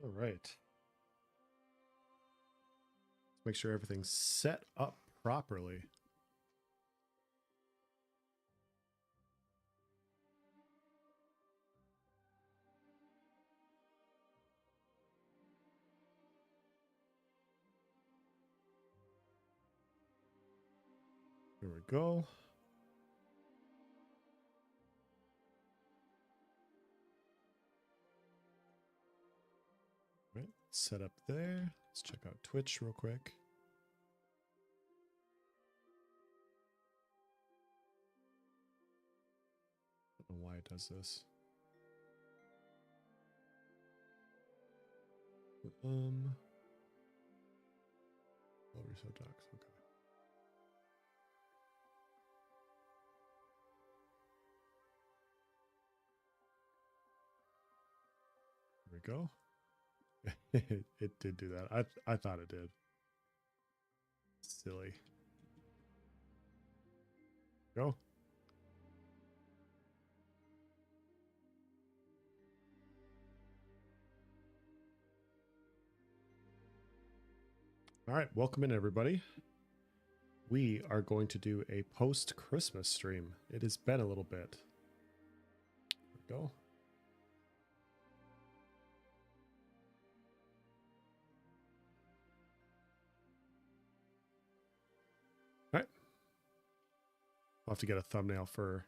All right. Let's make sure everything's set up properly. Here we go. All right, set up there. Let's check out Twitch real quick. I don't know why it does this. Well, reset docs. Okay. Here we go. It did do that. I thought it did. Silly. Go. All right, welcome in everybody. We are going to do a post-Christmas stream. It has been a little bit. There we go. All right. I'll have to get a thumbnail for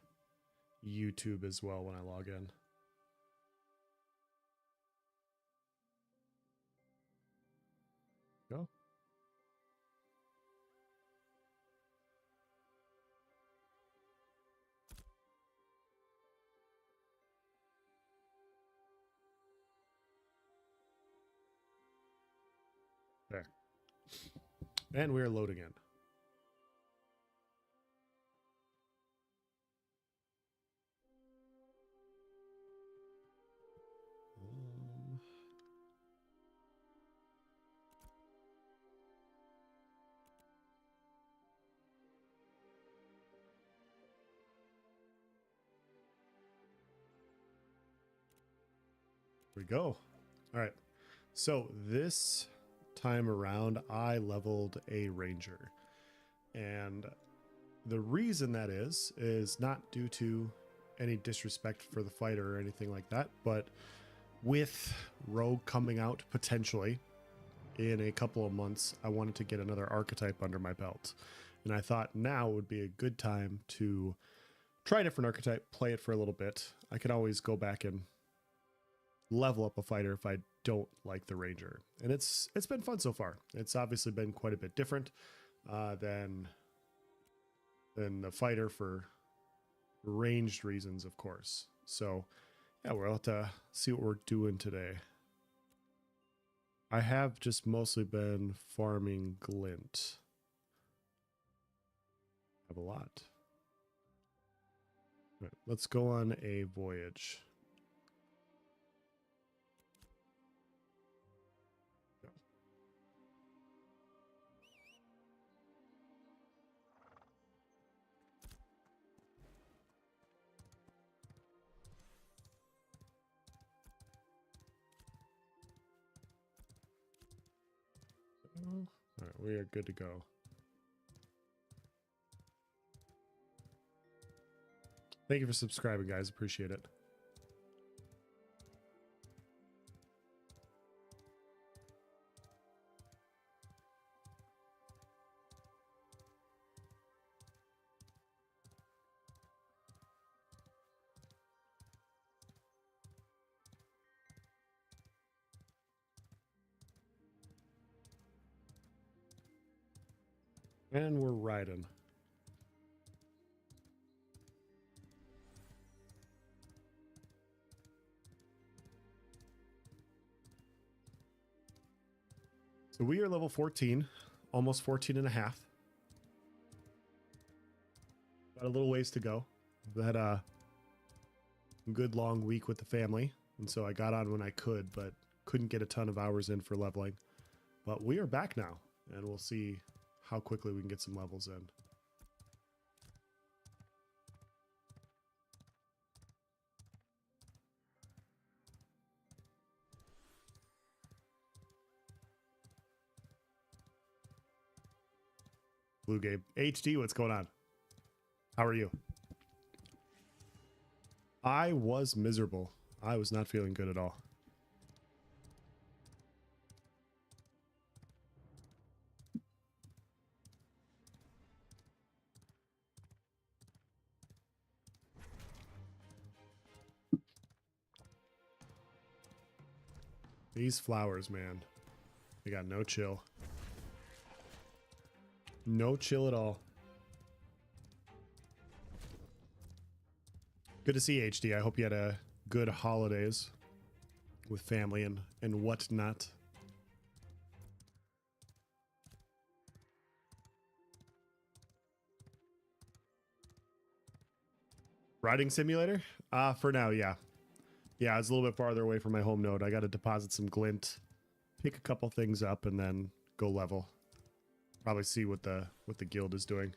YouTube as well when I log in. Go. There. And we are loading in. Here we go. All right. So this time around, I leveled a ranger. And the reason that is not due to any disrespect for the fighter or anything like that, but with Rogue coming out potentially in a couple of months, I wanted to get another archetype under my belt. And I thought now would be a good time to try a different archetype, play it for a little bit. I could always go back and level up a fighter if I don't like the ranger. And it's been fun so far. It's obviously been quite a bit different than the fighter for ranged reasons, of course. So yeah, we'll have to see what we're doing today. I have just mostly been farming glint. I have a lot. All right, let's go on a voyage. All right, we are good to go. Thank you for subscribing, guys. Appreciate it. And we're riding. So we are level 14, almost 14 and a half. Got a little ways to go. We had a good long week with the family, and so I got on when I could, but couldn't get a ton of hours in for leveling. But we are back now, and we'll see how quickly we can get some levels in. Blue Game. HD, what's going on? How are you? I was miserable. I was not feeling good at all. These flowers, man. They got no chill. No chill at all. Good to see you, HD. I hope you had a good holidays with family and whatnot. Riding simulator? For now, yeah. Yeah, it's a little bit farther away from my home node. I got to deposit some glint, pick a couple things up, and then go level. Probably see what the guild is doing.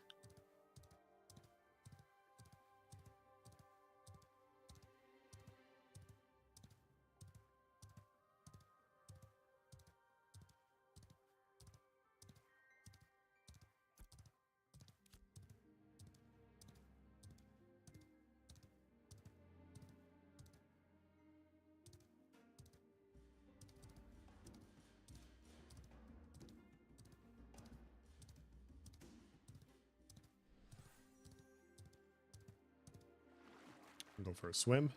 Go for a swim.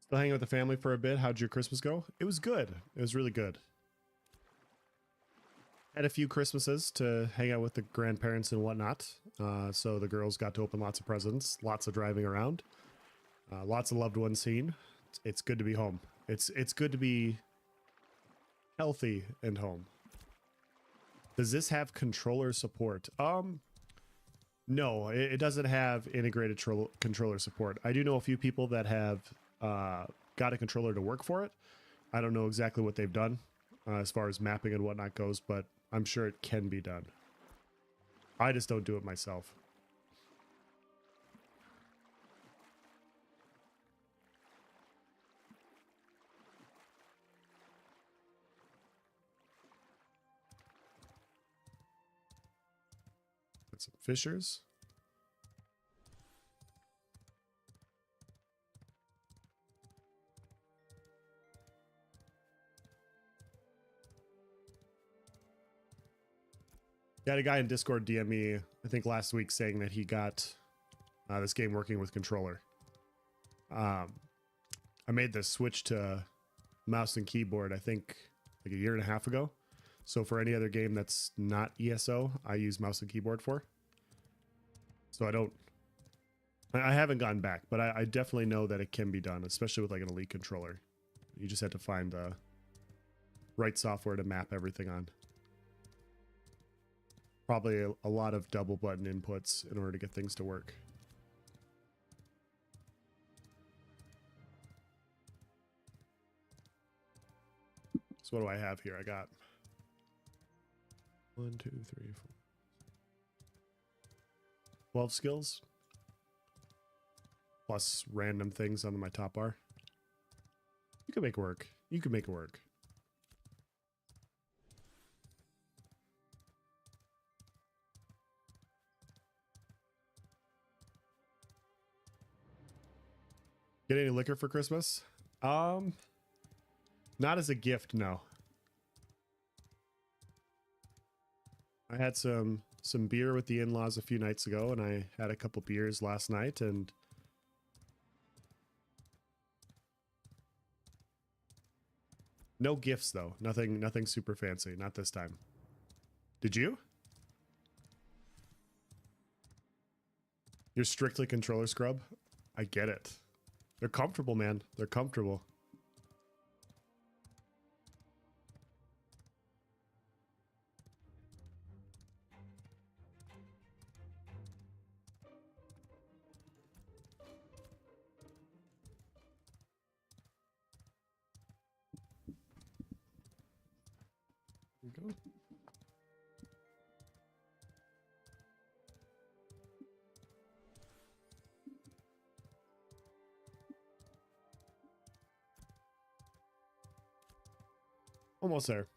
Still hanging with the family for a bit. How'd your Christmas go? It was good. It was really good. Had a few Christmases to hang out with the grandparents and whatnot. So the girls got to open lots of presents, lots of driving around, lots of loved ones seen. It's good to be home. It's good to be healthy and home. Does this have controller support? No, it doesn't have integrated controller support. I do know a few people that have got a controller to work for it. I don't know exactly what they've done as far as mapping and whatnot goes, but I'm sure it can be done. I just don't do it myself. Got some fishers. Got a guy in Discord DM me, I think last week, saying that he got this game working with controller. I made the switch to mouse and keyboard, I think, like a year and a half ago. So for any other game that's not ESO, I use mouse and keyboard for. So I haven't gone back, but I definitely know that it can be done, especially with like an Elite controller. You just have to find the right software to map everything on. Probably a lot of double button inputs in order to get things to work. So what do I have here? I got 1, 2, 3, 4, 12 skills. Plus random things on my top bar. You can make it work. You can make it work. Get any liquor for Christmas? Not as a gift, no. I had some beer with the in-laws a few nights ago, and I had a couple beers last night, and no gifts though. Nothing super fancy. Not this time. Did you? You're strictly controller scrub? I get it. They're comfortable, man. They're comfortable. Almost there.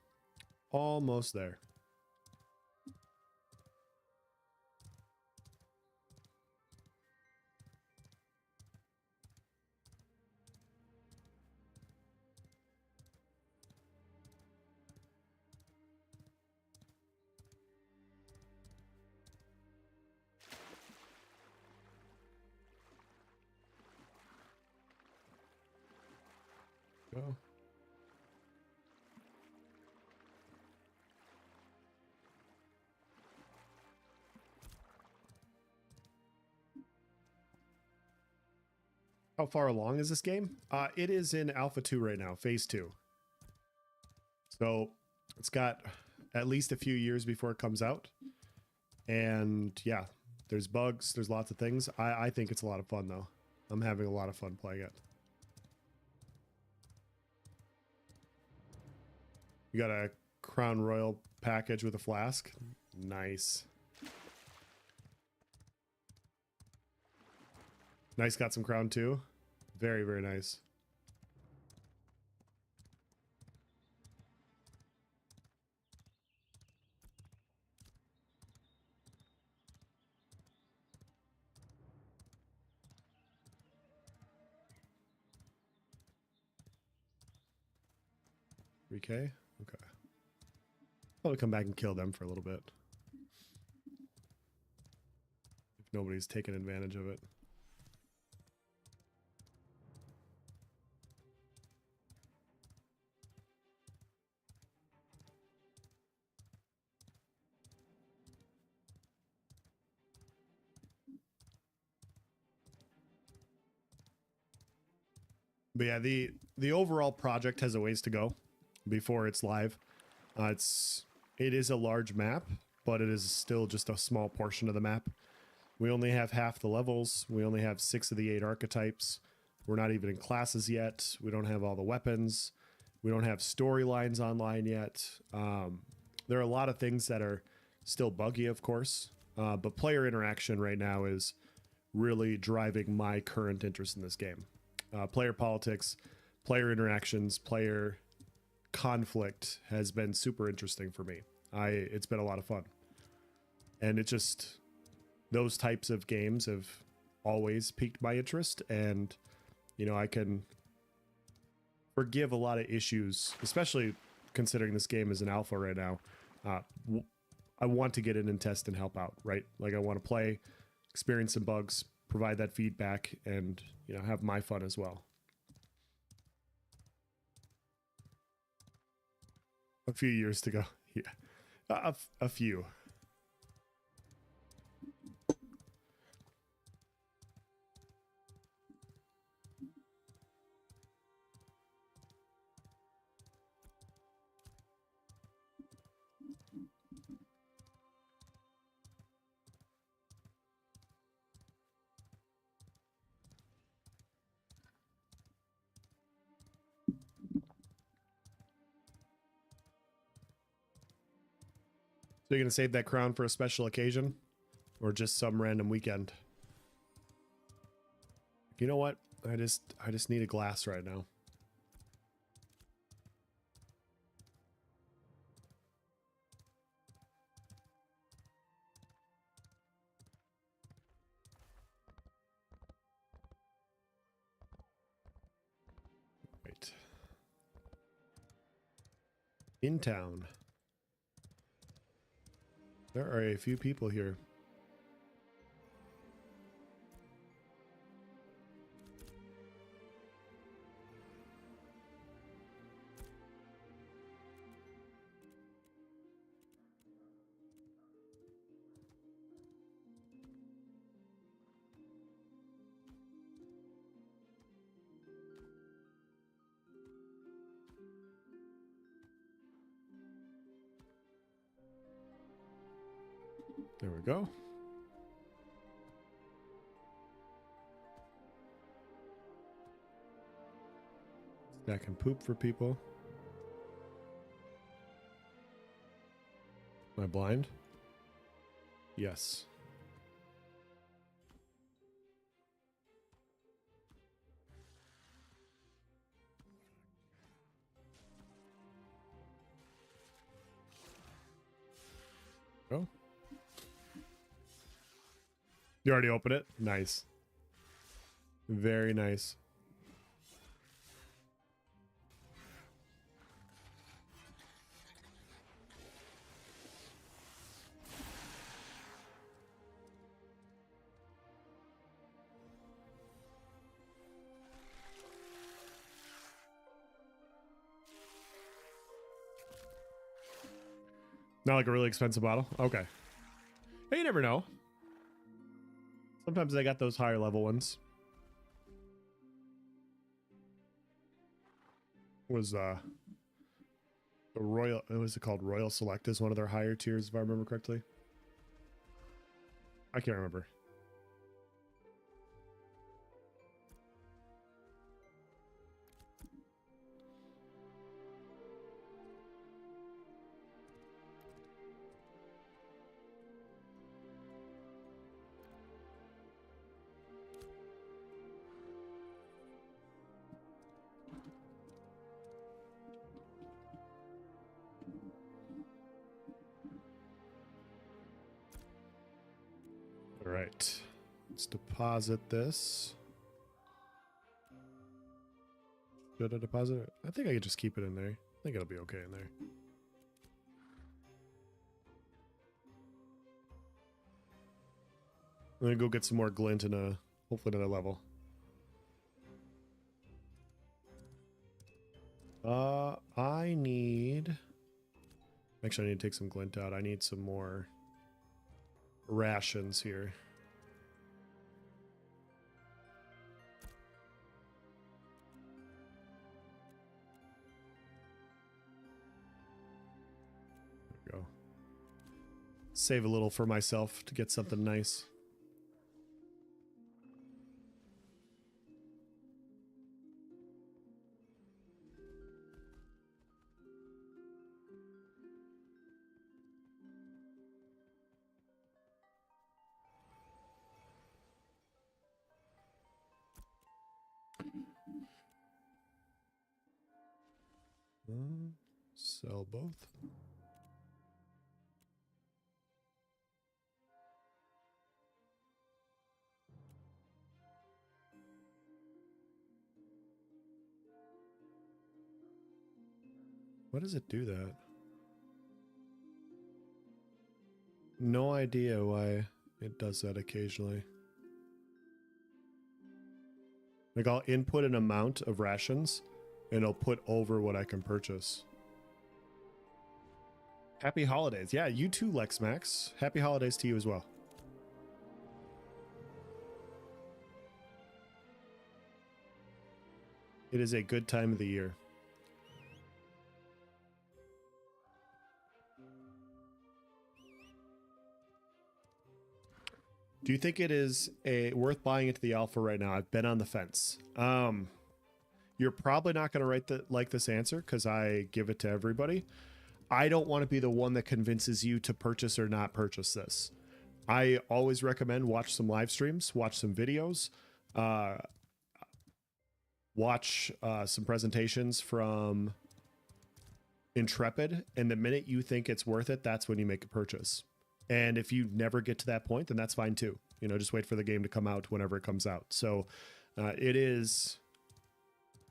Almost there. Go. How far along is this game? It is in Alpha 2 right now, Phase 2. So it's got at least a few years before it comes out. And yeah, there's bugs, there's lots of things. I think it's a lot of fun, though. I'm having a lot of fun playing it. You got a Crown Royal package with a flask. Nice. Nice, got some crown too. Very, very nice. $3K? Okay. Probably come back and kill them for a little bit. If nobody's taking advantage of it. But yeah, the overall project has a ways to go before it's live. It is a large map, but it is still just a small portion of the map. We only have half the levels. We only have 6 of the 8 archetypes. We're not even in classes yet. We don't have all the weapons. We don't have storylines online yet. There are a lot of things that are still buggy, of course, but player interaction right now is really driving my current interest in this game. Player politics, player interactions, player conflict has been super interesting for me. It's been a lot of fun. And it just, those types of games have always piqued my interest, and you know, I can forgive a lot of issues, especially considering this game is an alpha right now. I want to get in and test and help out, right? Like, I want to play, experience some bugs, provide that feedback, and you know, have my fun as well. A few years to go. Yeah, a few. So you're gonna save that crown for a special occasion, or just some random weekend? You know what? I just need a glass right now. Right. In town. There are a few people here. There we go. That can poop for people. Am I blind? Yes. Oh. You already opened it? Nice. Very nice. Not like a really expensive bottle? Okay. Hey, you never know. Sometimes they got those higher level ones. Was the Royal, what was it called? Royal Select is one of their higher tiers, if I remember correctly. I can't remember. All right. Let's deposit this. Should I deposit it? I think I could just keep it in there. I think it'll be okay in there. I'm gonna go get some more glint in a hopefully another level. I need. Actually, I need to take some glint out. I need some more rations here. There we go. Save a little for myself to get something nice. Sell both. Why does it do that? No idea why it does that occasionally. Like I'll input an amount of rations and it'll put over what I can purchase. Happy holidays. Yeah, you too, Lex Max. Happy holidays to you as well. It is a good time of the year. Do you think it is worth buying into the alpha right now? I've been on the fence. You're probably not going to like this answer because I give it to everybody. I don't want to be the one that convinces you to purchase or not purchase this. I always recommend watch some live streams, watch some videos, watch some presentations from Intrepid, and the minute you think it's worth it, that's when you make a purchase. And if you never get to that point, then that's fine too. You know, just wait for the game to come out whenever it comes out. So it is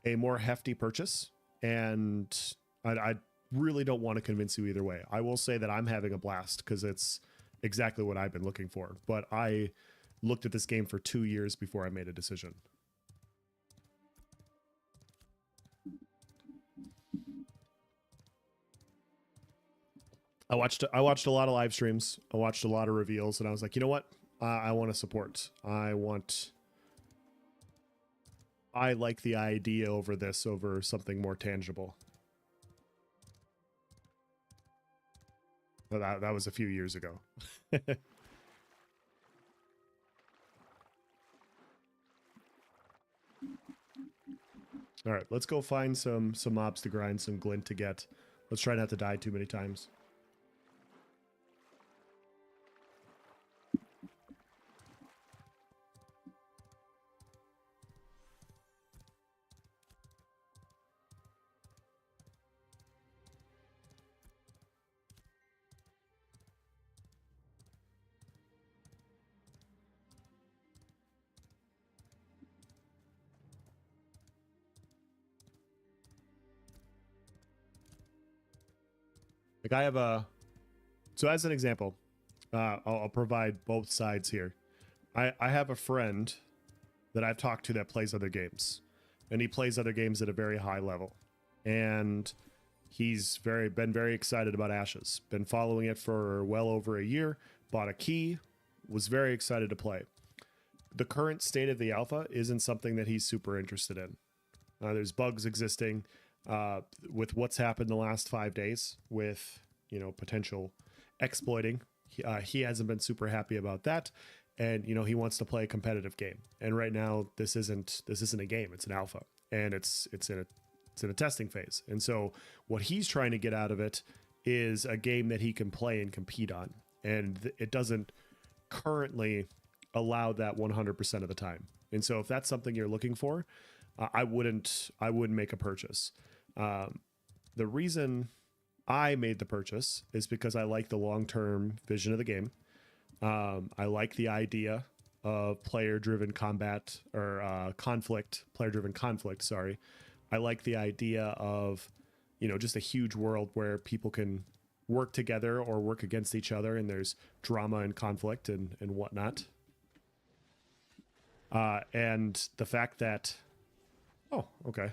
a more hefty purchase, and I really don't want to convince you either way. I will say that I'm having a blast because it's exactly what I've been looking for. But I looked at this game for 2 years before I made a decision. I watched a lot of live streams. I watched a lot of reveals, and I was like, you know what? I want to support. I like the idea over this over something more tangible. But that was a few years ago. All right, let's go find some mobs to grind, some glint to get. Let's try not to die too many times. Like I have a, so as an example, I'll provide both sides here. I have a friend that I've talked to that plays other games, and he plays other games at a very high level, and he's been very excited about Ashes. Been following it for well over a year. Bought a key, was very excited to play. The current state of the alpha isn't something that he's super interested in. There's bugs existing with what's happened the last 5 days with, you know, potential exploiting. He hasn't been super happy about that, and you know he wants to play a competitive game. And right now this isn't a game; it's an alpha, and it's in a testing phase. And so what he's trying to get out of it is a game that he can play and compete on, and it doesn't currently allow that 100% of the time. And so if that's something you're looking for, I wouldn't make a purchase. The reason I made the purchase is because I like the long-term vision of the game. I like the idea of player-driven combat or player-driven conflict. Sorry, I like the idea of, you know, just a huge world where people can work together or work against each other, and there's drama and conflict and whatnot. And the fact that, oh, okay.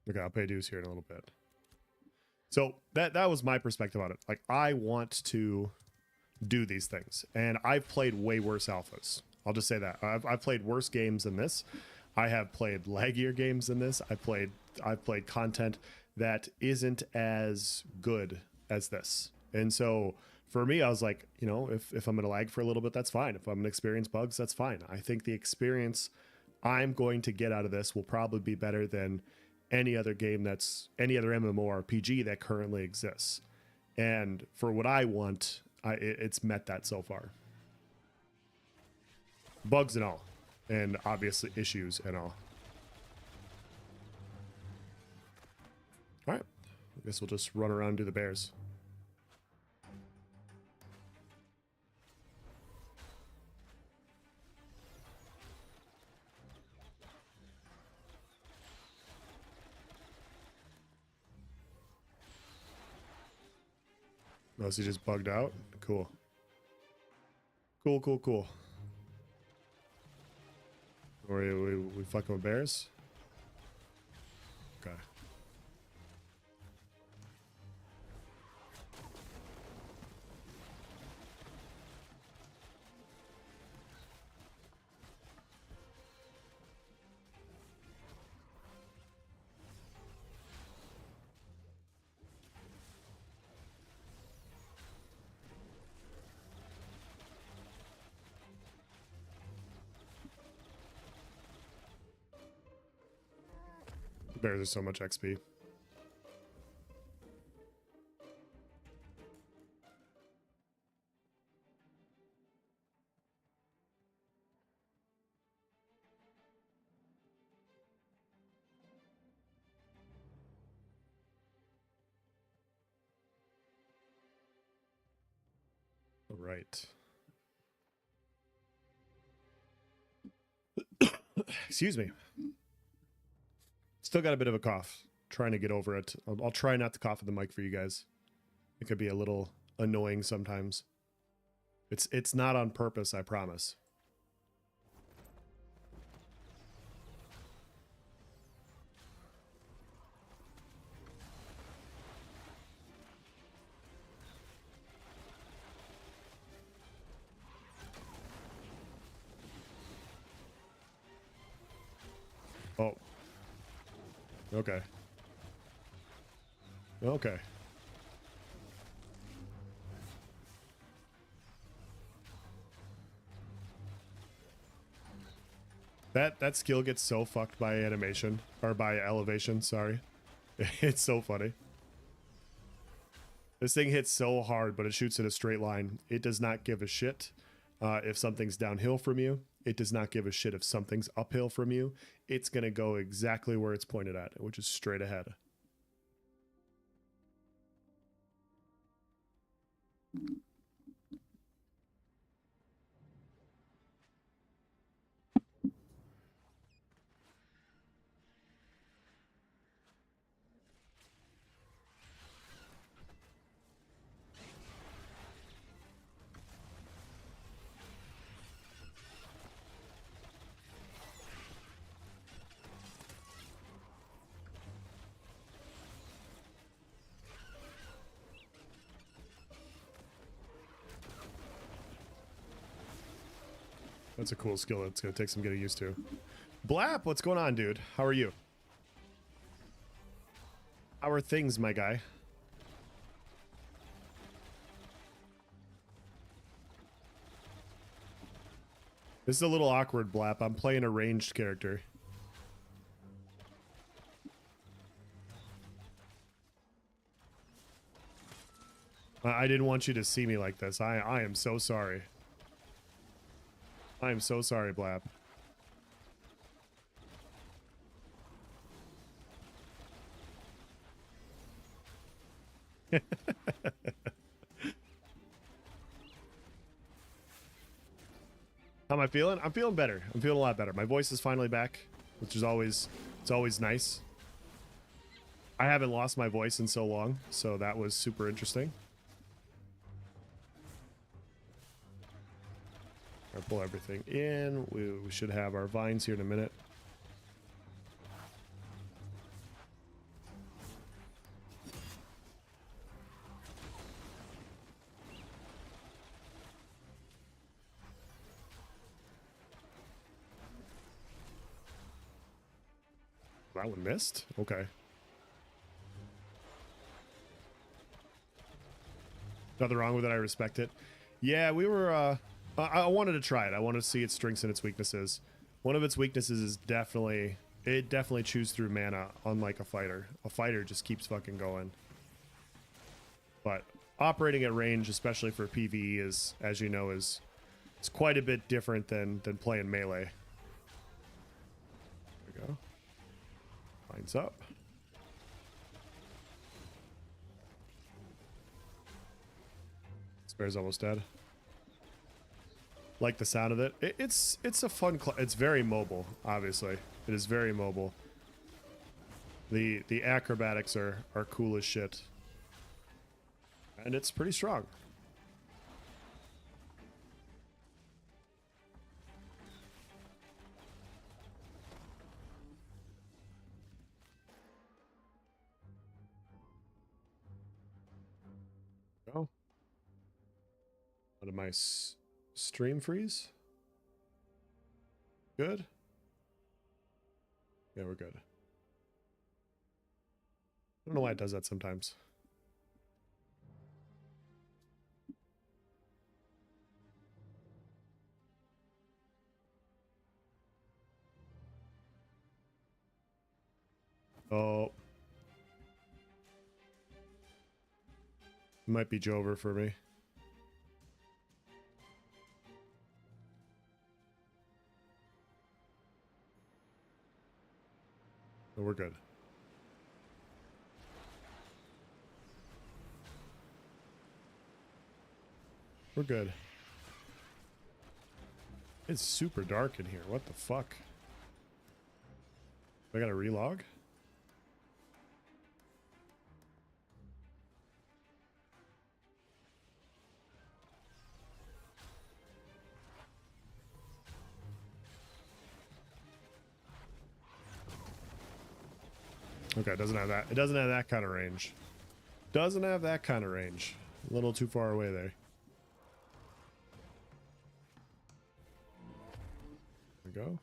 Okay, I'll pay dues here in a little bit. So that was my perspective on it. Like, I want to do these things, and I've played way worse alphas. I'll just say that I've played worse games than this. I have played laggier games than this. I've played content that isn't as good as this. And so for me, I was like, you know, if I'm gonna lag for a little bit, that's fine. If I'm gonna experience bugs, that's fine. I think the experience I'm going to get out of this will probably be better than any other MMORPG that currently exists. And for what I want, it's met that so far. Bugs and all, and obviously issues and all. All right, I guess we'll just run around and do the bears. Oh, so he just bugged out? Cool. Cool. Or we fucking with bears? Okay. Bears are so much XP. All right. Excuse me. Still got a bit of a cough. Trying to get over it. I'll try not to cough at the mic for you guys. It could be a little annoying sometimes. It's not on purpose, I promise. Oh. Okay. Okay. That skill gets so fucked by animation, or by elevation, sorry. It's so funny. This thing hits so hard, but it shoots in a straight line. It does not give a shit if something's downhill from you. it does not give a shit if something's uphill from you. It's going to go exactly where it's pointed at, which is straight ahead. That's a cool skill. It's going to take some getting used to. Blap, what's going on, dude? How are you? How are things, my guy? This is a little awkward, Blap. I'm playing a ranged character. I didn't want you to see me like this. I am so sorry. I am so sorry, Blap. How am I feeling? I'm feeling better. I'm feeling a lot better. My voice is finally back, which is always, it's always nice. I haven't lost my voice in so long, so that was super interesting. I'll pull everything in. We should have our vines here in a minute. That one missed? Okay. Nothing wrong with it. I respect it. Yeah, we were, I wanted to try it. I wanted to see its strengths and its weaknesses. One of its weaknesses is definitely, it definitely chews through mana, unlike a fighter. A fighter just keeps fucking going. But operating at range, especially for PvE, is, as you know, is quite a bit different than playing melee. There we go. Lines up. Bear's almost dead. Like the sound of it. It's a fun it's very mobile, obviously. It is very mobile. The acrobatics are cool as shit. And it's pretty strong. Oh. Out of my stream freeze? Good? Yeah, we're good. I don't know why it does that sometimes. Oh. Might be Jover for me. But we're good. We're good. It's super dark in here. What the fuck? I gotta relog? Okay, it doesn't have that. It doesn't have that kind of range. Doesn't have that kind of range. A little too far away there. There we go.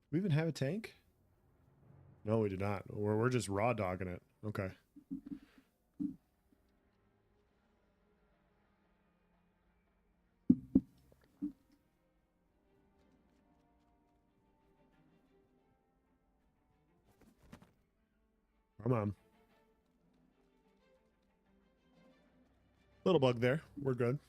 We even have a tank? No, we do not. We're just raw dogging it. Okay. Come on. Little bug there. We're good.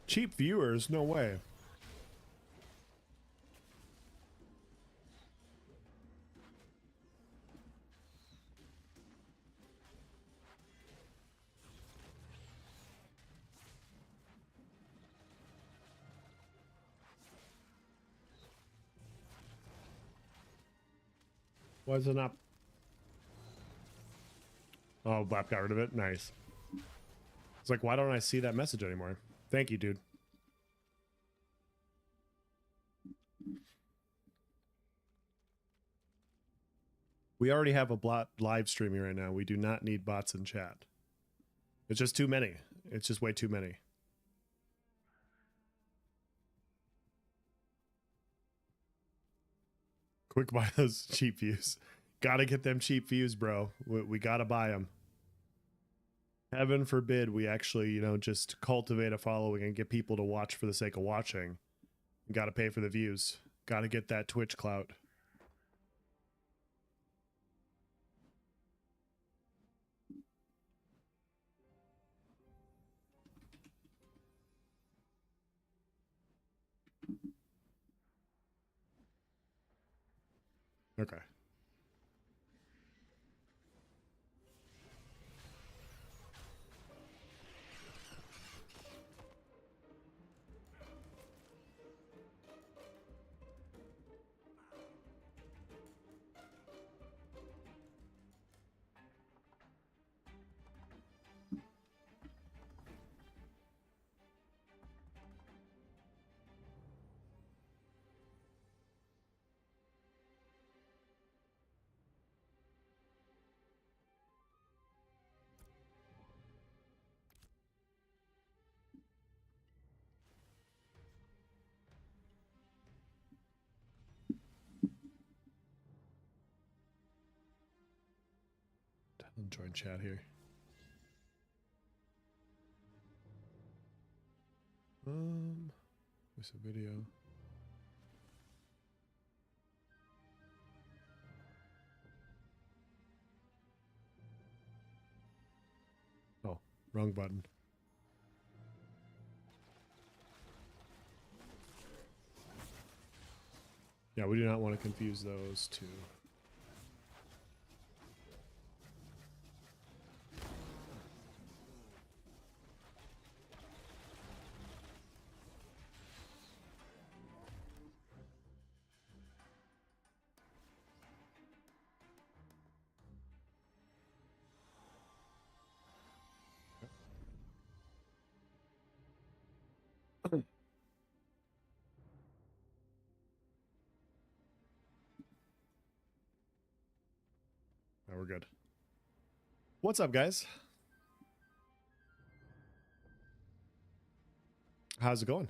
Cheap viewers? No way. Why is it not? Oh, Blap got rid of it. Nice. It's like, why don't I see that message anymore? Thank you, dude. We already have a bot live streaming right now. We do not need bots in chat. It's just too many. It's just way too many. Quick buy those cheap views. Gotta get them cheap views, bro. We gotta buy them. Heaven forbid we actually, you know, just cultivate a following and get people to watch for the sake of watching. Gotta pay for the views. Gotta get that Twitch clout. Okay. Join chat here. Where's the video? Oh, wrong button. Yeah, we do not want to confuse those two. Now we're good. What's up, guys? How's it going?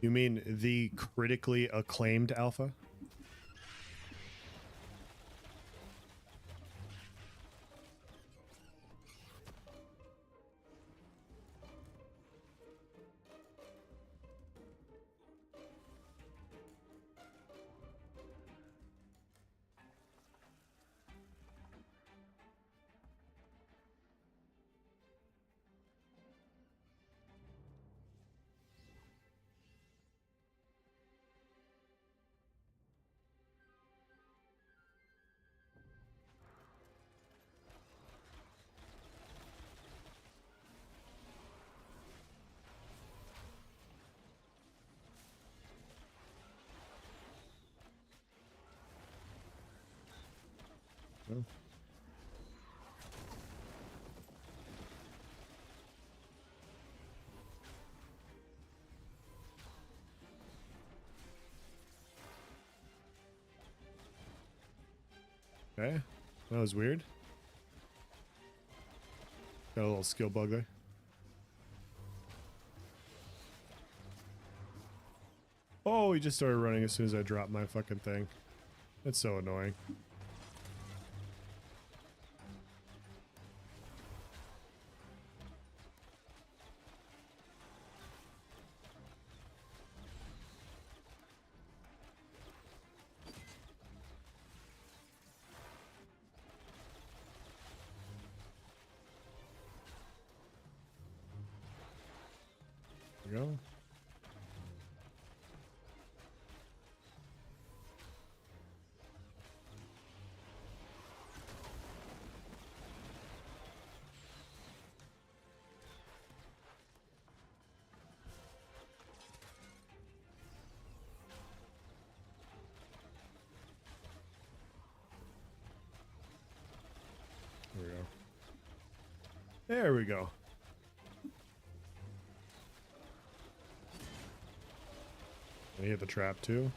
You mean the critically acclaimed alpha? Oh. Okay, that was weird. Got a little skill bug there. Oh, he just started running as soon as I dropped my fucking thing. That's so annoying. There we go. There we go. I hit the trap too.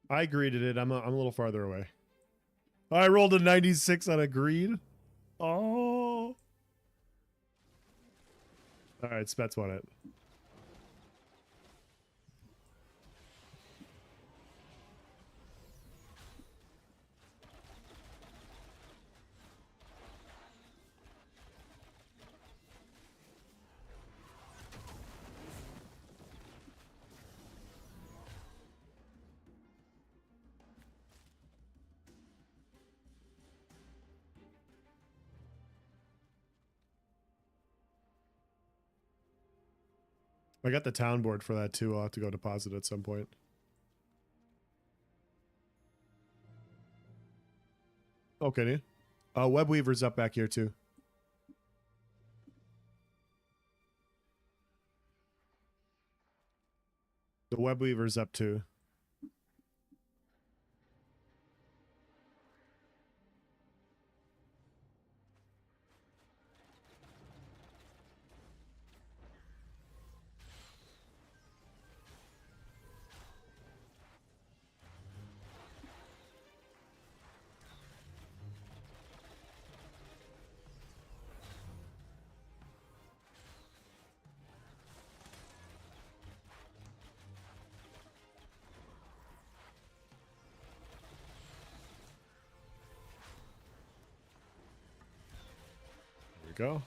I greeted it. I'm a little farther away. I rolled a 96 on a greed. Oh. All right, Spets won it. I got the town board for that too. I'll have to go deposit at some point. Okay. Web Weaver's up back here too. The Web Weaver's up too. Go.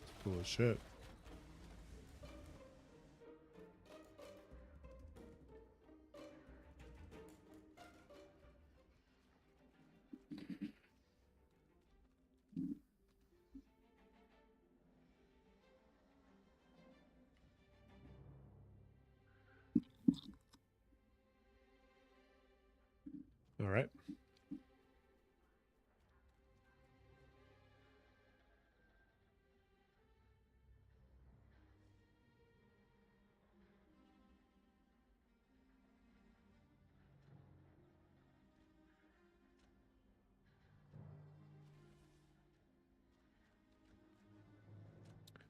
It's cool as shit. All right.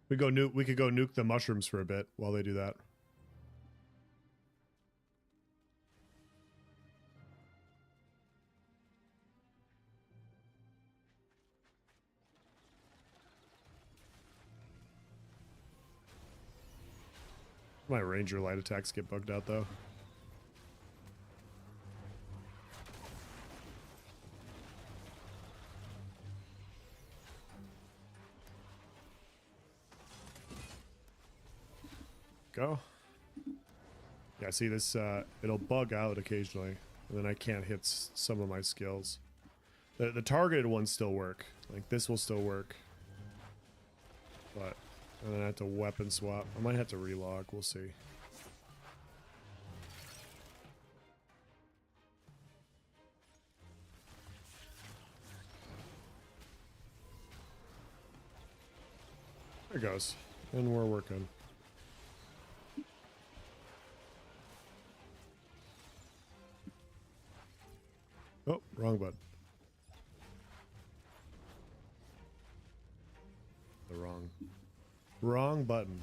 We could go nuke the mushrooms for a bit while they do that. My ranger light attacks get bugged out though. Go. Yeah, see this, it'll bug out occasionally, and then I can't hit some of my skills. The targeted ones still work. Like, this will still work. But, and then I have to weapon swap. I might have to relog, we'll see. There it goes. And we're working. Oh, wrong button. Wrong button.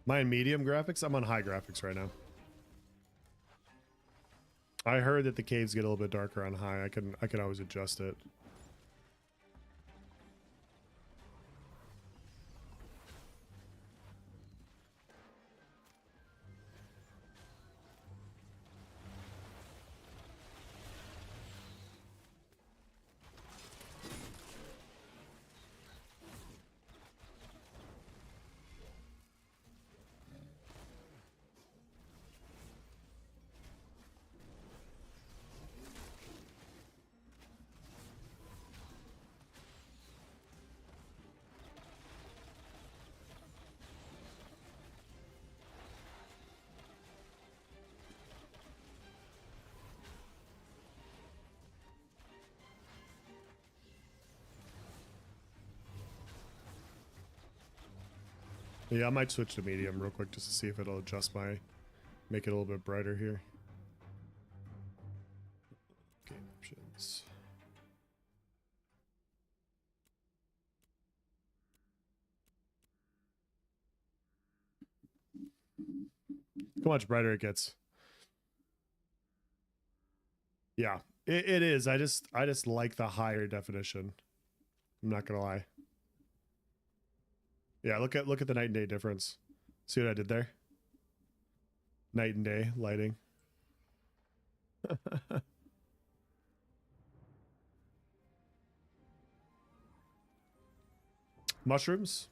Am I in medium graphics? I'm on high graphics right now. I heard that the caves get a little bit darker on high. I can always adjust it. Yeah, I might switch to medium real quick just to see if it'll adjust my, make it a little bit brighter here. Game options. How much brighter it gets. Yeah, it is. I just like the higher definition. I'm not gonna lie. Yeah, look at the night and day difference. See what I did there? Night and day lighting. Mushrooms.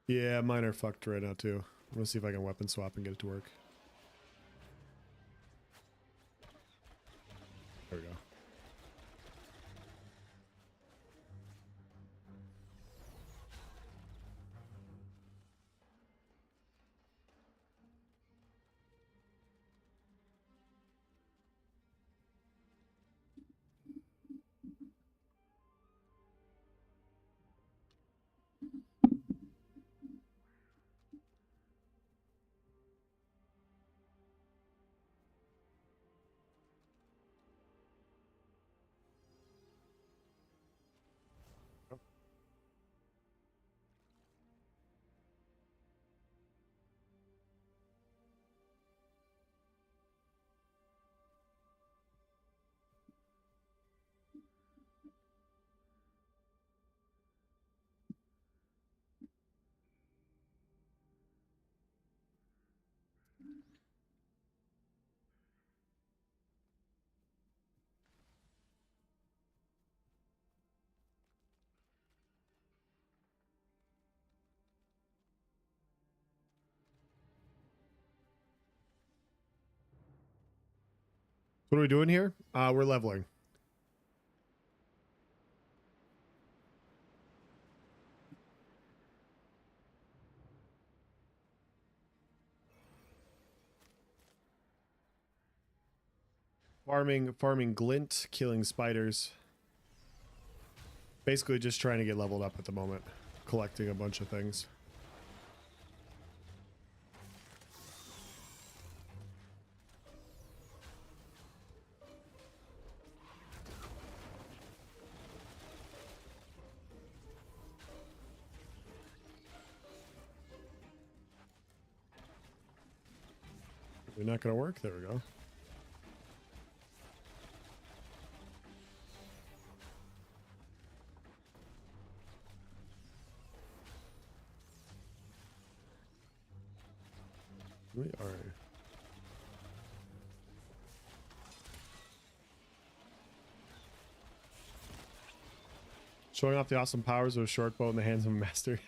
Yeah, mine are fucked right now too. I'm gonna see if I can weapon swap and get it to work. There we go. What are we doing here? We're leveling. Farming glint, killing spiders. Basically just trying to get leveled up at the moment. Collecting a bunch of things. They're not gonna work. There we go. We are. Showing off the awesome powers of a short bow in the hands of a master.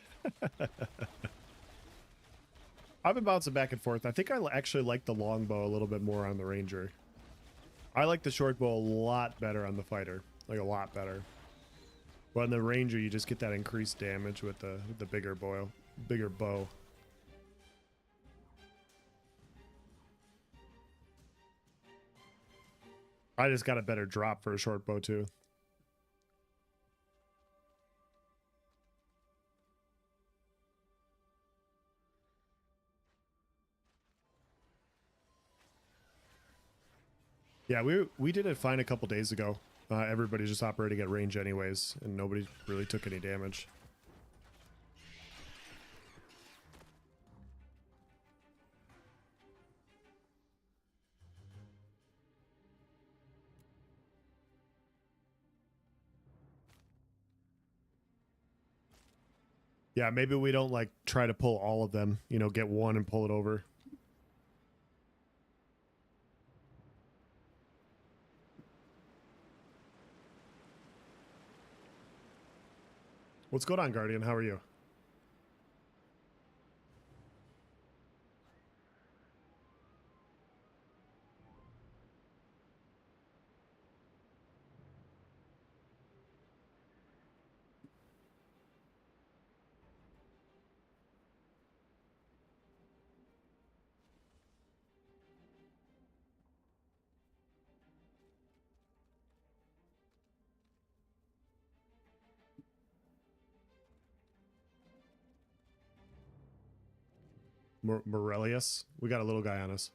I've been bouncing back and forth. I think I actually like the longbow a little bit more on the ranger. I like the short bow a lot better on the fighter, like a lot better. But on the ranger, you just get that increased damage with the bigger bow. I just got a better drop for a short bow too. Yeah, we did it fine a couple days ago. Everybody's just operating at range anyways, and nobody really took any damage. Yeah, maybe we don't like try to pull all of them, you know, get one and pull it over. What's going on, Guardian? How are you? Morelius? We got a little guy on us.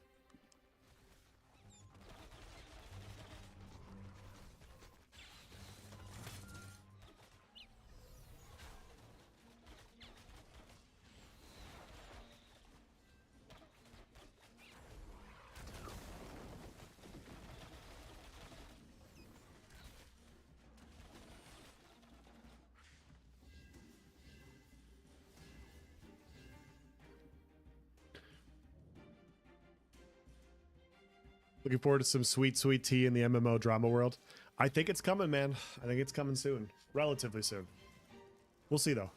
Looking forward to some sweet, sweet tea in the MMO drama world. I think it's coming, man. I think it's coming soon. Relatively soon. We'll see, though.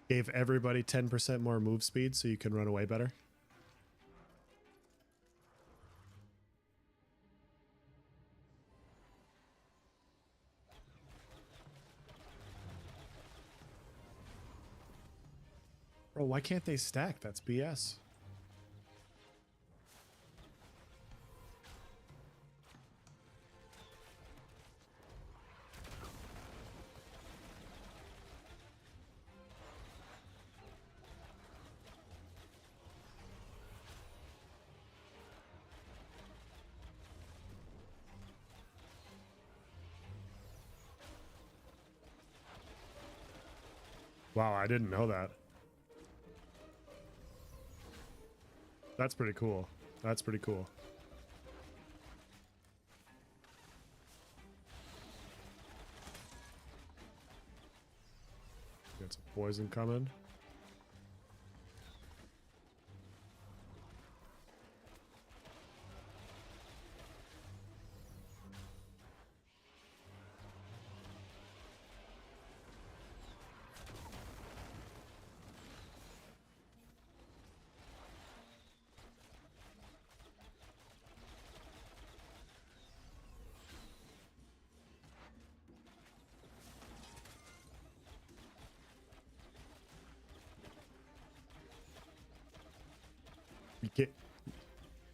Gave everybody 10% more move speed so you can run away better. Bro, why can't they stack? That's BS. Wow, I didn't know that. That's pretty cool. That's pretty cool. Got some poison coming.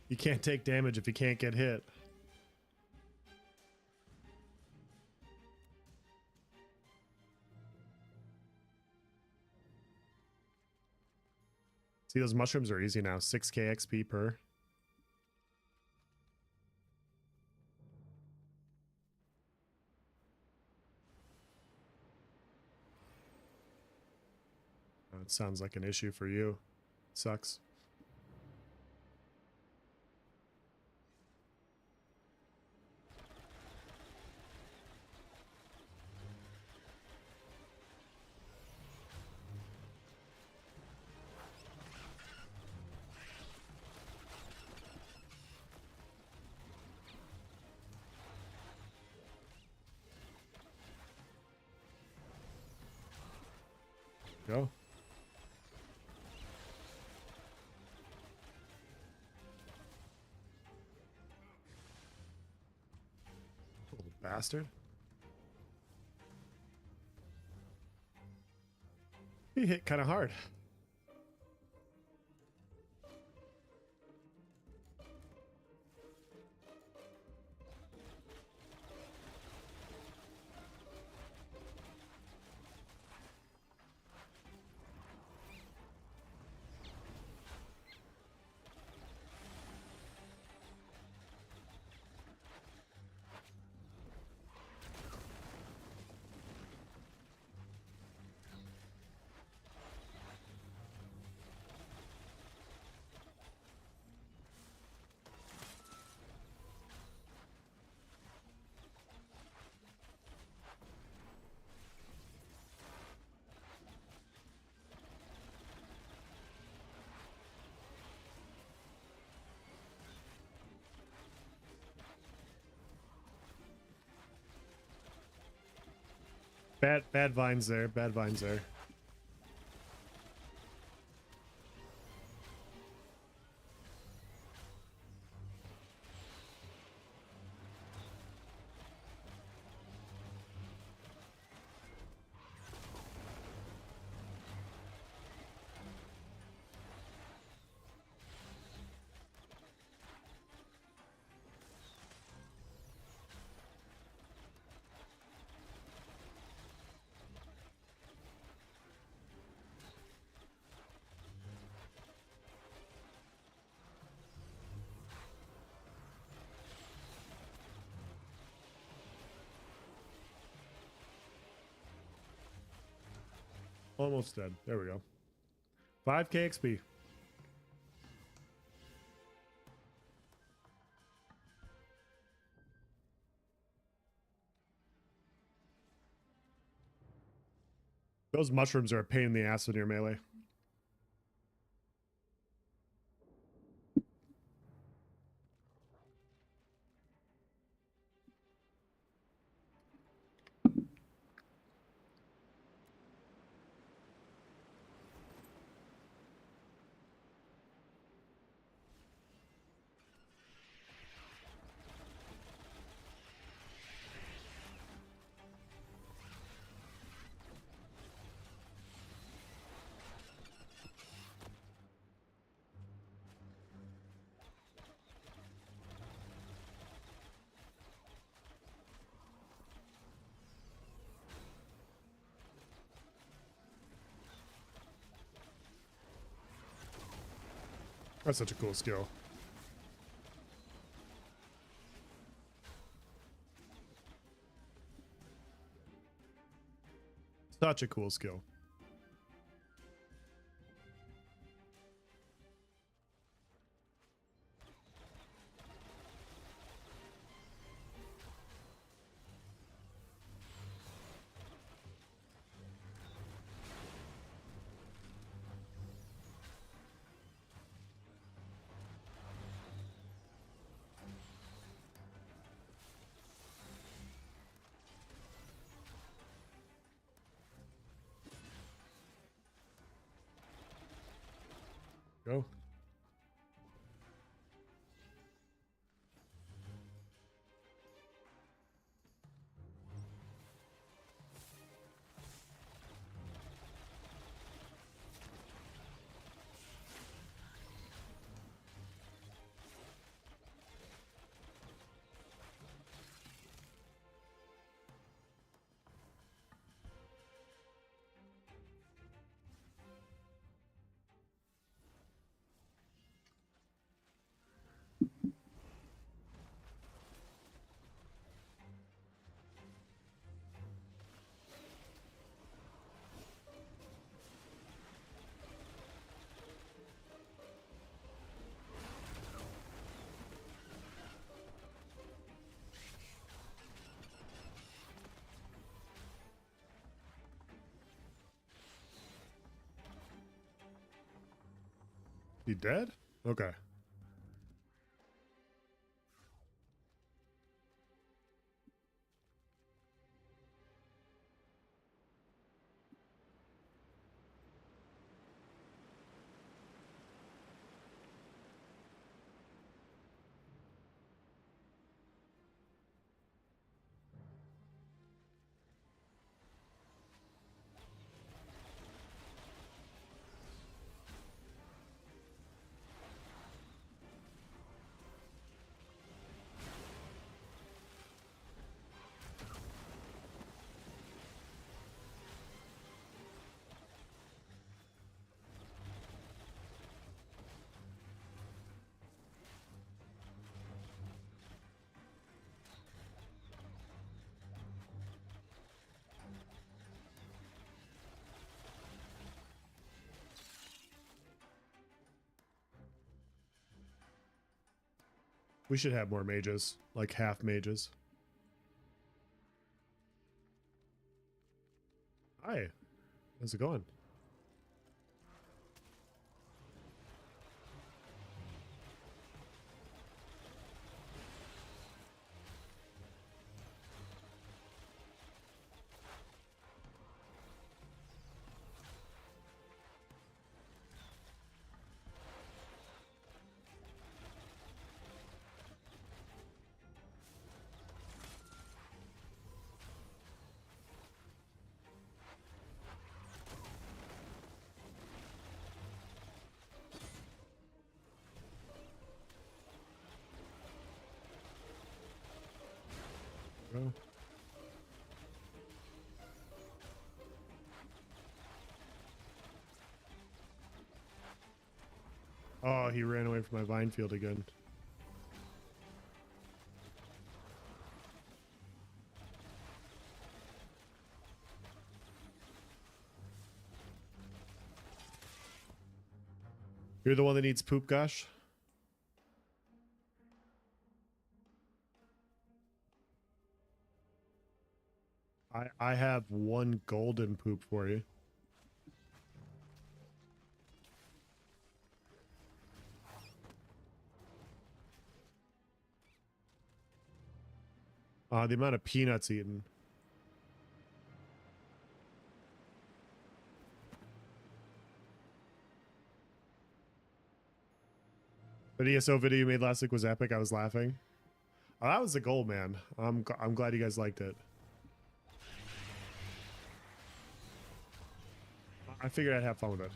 You can't take damage if you can't get hit. See, those mushrooms are easy now. 6k XP per. It sounds like an issue for you. Sucks. Go. Little bastard. He hit kind of hard. Bad vines there. Bad vines there. Almost dead. There we go. 5k XP. Those mushrooms are a pain in the ass when you're melee. That's such a cool skill. Such a cool skill. Go. He dead? Okay. We should have more mages, like half mages. Hi, how's it going? Oh, he ran away from my vine field again. You're the one that needs poop, gosh? I have one golden poop for you. The amount of peanuts eaten. The ESO video you made last week was epic. I was laughing. Oh, that was the goal, man. I'm glad you guys liked it. I figured I'd have fun with it.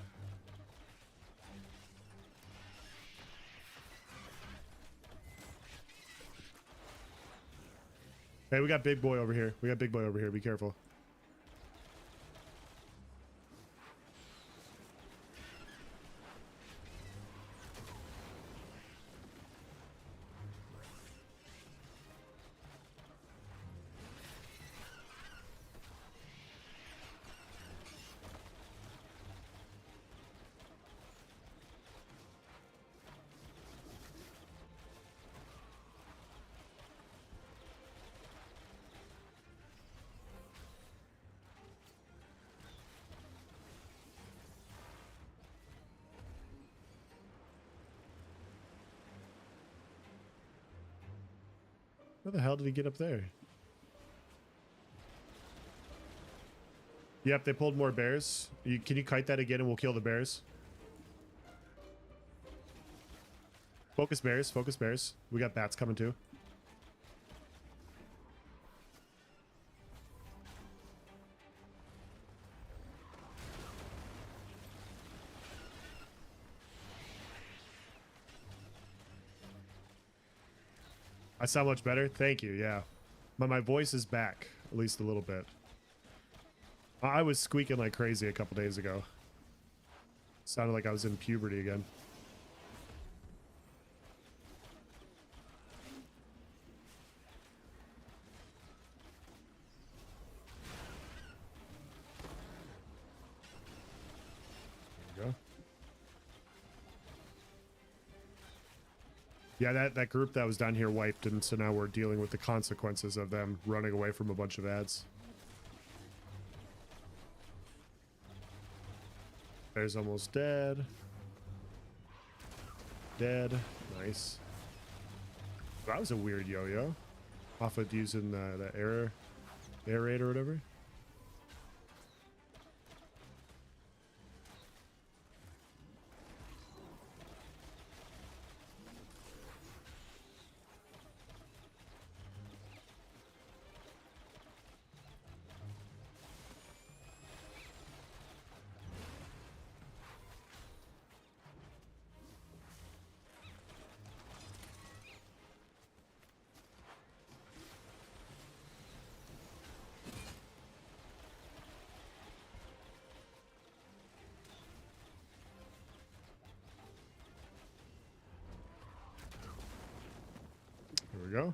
Hey, we got big boy over here. We got big boy over here. Be careful. How the hell did he get up there? Yep, they pulled more bears. Can you kite that again and we'll kill the bears? Focus bears, focus bears. We got bats coming too. I sound much better. Thank you. Yeah. My voice is back, at least a little bit. I was squeaking like crazy a couple days ago. Sounded like I was in puberty again. There we go. Yeah, that group that was down here wiped, and so now we're dealing with the consequences of them running away from a bunch of ads. Bear's almost dead. Dead. Nice. That was a weird yo-yo. Off of using the aerator or whatever. Here we go.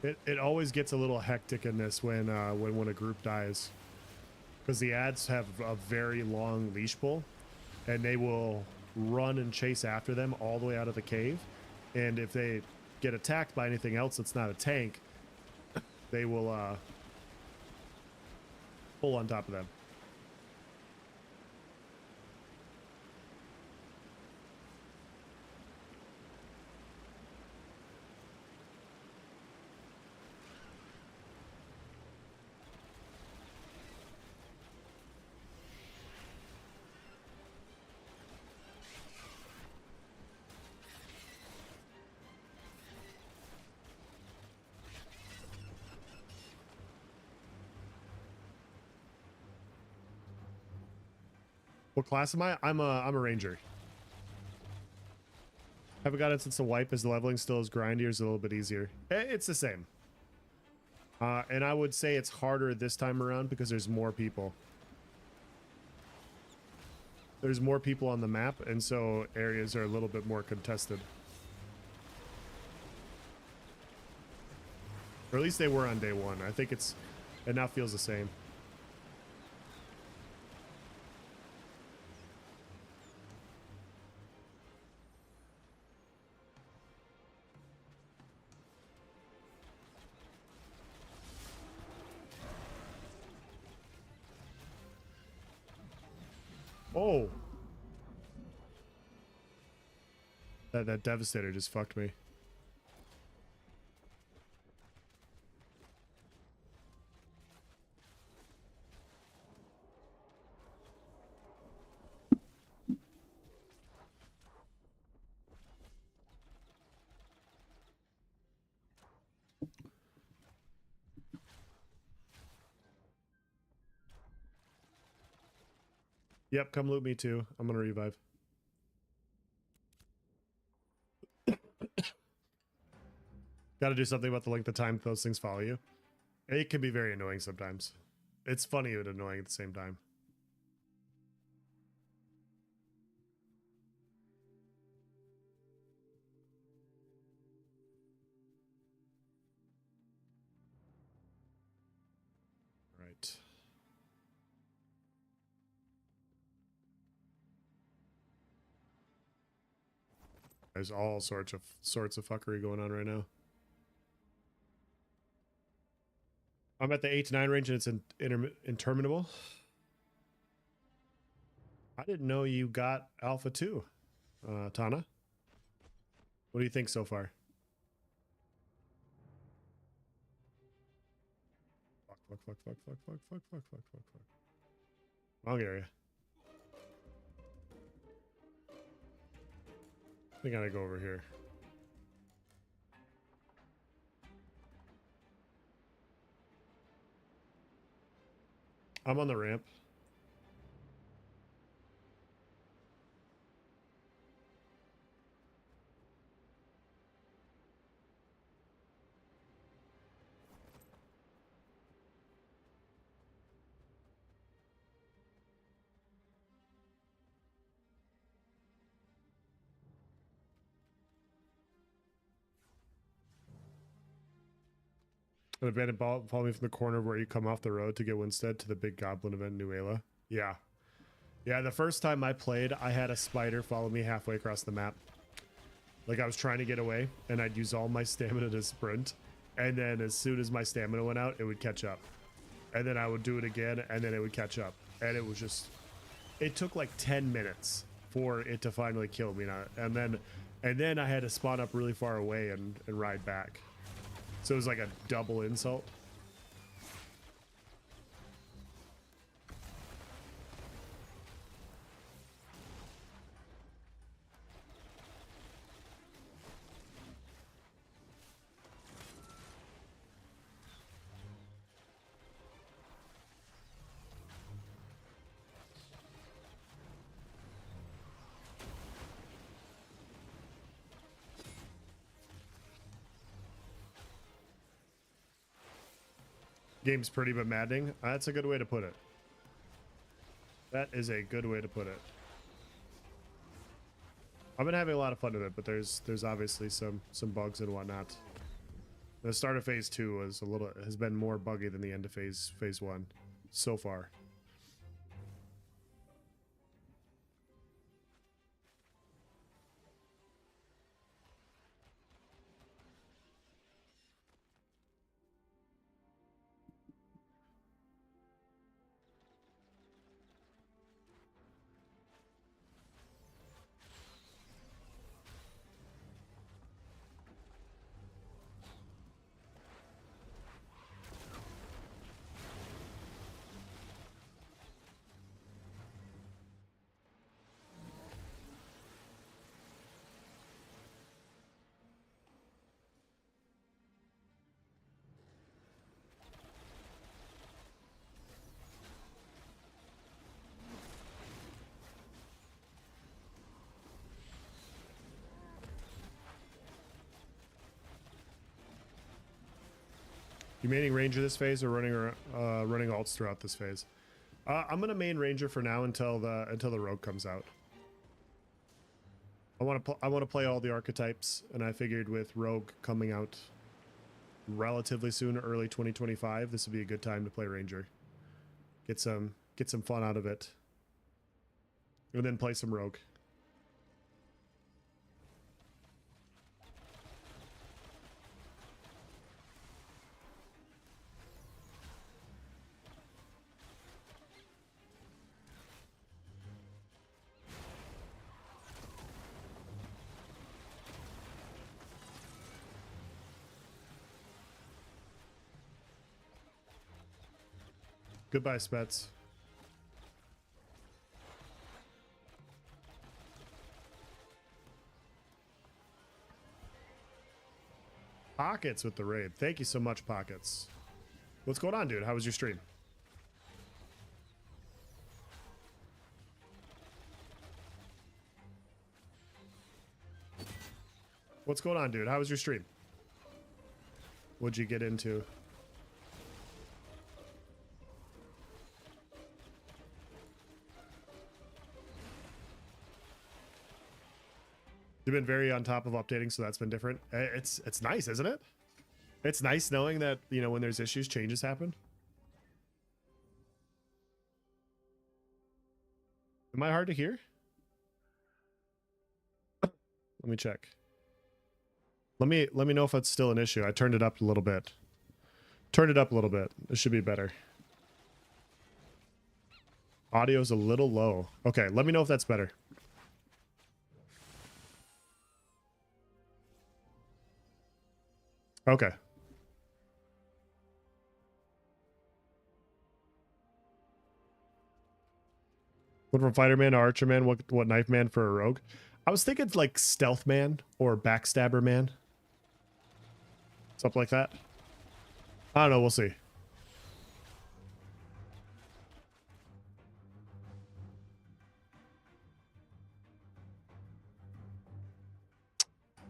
It always gets a little hectic in this when a group dies, because the ads have a very long leash pull, and they will run and chase after them all the way out of the cave. And if they get attacked by anything else that's not a tank, they will pull on top of them. What class am I? I'm a ranger. Haven't got it since the wipe. Is the leveling still as grindy, or is it a little bit easier? It's the same. And I would say it's harder this time around because there's more people. There's more people on the map, and so areas are a little bit more contested. Or at least they were on day one. I think it now feels the same. Oh. That Devastator just fucked me. Yep, come loot me too. I'm gonna revive. Gotta do something about the length of time those things follow you. It can be very annoying sometimes. It's funny and annoying at the same time. Right. There's all sorts of fuckery going on right now. I'm at the 8 to 9 range and it's interminable. I didn't know you got Alpha 2, Tana. What do you think so far? Fuck. Wrong area. I think I gotta go over here. I'm on the ramp. An abandoned ball follow me from the corner where you come off the road to get Winstead to the big goblin event in New Ayla. Yeah. Yeah, the first time I played, I had a spider follow me halfway across the map. Like, I was trying to get away, and I'd use all my stamina to sprint. And then as soon as my stamina went out, it would catch up. And then I would do it again, and then it would catch up. And it was just... It took like 10 minutes for it to finally kill me. And then I had to spawn up really far away and ride back. So it was like a double insult. Game's pretty but maddening. That's a good way to put it. That is a good way to put it. I've been having a lot of fun with it, but there's obviously some bugs and whatnot. The start of phase 2 was has been more buggy than the end of phase 1 so far. You maining ranger this phase or running alts throughout this phase? I'm gonna main ranger for now until the rogue comes out. I want to play all the archetypes, and I figured with rogue coming out relatively soon, early 2025, this would be a good time to play ranger. Get some fun out of it, and then play some rogue. Goodbye, Spets. Pockets with the raid. Thank you so much, Pockets. What's going on, dude? How was your stream? What's going on, dude? How was your stream? What'd you get into? You've been very on top of updating, so that's been different. It's nice, isn't it? It's nice knowing that, you know, when there's issues, changes happen. Am I hard to hear? Let me check. Let me know if it's still an issue. I turned it up a little bit. Turned it up a little bit. It should be better. Audio's a little low. Okay, let me know if that's better. Okay. What from Fighter Man to Archer Man? What Knife Man for a rogue? I was thinking like Stealth Man or Backstabber Man. Something like that. I don't know. We'll see.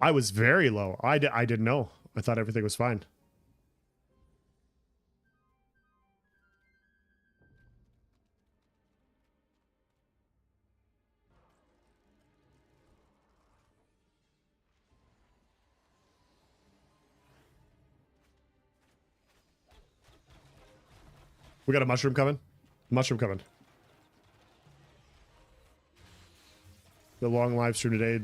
I was very low. I didn't know. I thought everything was fine. We got a mushroom coming. Mushroom coming. The long live stream today,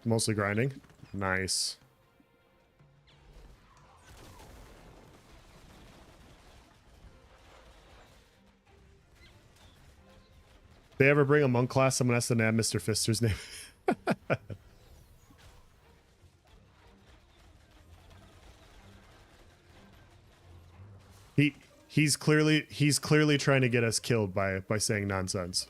mostly grinding. Nice. They ever bring a monk class, someone has to nab Mr. Fister's name. He's clearly trying to get us killed by saying nonsense.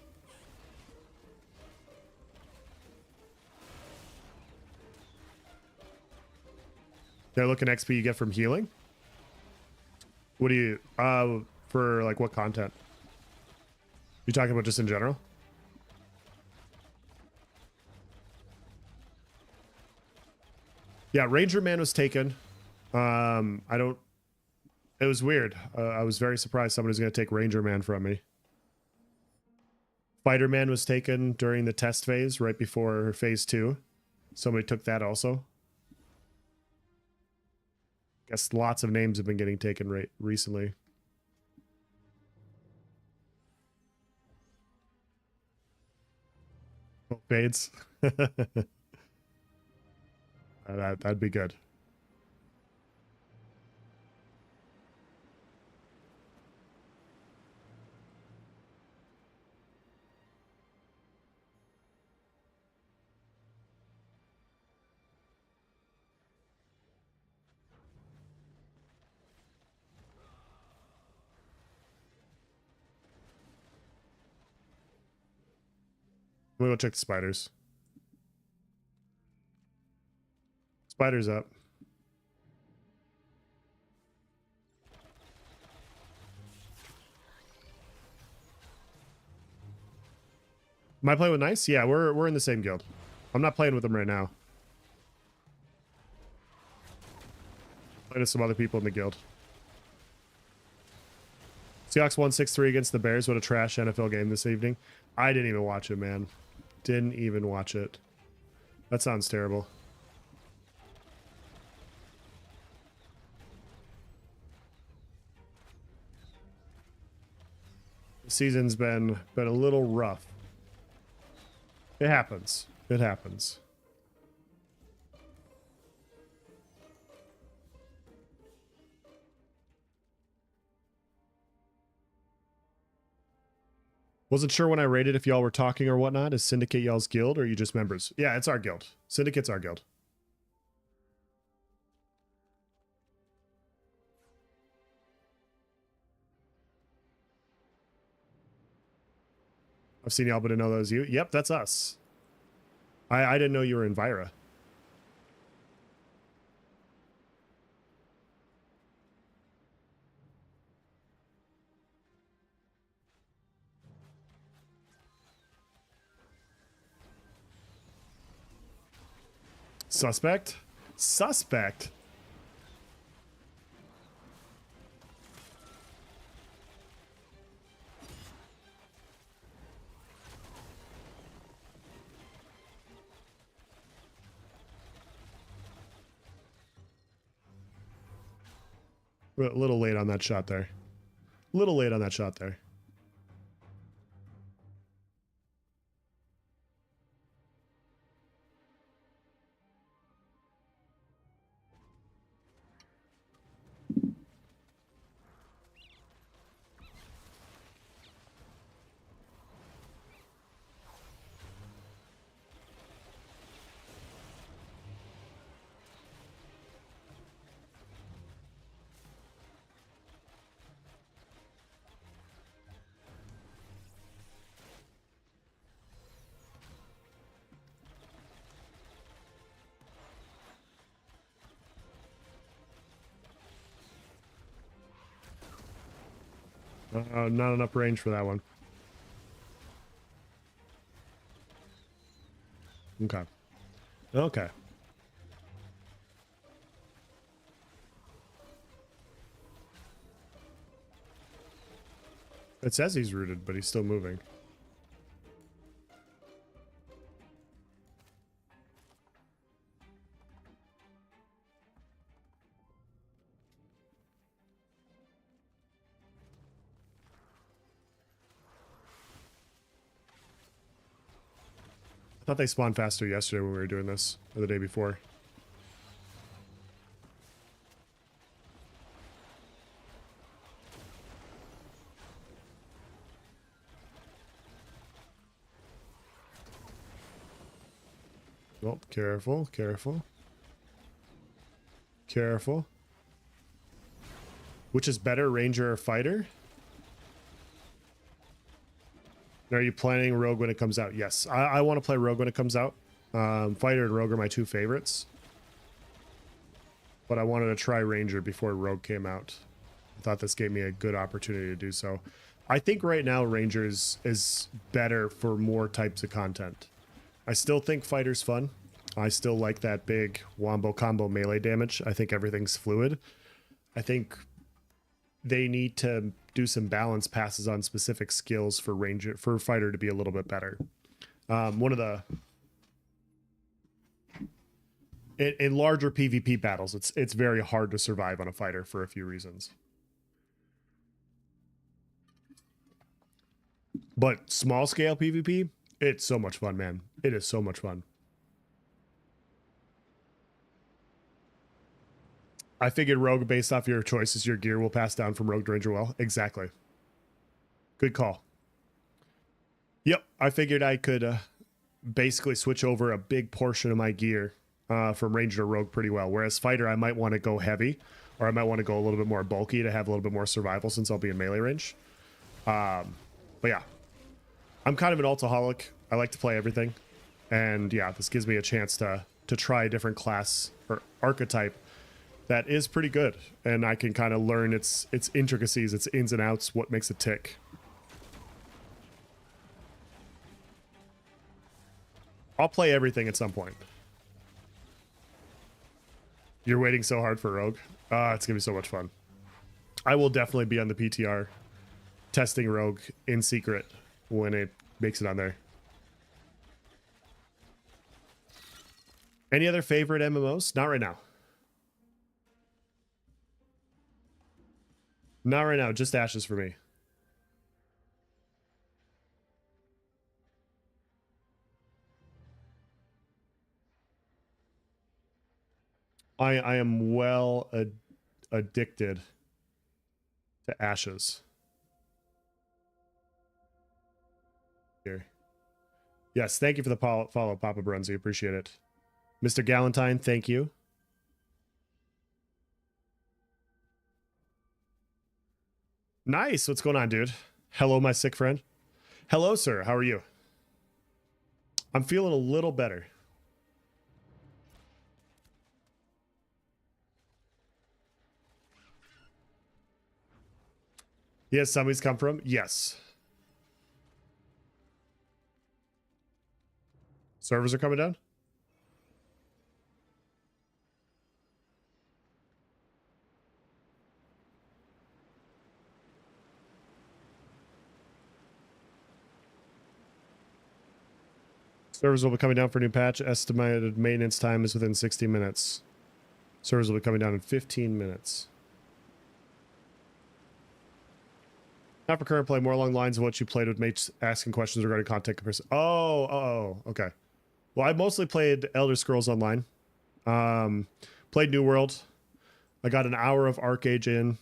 They're looking XP you get from healing. What do you for like what content? You talking about just in general? Yeah, Ranger Man was taken. It was weird. I was very surprised somebody's going to take Ranger Man from me. Fighter Man was taken during the test phase, right before phase 2. Somebody took that also. Guess lots of names have been getting taken recently. Oh, fades. That'd be good. Let me go check the spiders. Spiders up. Am I playing with Nice? Yeah, we're in the same guild. I'm not playing with them right now. Playing with some other people in the guild. Seahawks 163 against the Bears. What a trash NFL game this evening. I didn't even watch it, man. Didn't even watch it. That sounds terrible. The season's been a little rough. It happens. It happens. Wasn't sure when I rated if y'all were talking or whatnot. Is Syndicate y'all's guild or are you just members? Yeah, it's our guild. Syndicate's our guild. I've seen y'all, but didn't know that was you. Yep, that's us. I didn't know you were in Vira. Suspect? Suspect? A little late on that shot there. A little late on that shot there. Not enough range for that one. Okay. Okay. It says he's rooted, but he's still moving. I thought they spawned faster yesterday when we were doing this, or the day before. Oh, careful, careful. Careful. Which is better, Ranger or Fighter? Are you planning Rogue when it comes out? Yes, I want to play Rogue when it comes out. Fighter and Rogue are my two favorites. But I wanted to try Ranger before Rogue came out. I thought this gave me a good opportunity to do so. I think right now Ranger is better for more types of content. I still think Fighter's fun. I still like that big wombo combo melee damage. I think everything's fluid. I think they need to do some balance passes on specific skills for Ranger, for Fighter to be a little bit better. One of the in larger PvP battles, it's very hard to survive on a fighter for a few reasons. But small scale PvP, it's so much fun, man. It is so much fun. I figured rogue based off your choices, your gear will pass down from rogue to ranger well. Exactly. Good call. Yep, I figured I could basically switch over a big portion of my gear from ranger to rogue pretty well. Whereas fighter, I might want to go heavy, or I might want to go a little bit more bulky to have a little bit more survival since I'll be in melee range. But yeah, I'm kind of an ultaholic. I like to play everything, and yeah, this gives me a chance to try a different class or archetype that is pretty good, and I can kind of learn its intricacies, its ins and outs, what makes it tick. I'll play everything at some point. You're waiting so hard for Rogue. It's gonna be so much fun. I will definitely be on the PTR testing Rogue in secret when it makes it on there. Any other favorite MMOs? Not right now. Not right now, just Ashes for me. I am well addicted to Ashes. Here. Yes, thank you for the follow, Papa Brunzi. Appreciate it. Mr. Galentine, thank you. Nice. What's going on, dude? Hello, my sick friend. Hello, sir. How are you? I'm feeling a little better. Yes, somebody's come from? Yes. Servers are coming down? Servers will be coming down for a new patch. Estimated maintenance time is within 60 minutes. Servers will be coming down in 15 minutes. Not for current play, more along the lines of what you played with mates asking questions regarding content comparison. Oh, okay. Well, I mostly played Elder Scrolls Online. Played New World. I got an hour of Arcade in.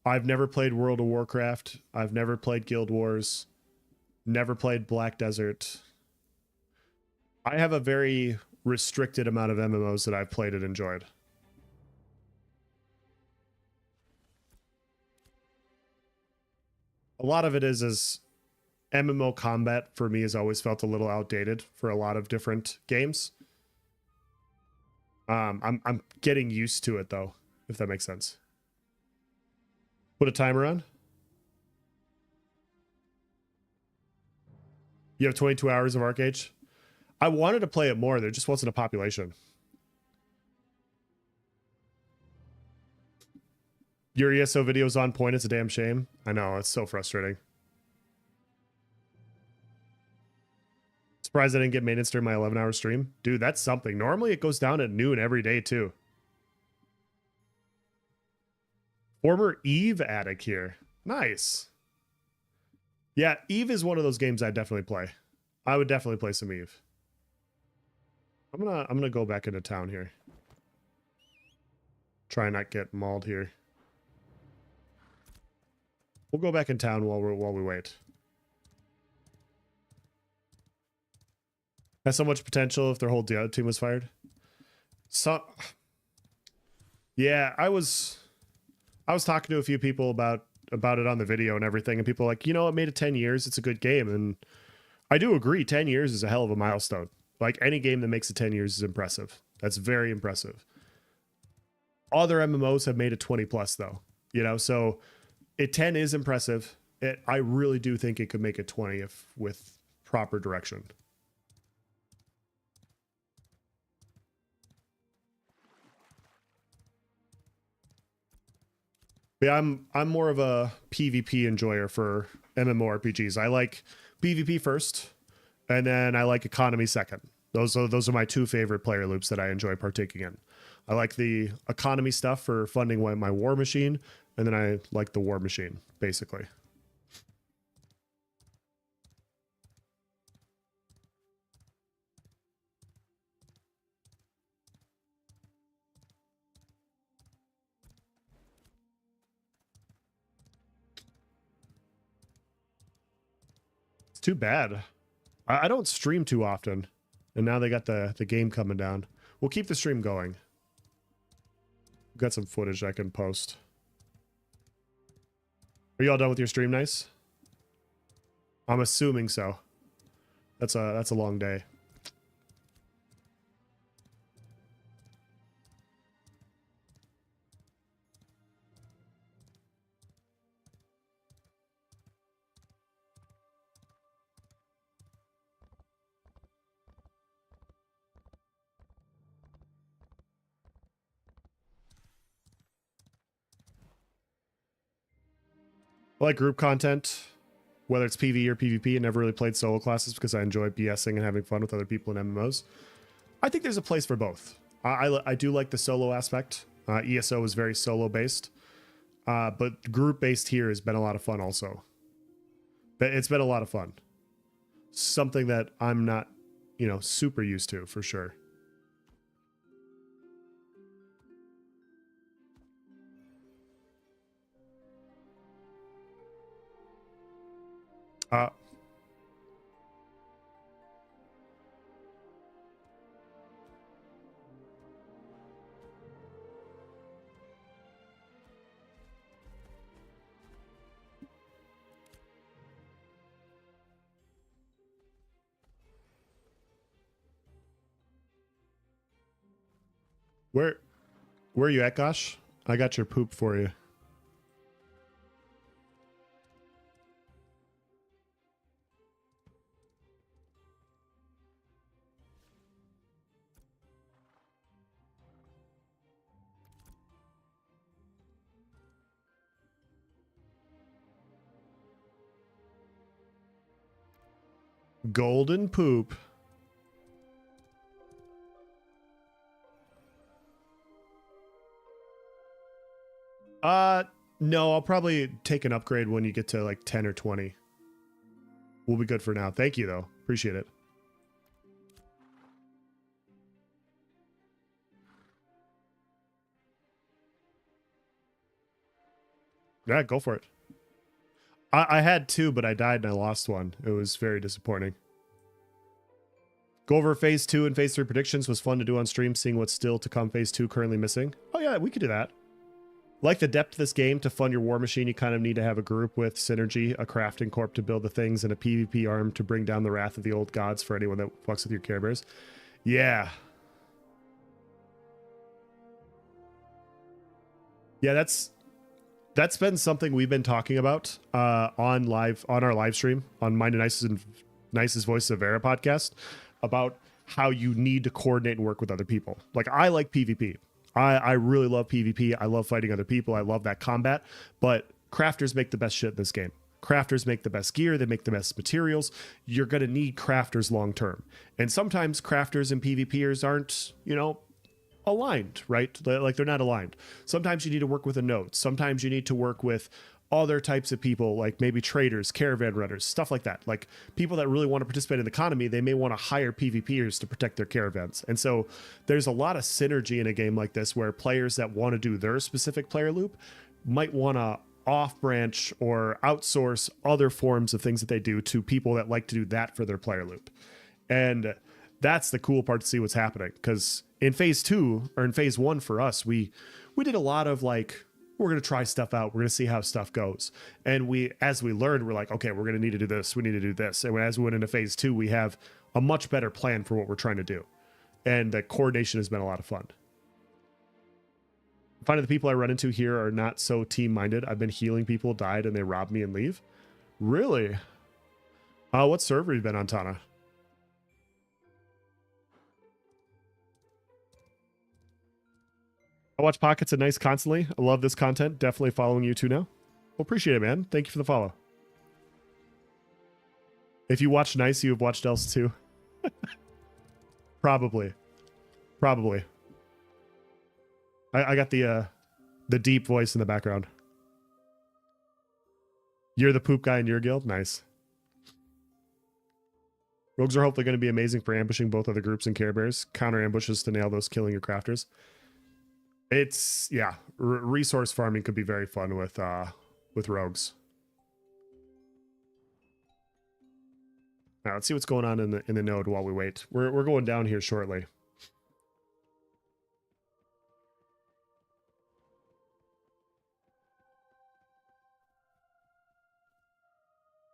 I've never played World of Warcraft. I've never played Guild Wars. Never played Black Desert. I have a very restricted amount of MMOs that I've played and enjoyed. A lot of it is MMO combat for me has always felt a little outdated for a lot of different games. I'm getting used to it though, if that makes sense. Put a timer on. You have 22 hours of Arcade. I wanted to play it more. There just wasn't a population. Your ESO video is on point. It's a damn shame. I know. It's so frustrating. Surprised I didn't get maintenance during my 11-hour stream. Dude, that's something. Normally it goes down at noon every day too. Former Eve addict here. Nice. Yeah, Eve is one of those games I definitely play. I would definitely play some Eve. I'm gonna go back into town here. Try not get mauled here. We'll go back in town while we wait. Has so much potential if their whole team was fired. So, yeah, I was talking to a few people about it on the video and everything, and people are like, you know, it made it 10 years. It's a good game, and I do agree. 10 years is a hell of a milestone. Like any game that makes it 10 years is impressive. That's very impressive. Other MMOs have made it 20 plus though, you know, so 10 is impressive. I really do think it could make it 20 if with proper direction. But yeah, I'm more of a PvP enjoyer for MMORPGs. I like PvP first, and then I like economy second. Those are my two favorite player loops that I enjoy partaking in. I like the economy stuff for funding my war machine, and then I like the war machine, basically. It's too bad. I don't stream too often, and now they got the game coming down. We'll keep the stream going. We've got some footage I can post. Are you all done with your stream, Nice? I'm assuming so. That's a long day. I like group content, whether it's PvE or PvP. I never really played solo classes because I enjoy BSing and having fun with other people in MMOs. I think there's a place for both. I do like the solo aspect. ESO is very solo based, but group based here has been a lot of fun also. But it's been a lot of fun. Something that I'm not, super used to for sure. Where are you at, Gosh? I got your poop for you. Golden poop. No, I'll probably take an upgrade when you get to like 10 or 20. We'll be good for now. Thank you, though. Appreciate it. Yeah, go for it. I had two, but I died and I lost one. It was very disappointing. Go over phase 2 and phase 3 predictions was fun to do on stream, seeing what's still to come phase 2 currently missing. Oh yeah, we could do that. Like the depth of this game, to fund your war machine, you kind of need to have a group with synergy, a crafting corp to build the things, and a PvP arm to bring down the wrath of the old gods for anyone that fucks with your Care Bears. Yeah. Yeah, that's been something we've been talking about on our live stream on Mind and Nice's Voices of Vera podcast about how you need to coordinate and work with other people. Like, I like PvP. I really love PvP. I love fighting other people. I love that combat. But crafters make the best shit in this game. Crafters make the best gear. They make the best materials. You're going to need crafters long term. And sometimes crafters and PvPers aren't, aligned, right? Like, they're not aligned. Sometimes you need to work with a node. Sometimes you need to work with other types of people, like maybe traders, caravan runners, stuff like that. Like, people that really want to participate in the economy, they may want to hire PvPers to protect their caravans. And so there's a lot of synergy in a game like this where players that want to do their specific player loop might want to off branch or outsource other forms of things that they do to people that like to do that for their player loop. And that's the cool part to see what's happening, because in phase 2 or in phase 1 for us, we did a lot of like, we're going to try stuff out. We're going to see how stuff goes. And as we learned, we're like, okay, we're going to need to do this. We need to do this. And as we went into phase 2, we have a much better plan for what we're trying to do. And the coordination has been a lot of fun. Finding the people I run into here are not so team minded. I've been healing people, died, and they rob me and leave. Really? What server have you been on, Tana? I watch Pockets and Nice constantly. I love this content. Definitely following you too now. Well, appreciate it, man. Thank you for the follow. If you watch Nice, you have watched Else too. Probably. Probably. I got the deep voice in the background. You're the poop guy in your guild? Nice. Rogues are hopefully going to be amazing for ambushing both other groups and Care Bears. Counter ambushes to nail those killing your crafters. It's, yeah, resource farming could be very fun with rogues. Now let's see what's going on in the node while we wait. We're going down here shortly.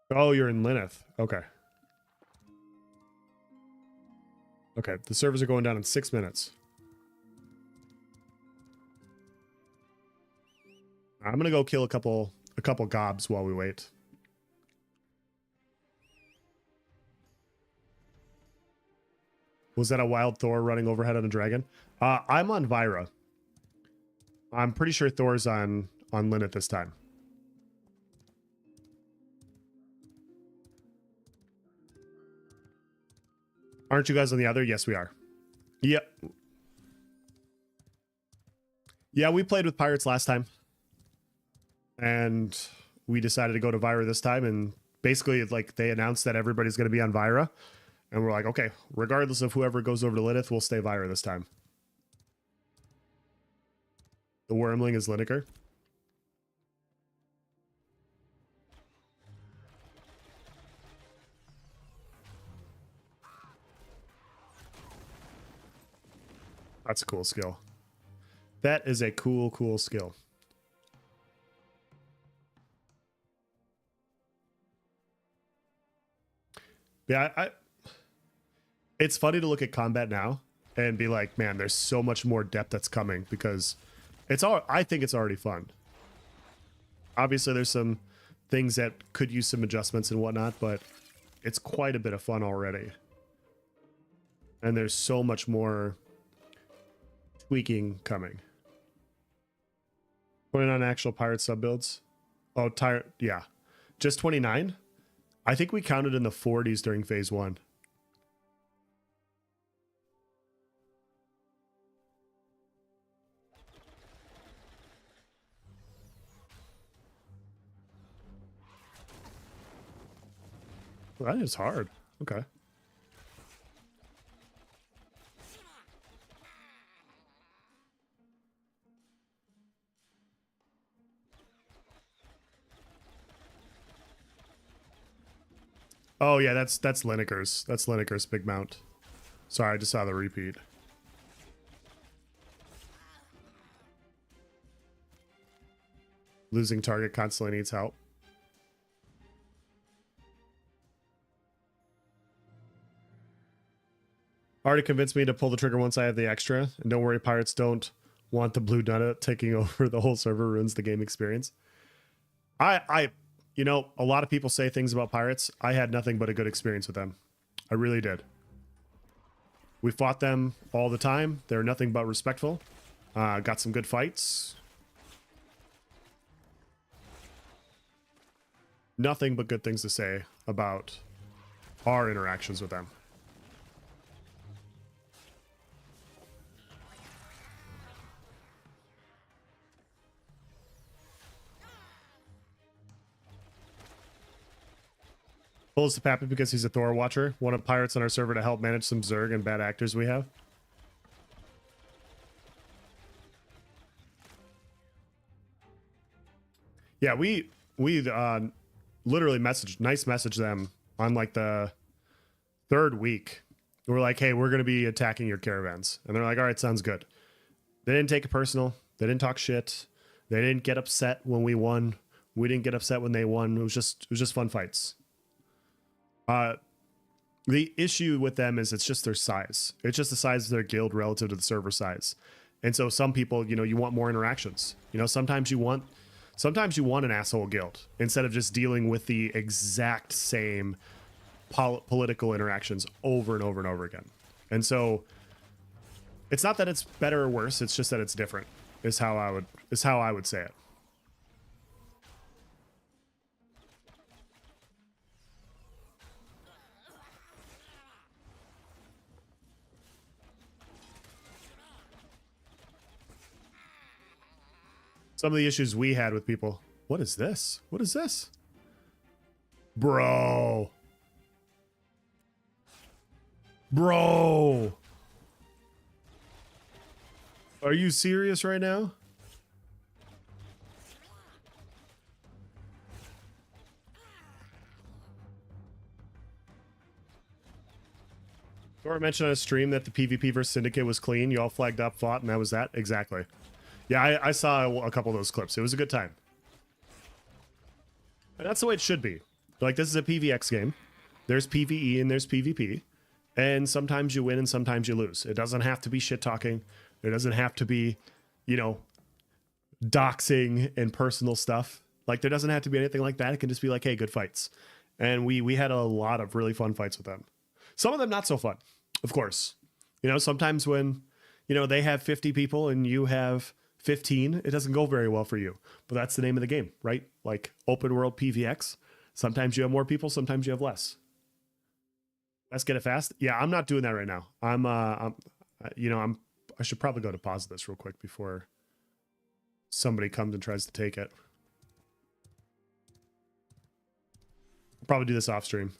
Oh, you're in Lyneth. Okay. Okay, the servers are going down in 6 minutes. I'm gonna go kill a couple gobs while we wait. Was that a wild Thor running overhead on a dragon? I'm on Vyra. I'm pretty sure Thor's on Lyneth this time. Aren't you guys on the other? Yes, we are. Yep. Yeah, we played with pirates last time. And we decided to go to Vyra this time. And basically, like, they announced that everybody's going to be on Vyra. And we're like, okay, regardless of whoever goes over to Lyneth, we'll stay Vyra this time. The Wormling is Lineker. That's a cool skill. That is a cool skill. Yeah, it's funny to look at combat now and be like, man, there's so much more depth that's coming because I think it's already fun. Obviously, there's some things that could use some adjustments and whatnot, but it's quite a bit of fun already. And there's so much more tweaking coming. Putting on actual pirate sub builds. Oh, yeah. Just 29? I think we counted in the 40s during phase 1. Well, that is hard. Okay. Oh yeah, that's Lineker's. That's Lineker's big mount. Sorry, I just saw the repeat. Losing target constantly needs help. Already convinced me to pull the trigger once I have the extra. And don't worry, pirates don't want the blue donut taking over the whole server, ruins the game experience. You know, a lot of people say things about pirates. I had nothing but a good experience with them. I really did. We fought them all the time. They're nothing but respectful. Got some good fights. Nothing but good things to say about our interactions with them. Pulls to Pappy because he's a Thor watcher. One of pirates on our server to help manage some Zerg and bad actors we have. Yeah, we literally messaged them on like the 3rd week. We're like, hey, we're going to be attacking your caravans. And they're like, all right, sounds good. They didn't take it personal. They didn't talk shit. They didn't get upset when we won. We didn't get upset when they won. It was just fun fights. The issue with them is it's just their size. It's just the size of their guild relative to the server size. And so some people, you know, you want more interactions. You know, sometimes you want an asshole guild instead of just dealing with the exact same political interactions over and over and over again. And so it's not that it's better or worse, it's just that it's different is how I would say it. Some of the issues we had with people. What is this? What is this? Bro. Bro. Are you serious right now? Or mentioned on a stream that the PvP versus Syndicate was clean. You all flagged up, fought, and that was that? Exactly. Yeah, I saw a couple of those clips. It was a good time. And that's the way it should be. Like, this is a PvX game. There's PvE and there's PvP. And sometimes you win and sometimes you lose. It doesn't have to be shit-talking. It doesn't have to be, you know, doxing and personal stuff. Like, there doesn't have to be anything like that. It can just be like, hey, good fights. And we had a lot of really fun fights with them. Some of them not so fun, of course. You know, sometimes when, you know, they have 50 people and you have 15, it doesn't go very well for you. But that's the name of the game, right? Like open world PvX. Sometimes you have more people, sometimes you have less. Let's get it fast. Yeah, I'm not doing that right now. I should probably go to pause this real quick before somebody comes and tries to take it. I'll probably do this off stream.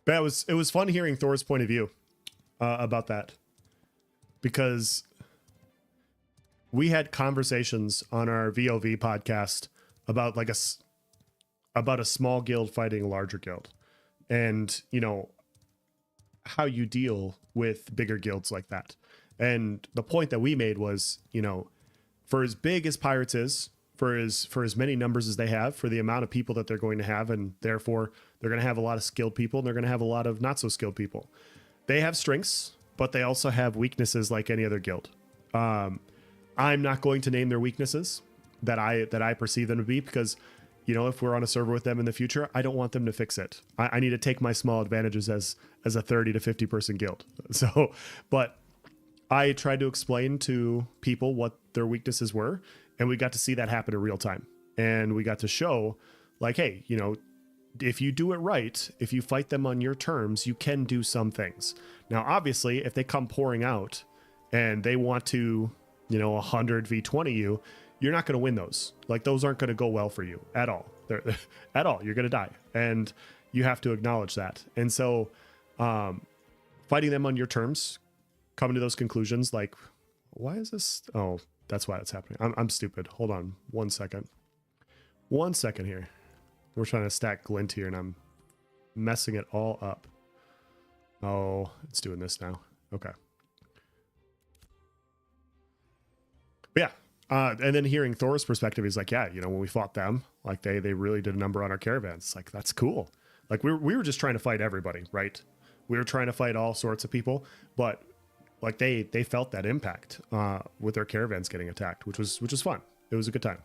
But it was fun hearing Thor's point of view about that, because we had conversations on our VOV podcast about like a small guild fighting a larger guild, and you know how you deal with bigger guilds like that. And the point that we made was, you know, for as big as Pirates is, for as many numbers as they have, for the amount of people that they're going to have, and therefore they're going to have a lot of skilled people and they're going to have a lot of not so skilled people. They have strengths, but they also have weaknesses like any other guild. I'm not going to name their weaknesses that I perceive them to be, because, you know, if we're on a server with them in the future, I don't want them to fix it. I need to take my small advantages as a 30 to 50 person guild. So, but I tried to explain to people what their weaknesses were, and we got to see that happen in real time. And we got to show, like, hey, you know, if you do it right, if you fight them on your terms, you can do some things. Now, obviously, if they come pouring out and they want to, you know, 100 v20 you, you're not going to win those. Like, those aren't going to go well for you at all. At all. You're going to die. And you have to acknowledge that. And so fighting them on your terms, coming to those conclusions, like, why is this? Oh, that's why that's happening. I'm stupid. Hold on 1 second. 1 second here. We're trying to stack glint here and I'm messing it all up. Oh, it's doing this now. Okay. But yeah. And then hearing Thor's perspective, he's like, yeah, you know, when we fought them, like they really did a number on our caravans. It's like, that's cool. Like we were just trying to fight everybody, right? We were trying to fight all sorts of people, but like they felt that impact with their caravans getting attacked, which was fun. It was a good time.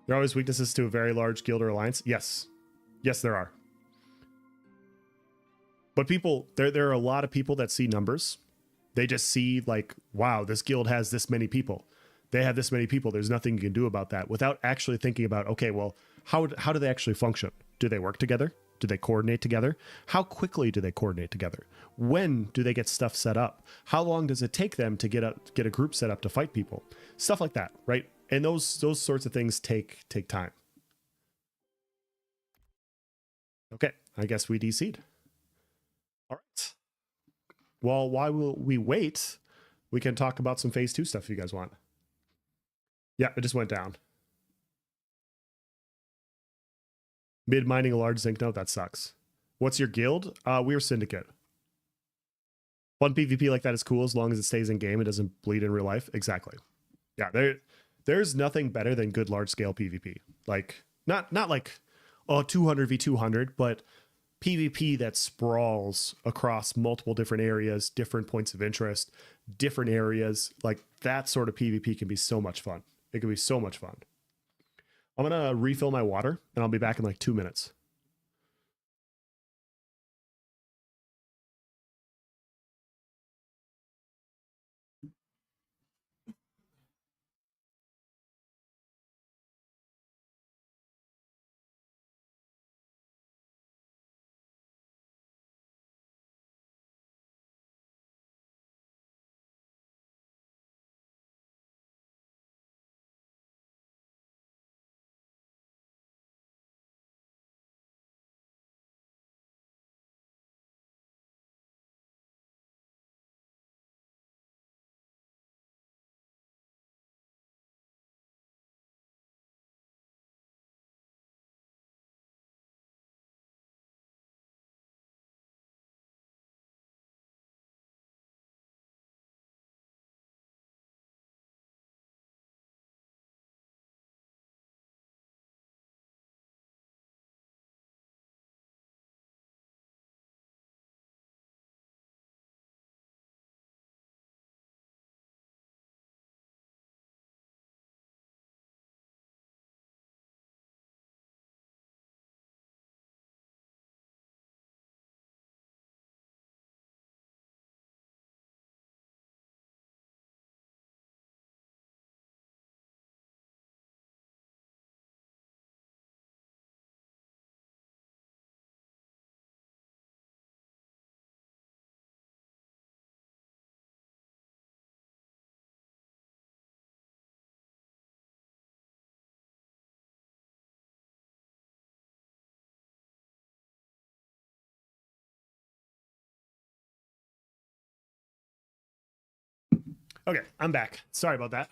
There are always weaknesses to a very large guild or alliance. Yes. Yes, there are. But people, there are a lot of people that see numbers. They just see like, wow, this guild has this many people. They have this many people. There's nothing you can do about that, without actually thinking about, okay, well, how do they actually function? Do they work together? Do they coordinate together? How quickly do they coordinate together? When do they get stuff set up? How long does it take them to get a group set up to fight people? Stuff like that, right? And those sorts of things take time. Okay, I guess we DC'd. All right. Well, while we wait, we can talk about some phase 2 stuff if you guys want. Yeah, it just went down. Mid mining a large zinc node, that sucks. What's your guild? We're Syndicate. Fun PvP like that is cool as long as it stays in game. It doesn't bleed in real life. Exactly. Yeah, there's nothing better than good large scale PvP. Like not like 200 v 200, but PvP that sprawls across multiple different areas, different points of interest, different areas. Like that sort of PvP can be so much fun. It can be so much fun. I'm going to refill my water and I'll be back in like 2 minutes. Okay, I'm back. Sorry about that.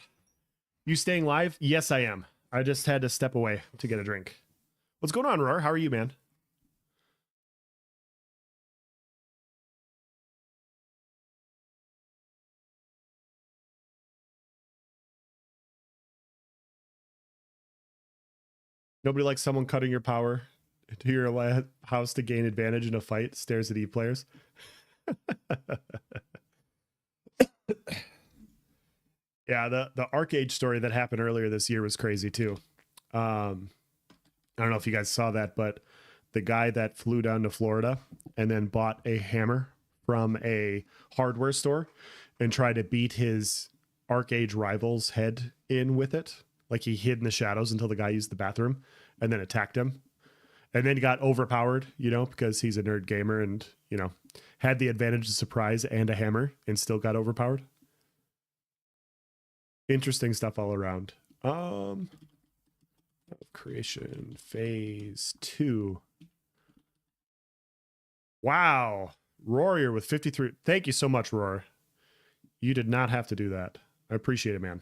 You staying live? Yes, I am. I just had to step away to get a drink. What's going on, Roar? How are you, man? Nobody likes someone cutting your power to your house to gain advantage in a fight. Stares at E players. Yeah, the Arcade story that happened earlier this year was crazy too. I don't know if you guys saw that, but the guy that flew down to Florida and then bought a hammer from a hardware store and tried to beat his Arcade rival's head in with it. Like he hid in the shadows until the guy used the bathroom and then attacked him. And then he got overpowered, because he's a nerd gamer and, had the advantage of surprise and a hammer and still got overpowered. Interesting stuff all around. Creation phase 2. Wow. Warrior with 53. Thank you so much, Roar. You did not have to do that. I appreciate it, man.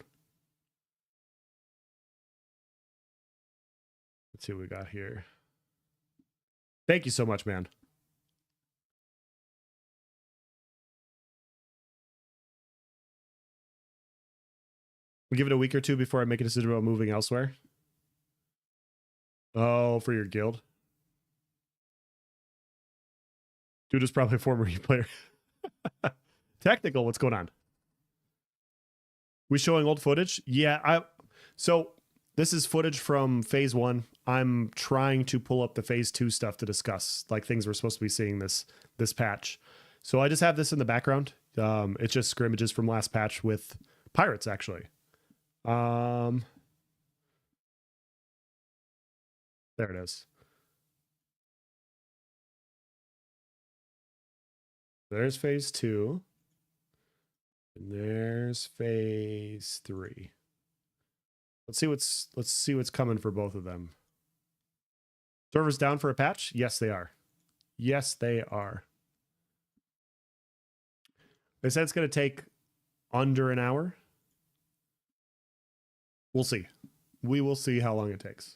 Let's see what we got here. Thank you so much, man. We'll give it a week or two before I make a decision about moving elsewhere. Oh, for your guild? Dude is probably a former player. Technical, what's going on? We showing old footage? Yeah, so this is footage from phase 1. I'm trying to pull up the phase 2 stuff to discuss, like things we're supposed to be seeing this patch. So I just have this in the background. It's just scrimmages from last patch with pirates, actually. There it is. There's phase 2. And there's phase 3. Let's see what's coming for both of them. Servers down for a patch? Yes, they are. Yes, they are. They said it's going to take under an hour. We'll see. We will see how long it takes.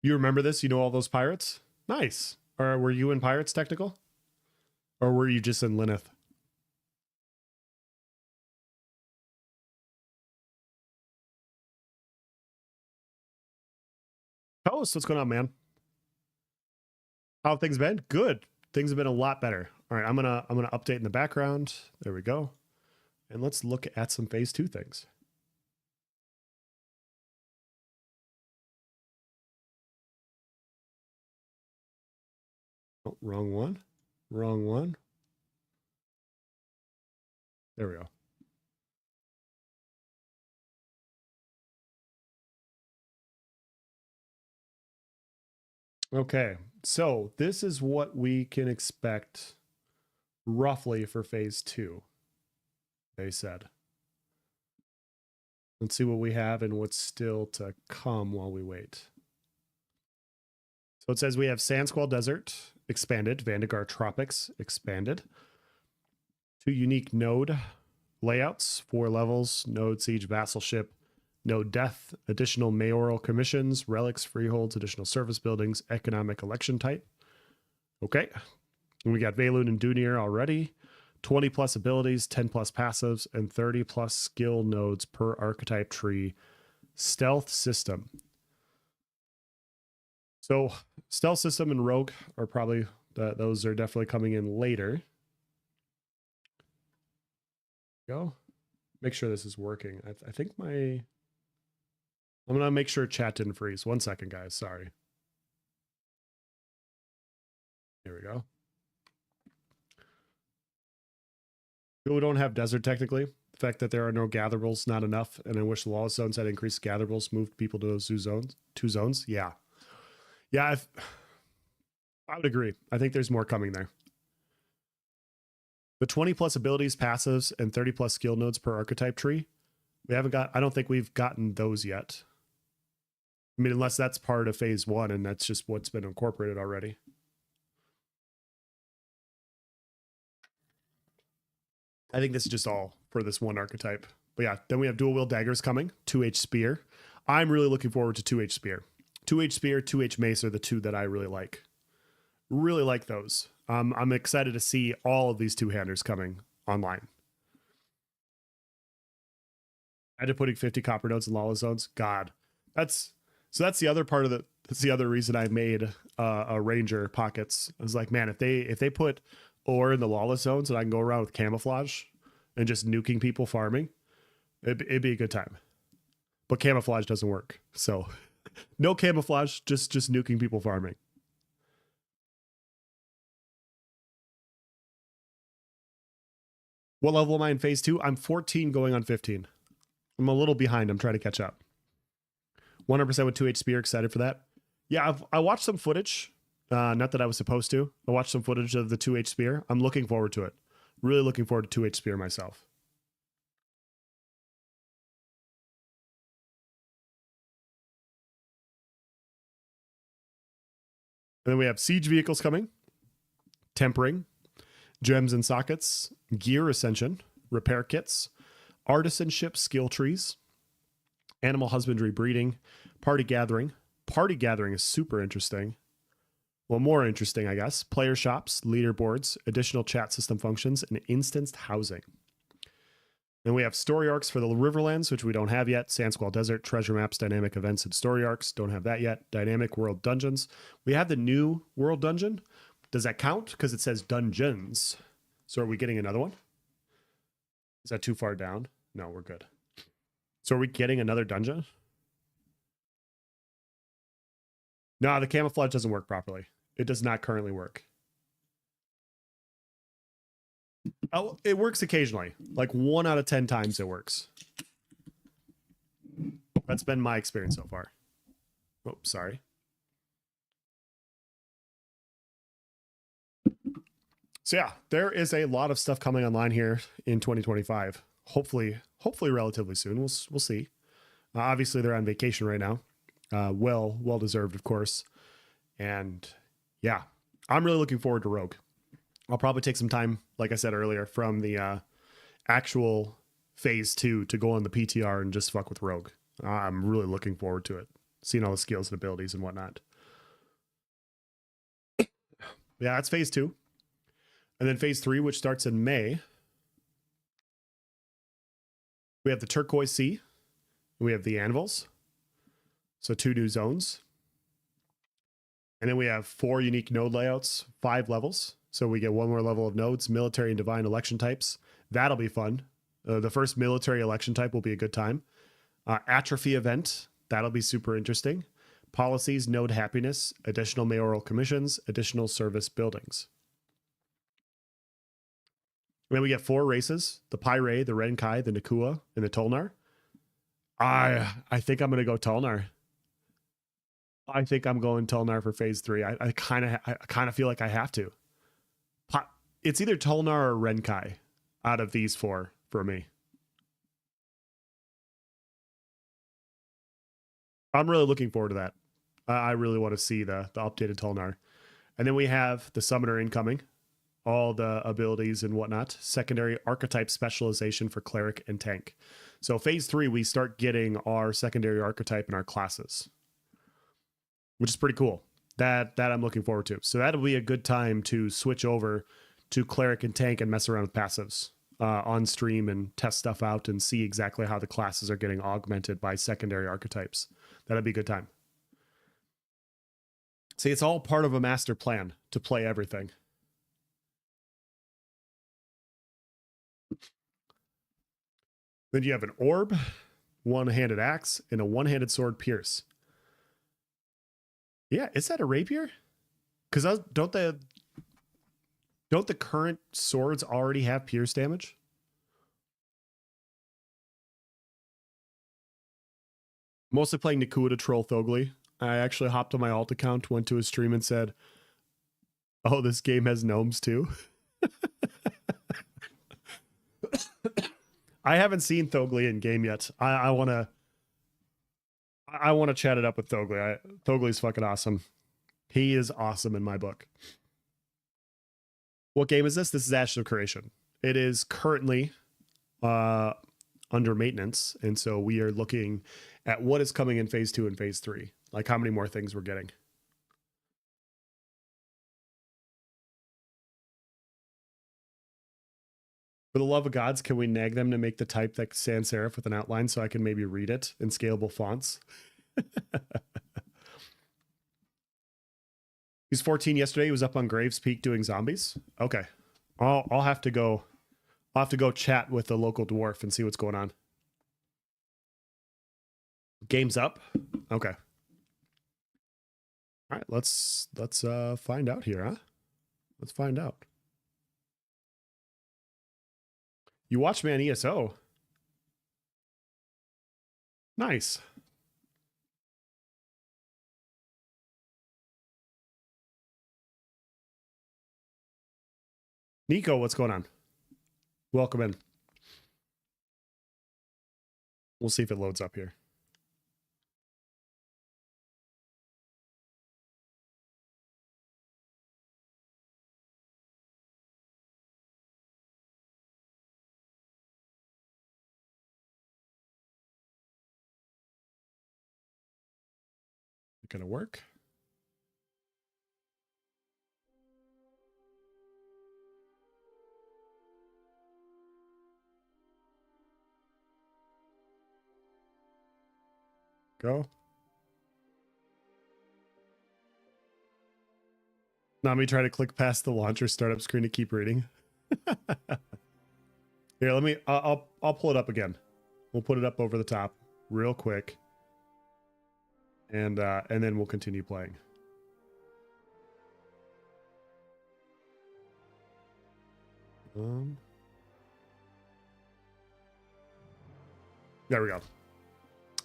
You remember this? You know all those pirates? Nice. Or were you in Pirates Technical? Or were you just in Lineth? Host, what's going on, man? How have things been? Good. Things have been a lot better. All right, I'm gonna update in the background. There we go. And let's look at some phase 2 things. Oh, wrong one. Wrong one. There we go. Okay, so this is what we can expect roughly for phase 2, they said. Let's see what we have and what's still to come while we wait. So it says we have Sandsquall Desert expanded, Vandegar Tropics expanded. 2 unique node layouts, 4 levels, node siege vassalship, node death, additional mayoral commissions, relics, freeholds, additional service buildings, economic election type. Okay. And we got Valun and Dunir already. 20 plus abilities, 10 plus passives, and 30 plus skill nodes per archetype tree. Stealth system. So stealth system and rogue are probably, those are definitely coming in later. Go. Make sure this is working. I think I'm going to make sure chat didn't freeze. 1 second, guys. Sorry. Here we go. We don't have desert technically. The fact that there are no gatherables, not enough. And I wish the lawless zones had increased gatherables, moved people to those 2 zones. Yeah. Yeah, I would agree. I think there's more coming there. The 20 plus abilities, passives, and 30 plus skill nodes per archetype tree. I don't think we've gotten those yet. I mean, unless that's part of phase 1 and that's just what's been incorporated already. I think this is just all for this one archetype. But yeah, then we have dual wield daggers coming, 2H spear. I'm really looking forward to 2H spear. 2H spear, 2H mace are the two that I really like. Really like those. I'm excited to see all of these two-handers coming online. I did putting 50 copper nodes in Lawless Zones. God, that's the other part of the. That's the other reason I made a Ranger pockets. I was like, man, if they put ore in the Lawless Zones and I can go around with camouflage and just nuking people farming, it'd be a good time. But camouflage doesn't work, so no camouflage, just nuking people farming. What level am I in phase 2? I'm 14 going on 15. I'm a little behind. I'm trying to catch up. 100% with 2H spear. Excited for that. Yeah, I watched some footage. Not that I was supposed to. I watched some footage of the 2H spear. I'm looking forward to it. Really looking forward to 2H spear myself. And then we have siege vehicles coming, tempering, gems and sockets, gear ascension, repair kits, artisanship skill trees, animal husbandry breeding, party gathering. Party gathering is super interesting. Well, more interesting, I guess. Player shops, leaderboards, additional chat system functions, and instanced housing. Then we have story arcs for the Riverlands, which we don't have yet. Sandsquall Desert, treasure maps, dynamic events, and story arcs. Don't have that yet. Dynamic world dungeons. We have the new world dungeon. Does that count? Because it says dungeons. So are we getting another one? Is that too far down? No, we're good. So are we getting another dungeon? No, the camouflage doesn't work properly. It does not currently work. Oh, it works occasionally. Like 1 out of 10 times it works. That's been my experience so far. Oh, sorry. So yeah, there is a lot of stuff coming online here in 2025. Hopefully relatively soon. We'll see. Obviously, they're on vacation right now. Well deserved, of course. And yeah, I'm really looking forward to Rogue. I'll probably take some time, like I said earlier, from the actual phase 2 to go on the PTR and just fuck with Rogue. I'm really looking forward to it. Seeing all the skills and abilities and whatnot. Yeah, that's phase 2. And then phase 3, which starts in May. We have the Turquoise Sea. We have the Anvils. So 2 new zones. And then we have 4 unique node layouts, 5 levels. So we get 1 more level of nodes, military and divine election types. That'll be fun. The first military election type will be a good time. Atrophy event. That'll be super interesting. Policies, node happiness, additional mayoral commissions, additional service buildings. And then we get 4 races, the Pyre, the Renkai, the Nakua, and the Tolnar. I think I'm going to go Tolnar. I think I'm going Tolnar for phase 3. I kind of feel like I have to. It's either Tolnar or Renkai out of these 4 for me. I'm really looking forward to that. I really want to see the updated Tolnar. And then we have the Summoner incoming, all the abilities and whatnot, secondary archetype specialization for Cleric and Tank. So phase 3, we start getting our secondary archetype in our classes, which is pretty cool. That I'm looking forward to. So that'll be a good time to switch over to Cleric and Tank and mess around with passives on stream and test stuff out and see exactly how the classes are getting augmented by secondary archetypes. That'll be a good time. See, it's all part of a master plan to play everything. Then you have an orb, one-handed axe, and a one-handed sword pierce. Yeah, is that a rapier? Because don't the current swords already have pierce damage? Mostly playing Nakua to troll Thogli. I actually hopped on my alt account, went to his stream and said, "Oh, this game has gnomes too." I haven't seen Thogli in game yet. I wanna chat it up with Thogli. Thogli's fucking awesome. He is awesome in my book. What game is this? This is Ashes of Creation. it is currently under maintenance, and so we are looking at what is coming in phase 2 and phase 3, like how many more things we're getting. For the love of gods, can we nag them to make the type that sans serif with an outline so I can maybe read it in scalable fonts? He's 14 yesterday. He was up on Graves Peak doing zombies. Okay. I'll have to go chat with the local dwarf and see what's going on. Game's up. Okay. All right, let's find out here, huh? Let's find out. You watch me on ESO. Nice. Nico, what's going on? Welcome in. We'll see if it loads up here. Gonna work. Go. Now me try to click past the launcher startup screen to keep reading. Here, let me. I'll pull it up again. We'll put it up over the top real quick, and then we'll continue playing. There we go.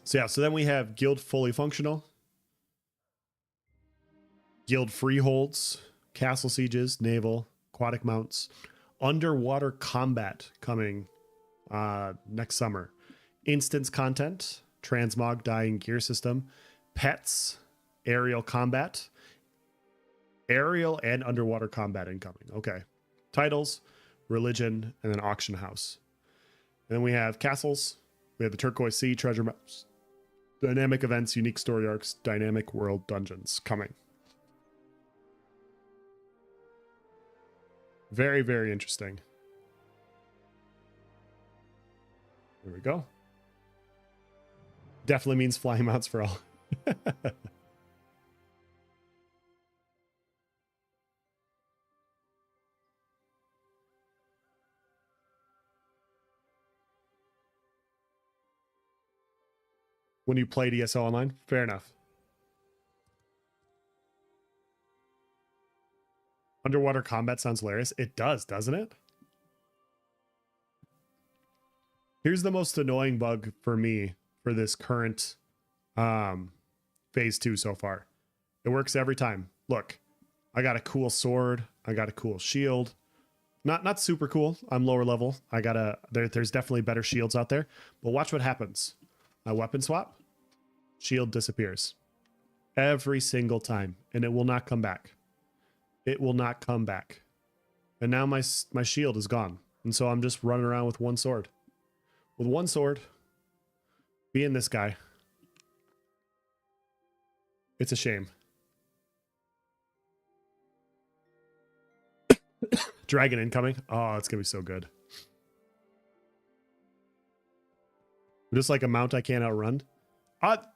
So yeah, so then we have guild fully functional, guild freeholds, castle sieges, naval, aquatic mounts, underwater combat coming next summer, instance content, transmog dying gear system, pets, aerial combat, aerial and underwater combat incoming. Okay. Titles, religion, and then auction house. And then we have castles. We have the turquoise sea, treasure maps, dynamic events, unique story arcs, dynamic world dungeons coming. Very, very interesting. There we go. Definitely means flying mounts for all. When you played ESO Online? Fair enough. Underwater combat sounds hilarious. It does, doesn't it? Here's the most annoying bug for me for this current phase 2 so far. It works every time. Look, I got a cool sword. I got a cool shield. Not super cool. I'm lower level. There's definitely better shields out there. But watch what happens. I weapon swap. Shield disappears. Every single time. And it will not come back. It will not come back. And now my shield is gone. And so I'm just running around with one sword. With one sword. Being this guy. It's a shame. Dragon incoming. Oh, it's going to be so good. Just like a mount I can't outrun.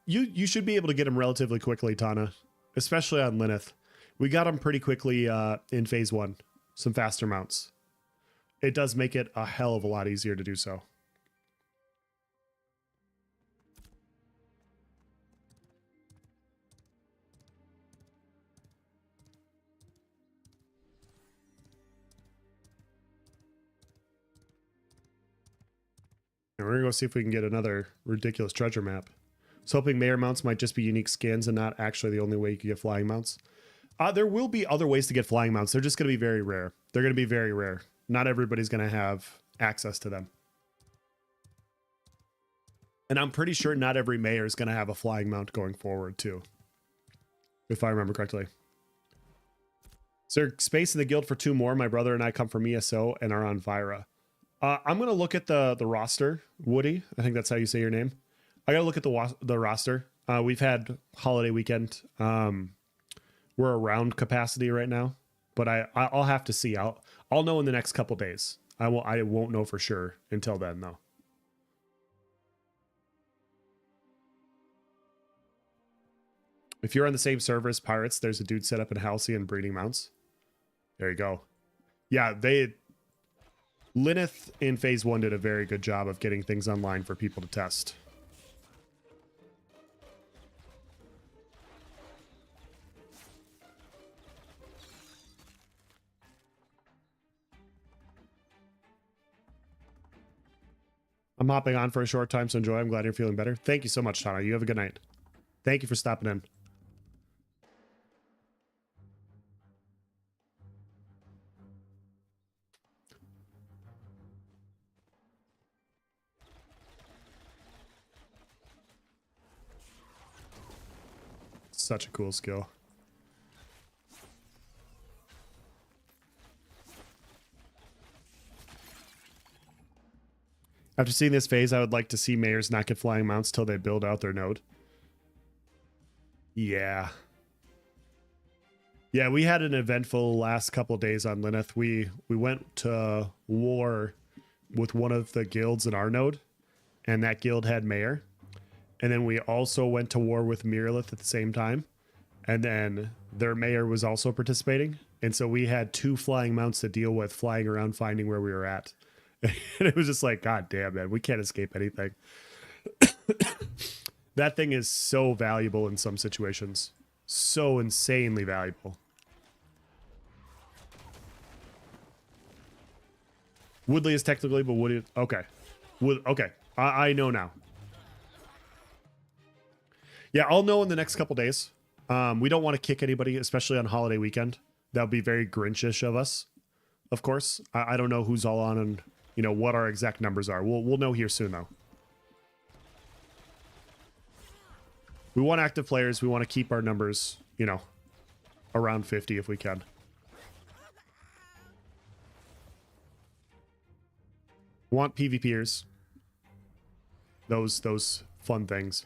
You should be able to get him relatively quickly, Tana. Especially on Lyneth. We got him pretty quickly in phase 1. Some faster mounts. It does make it a hell of a lot easier to do so. And we're going to go see if we can get another ridiculous treasure map. So hoping Mayor mounts might just be unique skins and not actually the only way you can get flying mounts. There will be other ways to get flying mounts. They're just going to be very rare. They're going to be very rare. Not everybody's going to have access to them. And I'm pretty sure not every mayor is going to have a flying mount going forward too. If I remember correctly. Is there space in the guild for 2 more? My brother and I come from ESO and are on Vira. I'm gonna look at the roster, Woody. I think that's how you say your name. I gotta look at the roster. We've had holiday weekend. We're around capacity right now, but I'll have to see. I'll know in the next couple days. I won't know for sure until then though. If you're on the same server as Pirates, there's a dude set up in Halcyon breeding mounts. There you go. Yeah, Lineth in phase 1 did a very good job of getting things online for people to test. I'm hopping on for a short time, so enjoy. I'm glad you're feeling better. Thank you so much, Tana. You have a good night. Thank you for stopping in. Such a cool skill. After seeing this phase, I would like to see mayors not get flying mounts till they build out their node. Yeah. Yeah, we had an eventful last couple days on Lineth. We went to war with one of the guilds in our node, and that guild had mayor. And then we also went to war with Miralith at the same time. And then their mayor was also participating. And so we had 2 flying mounts to deal with, flying around finding where we were at. And it was just like, God damn, man, we can't escape anything. That thing is so valuable in some situations. So insanely valuable. Woodley is technically, but Woody... Okay. Okay. I know now. Yeah, I'll know in the next couple days. We don't want to kick anybody, especially on holiday weekend. That would be very Grinchish of us, of course. I don't know who's all on and, you know, what our exact numbers are. We'll know here soon, though. We want active players. We want to keep our numbers, you know, around 50 if we can. Want PvPers. Those fun things.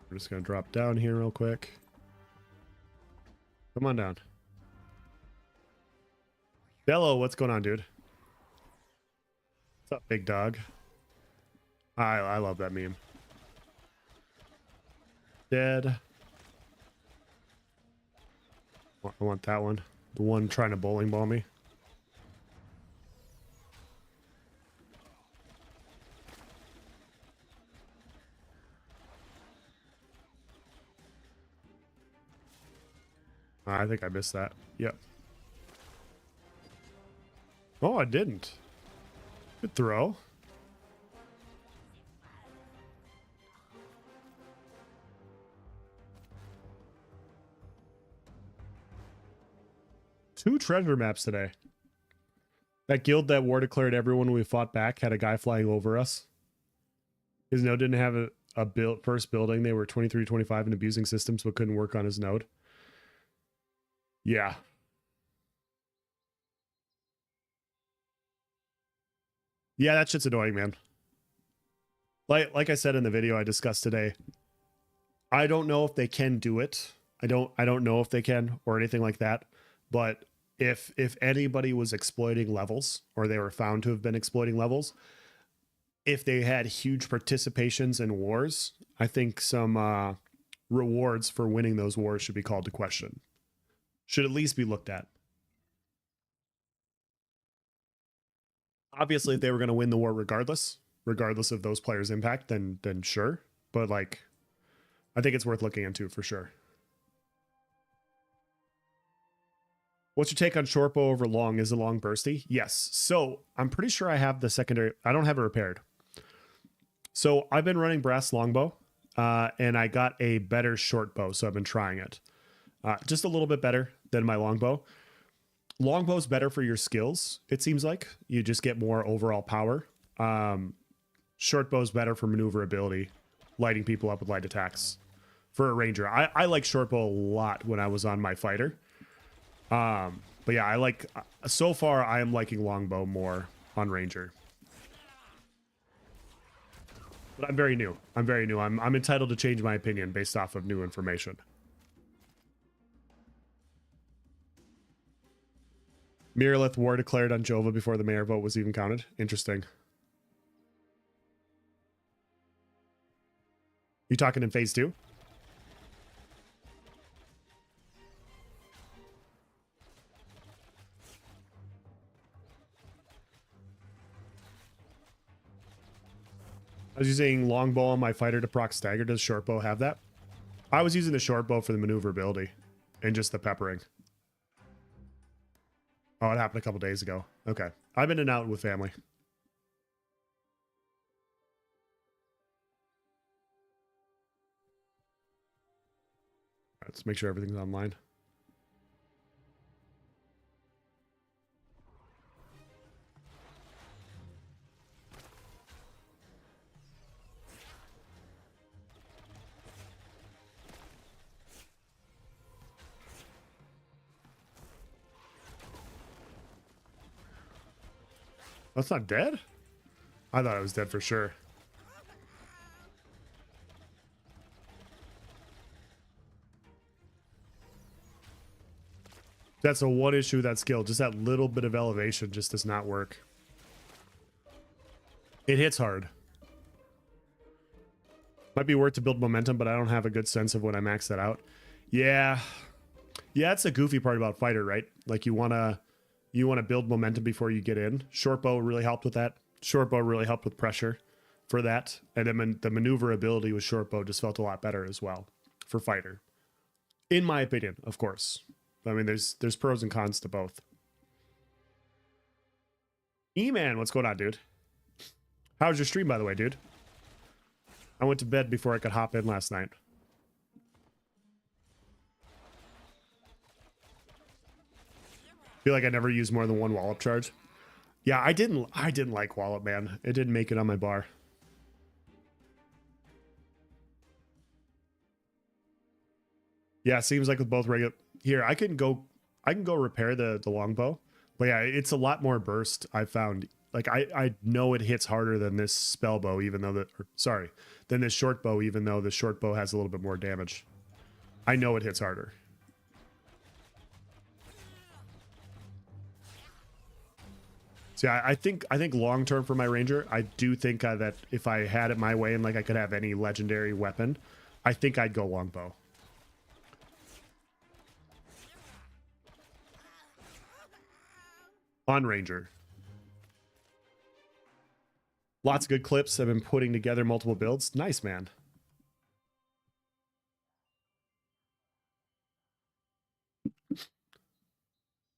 We're just going to drop down here real quick. Come on down. Bello, what's going on, dude? What's up, big dog? I love that meme. Dead. I want that one. The one trying to bowling ball me. I think I missed that. Yep. Oh, I didn't. Good throw. Two treasure maps today. That guild that war declared everyone we fought back had a guy flying over us. His node didn't have a first building. They were 23, 25 and abusing systems, but couldn't work on his node. Yeah. Yeah, that shit's annoying, man. Like I said in the video I discussed today, I don't know if they can do it. I don't know if they can or anything like that. But if anybody was exploiting levels, or they were found to have been exploiting levels, if they had huge participations in wars, I think some rewards for winning those wars should be called to question. Should at least be looked at. Obviously, if they were going to win the war regardless of those players' impact, then sure. But like, I think it's worth looking into for sure. What's your take on Shortbow over Long? Is it Long bursty? Yes. So I'm pretty sure I have the secondary. I don't have it repaired. So I've been running brass longbow, and I got a better short bow. So I've been trying it. Just a little bit better than my longbow. Longbow's better for your skills, it seems like. You just get more overall power. Shortbow's better for maneuverability, lighting people up with light attacks. For a ranger, I like shortbow a lot when I was on my fighter. But yeah, I like, so far I am liking longbow more on ranger. But I'm very new. I'm entitled to change my opinion based off of new information. Miralith war declared on Jova before the mayor vote was even counted. Interesting. You talking in phase 2? I was using longbow on my fighter to proc stagger. Does shortbow have that? I was using the shortbow for the maneuverability and just the peppering. Oh, it happened a couple days ago. Okay. I've been in and out with family. All right, let's make sure everything's online. That's not dead? I thought it was dead for sure. That's the one issue with that skill. Just that little bit of elevation just does not work. It hits hard. Might be worth to build momentum, but I don't have a good sense of when I max that out. Yeah. Yeah, that's the goofy part about fighter, right? Like you wanna build momentum before you get in. Shortbow really helped with that. Shortbow really helped with pressure for that. And then the maneuverability with shortbow just felt a lot better as well for fighter. In my opinion, of course. I mean, there's pros and cons to both. E-Man, what's going on, dude? How was your stream, by the way, dude? I went to bed before I could hop in last night. Feel like I never used more than one wallop charge. Yeah, I didn't like wallop, man. It didn't make it on my bar. Yeah, it seems like with both regular. Here, I can go repair the longbow. But yeah, it's a lot more burst, I've found. Like I know it hits harder than this spell bow, even though than this short bow, even though the short bow has a little bit more damage. I know it hits harder. So yeah, I think long term for my ranger, I do think that if I had it my way and like I could have any legendary weapon, I think I'd go longbow. On ranger. Lots of good clips. I've been putting together multiple builds. Nice, man.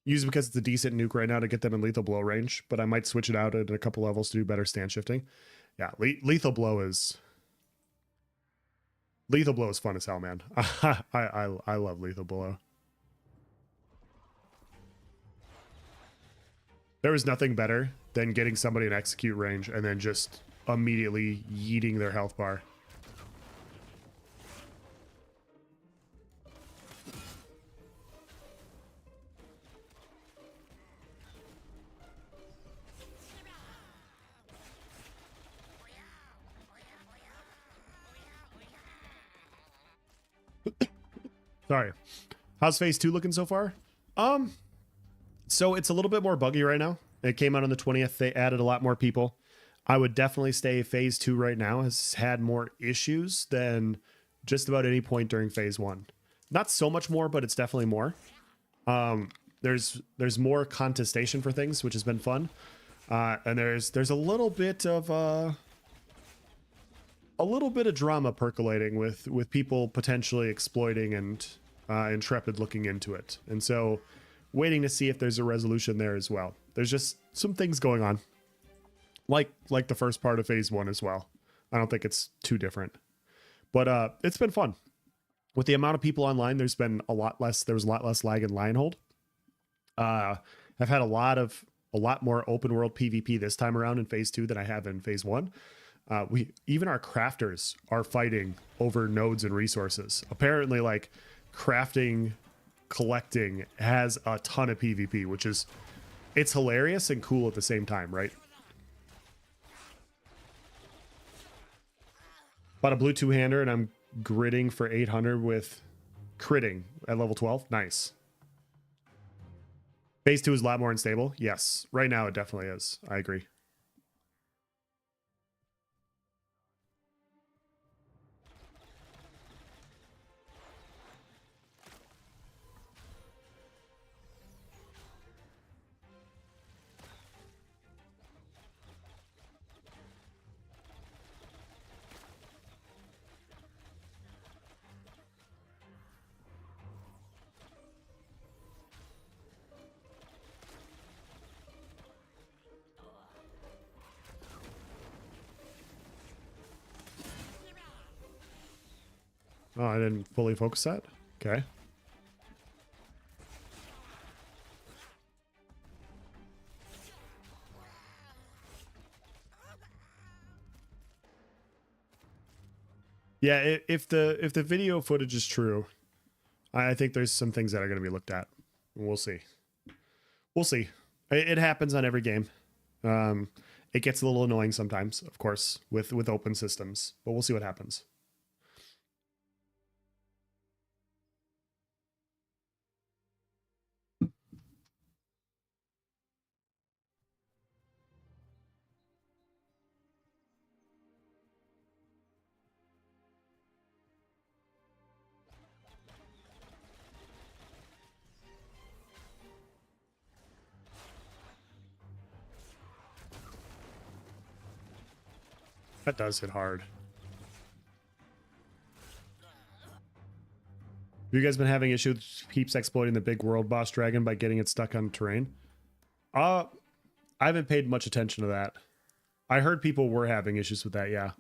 Use it because it's a decent nuke right now to get them in lethal blow range, but I might switch it out at a couple levels to do better stand shifting. Yeah, lethal blow is fun as hell, man. I love lethal blow. There is nothing better than getting somebody in execute range and then just immediately yeeting their health bar. Sorry. How's phase 2 looking so far? So it's a little bit more buggy right now. It came out on the 20th. They added a lot more people. I would definitely say phase 2 right now has had more issues than just about any point during phase 1. Not so much more, but it's definitely more. There's more contestation for things, which has been fun. And there's a little bit of drama percolating with people potentially exploiting and Intrepid looking into it. And so waiting to see if there's a resolution there as well. There's just some things going on. Like the first part of phase 1 as well. I don't think it's too different. But it's been fun. With the amount of people online, there was a lot less lag in Lionhold. I've had a lot more open world PvP this time around in phase 2 than I have in phase 1. We even our crafters are fighting over nodes and resources. Apparently, like crafting, collecting has a ton of PvP, which is it's hilarious and cool at the same time, right? Bought a blue two-hander and I'm gridding for 800 with critting at level 12. Nice. Phase 2 is a lot more unstable. Yes, right now it definitely is. I agree. Oh, I didn't fully focus that. Okay. Yeah, if the video footage is true, I think there's some things that are going to be looked at. We'll see. We'll see. It happens on every game. It gets a little annoying sometimes, of course, with open systems, but we'll see what happens. That does hit hard. Have you guys been having issues with Peeps exploiting the big world boss dragon by getting it stuck on terrain? I haven't paid much attention to that. I heard people were having issues with that, yeah.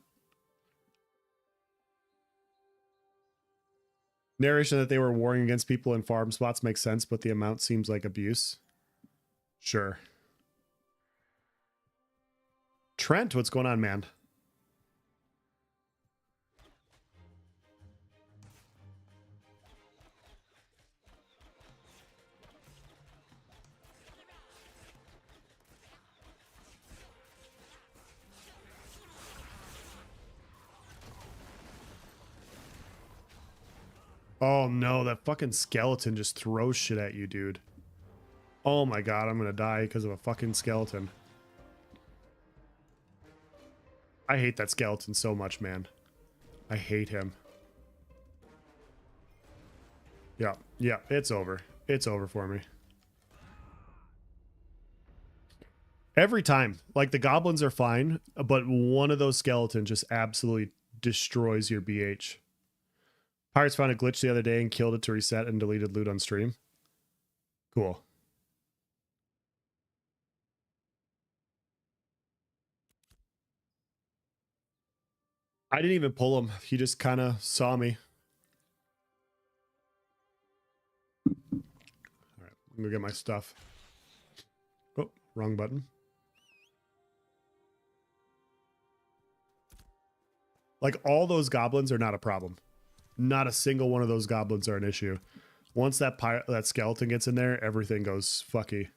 Narration that they were warring against people in farm spots makes sense, but the amount seems like abuse. Sure. Trent, what's going on, man? Oh no, that fucking skeleton just throws shit at you, dude. Oh my god, I'm gonna die because of a fucking skeleton. I hate that skeleton so much, man. I hate him. Yeah, it's over. It's over for me. Every time. Like, the goblins are fine, but one of those skeletons just absolutely destroys your BH. Pirates found a glitch the other day and killed it to reset and deleted loot on stream. Cool. I didn't even pull him. He just kind of saw me. All right, let me get my stuff. Oh, wrong button. Like, all those goblins are not a problem. Not a single one of those goblins are an issue. Once that skeleton gets in there, everything goes fucky.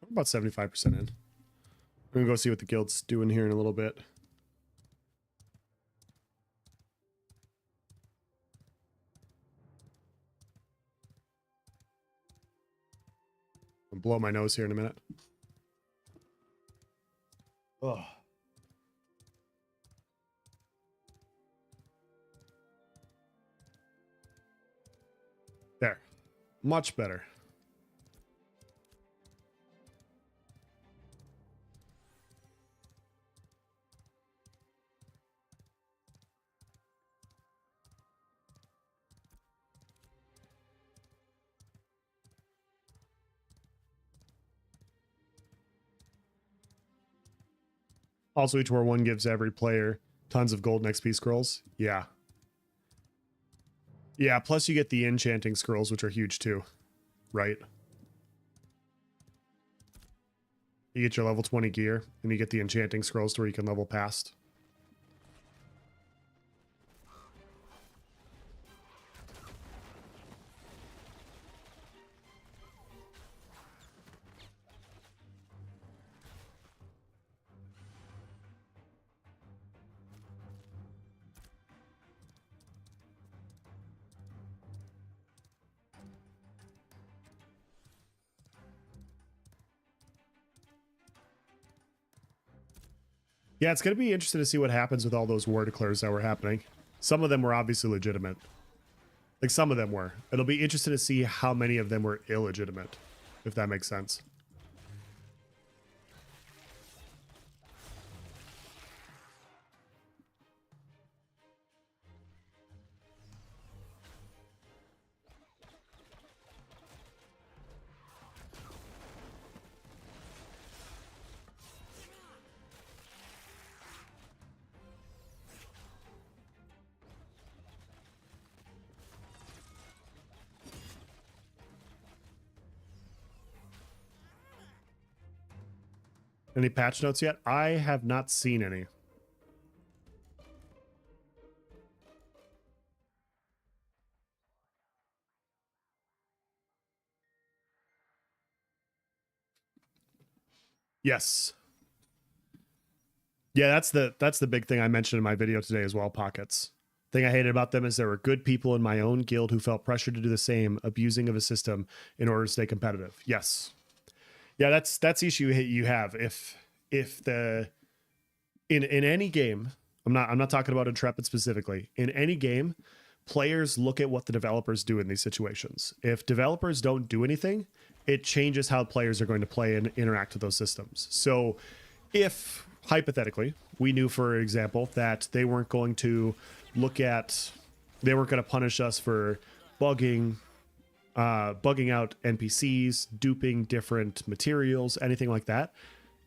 I'm about 75% in. I'm gonna go see what the guild's doing here in a little bit. I'll blow my nose here in a minute. Ugh. There. Much better. Also, each war 1 gives every player tons of gold and XP scrolls. Yeah. Yeah, plus you get the enchanting scrolls, which are huge too, right? You get your level 20 gear, and you get the enchanting scrolls to where you can level past. Yeah, it's going to be interesting to see what happens with all those war declares that were happening. Some of them were obviously legitimate. Like, some of them were. It'll be interesting to see how many of them were illegitimate, if that makes sense. Any patch notes yet? I have not seen any. Yes. Yeah, that's the big thing I mentioned in my video today as well, Pockets. Thing I hated about them is there were good people in my own guild who felt pressured to do the same, abusing of a system in order to stay competitive. Yes. Yeah, that's the issue you have. If the in any game, I'm not talking about Intrepid specifically. In any game, players look at what the developers do in these situations. If developers don't do anything, it changes how players are going to play and interact with those systems. So if hypothetically we knew, for example, that they weren't going to they weren't going to punish us for bugging out NPCs, duping different materials, anything like that,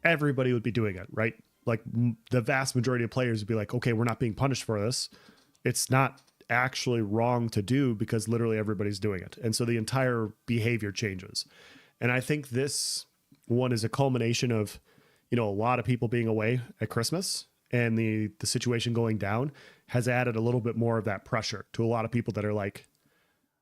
everybody would be doing it, right? Like the vast majority of players would be like, okay, we're not being punished for this. It's not actually wrong to do because literally everybody's doing it. And so the entire behavior changes. And I think this one is a culmination of, a lot of people being away at Christmas, and the situation going down has added a little bit more of that pressure to a lot of people that are like,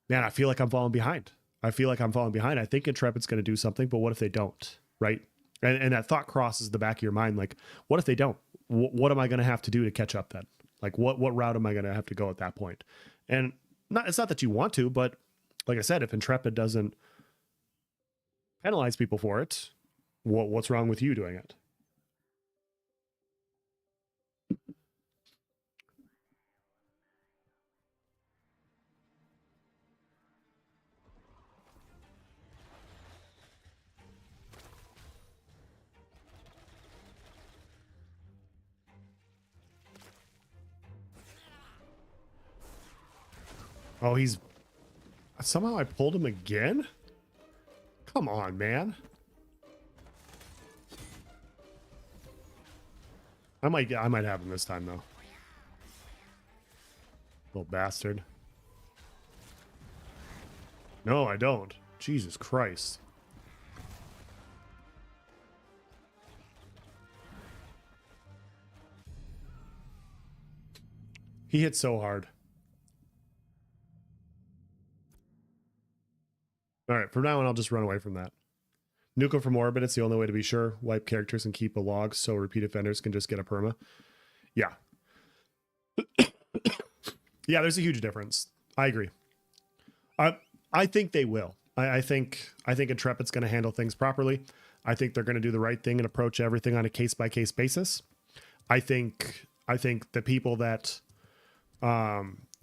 man, I feel like I'm falling behind. I think Intrepid's going to do something, but what if they don't, right? And that thought crosses the back of your mind, like, what if they don't? What am I going to have to do to catch up then? Like, what route am I going to have to go at that point? And it's not that you want to, but like I said, if Intrepid doesn't penalize people for it, what's wrong with you doing it? Oh, somehow I pulled him again? Come on, man. I might have him this time though. Little bastard. No, I don't. Jesus Christ. He hit so hard. All right, from now on, I'll just run away from that. Nuke him from orbit. It's the only way to be sure. Wipe characters and keep a log so repeat offenders can just get a perma. Yeah. Yeah, there's a huge difference. I agree. I think they will. I think Intrepid's going to handle things properly. I think they're going to do the right thing and approach everything on a case-by-case basis. I think the people that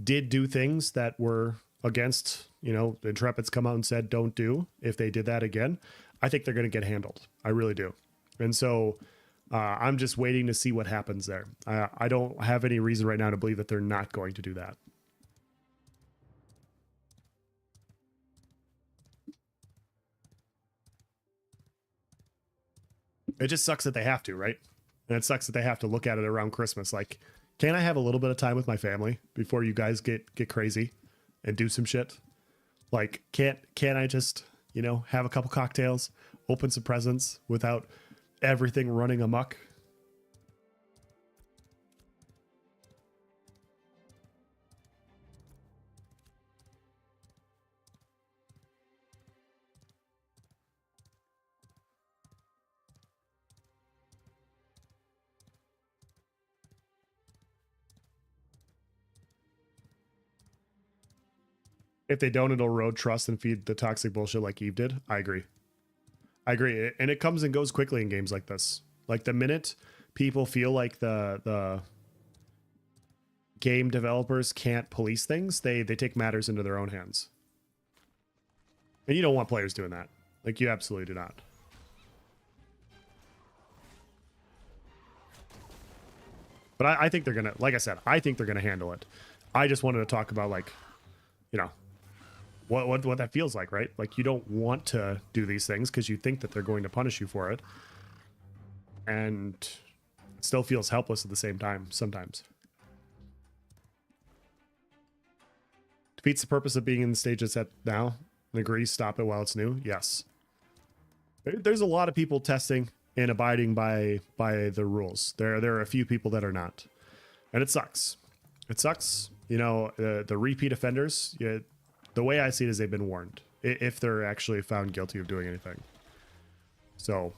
did do things that were against, Intrepid's come out and said don't do, if they did that again, I think they're going to get handled. I really do. And so I'm just waiting to see what happens there. I don't have any reason right now to believe that they're not going to do that. It just sucks that they have to, right? And it sucks that they have to look at it around Christmas. Like, can I have a little bit of time with my family before you guys get crazy and do some shit? Like, can't I just, you know, have a couple cocktails, open some presents without everything running amok? If they don't, it'll erode trust and feed the toxic bullshit like Eve did. I agree. I agree. And it comes and goes quickly in games like this. Like the minute people feel like the game developers can't police things, they take matters into their own hands. And you don't want players doing that. Like, you absolutely do not. But I think they're gonna, like I said, I think they're gonna handle it. I just wanted to talk about, like, you know, what that feels like, right? Like, you don't want to do these things because you think that they're going to punish you for it, and it still feels helpless at the same time sometimes. Defeats the purpose of being in the stage it's at now. And agrees, stop it while it's new. Yes. There's a lot of people testing and abiding by the rules. There are a few people that are not, and it sucks. It sucks. You know, the repeat offenders. The way I see it is they've been warned if they're actually found guilty of doing anything. So.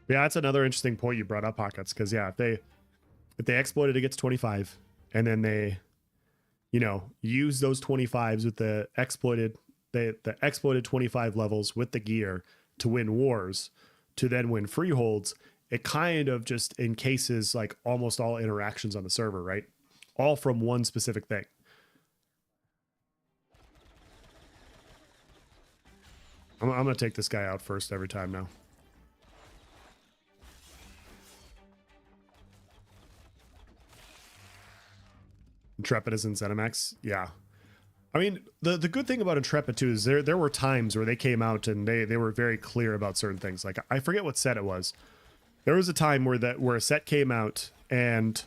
Yeah, that's another interesting point you brought up, Pockets, because yeah, if they exploit it, it gets 25, and then they, you know, use those 25s with the exploited 25 levels with the gear to win wars, to then win freeholds, it kind of just encases like almost all interactions on the server, right? All from one specific thing. I'm gonna take this guy out first every time now. Intrepid is in ZeniMax. Yeah. I mean, the good thing about Intrepid too is there were times where they came out and they were very clear about certain things. Like, I forget what set it was. There was a time where a set came out and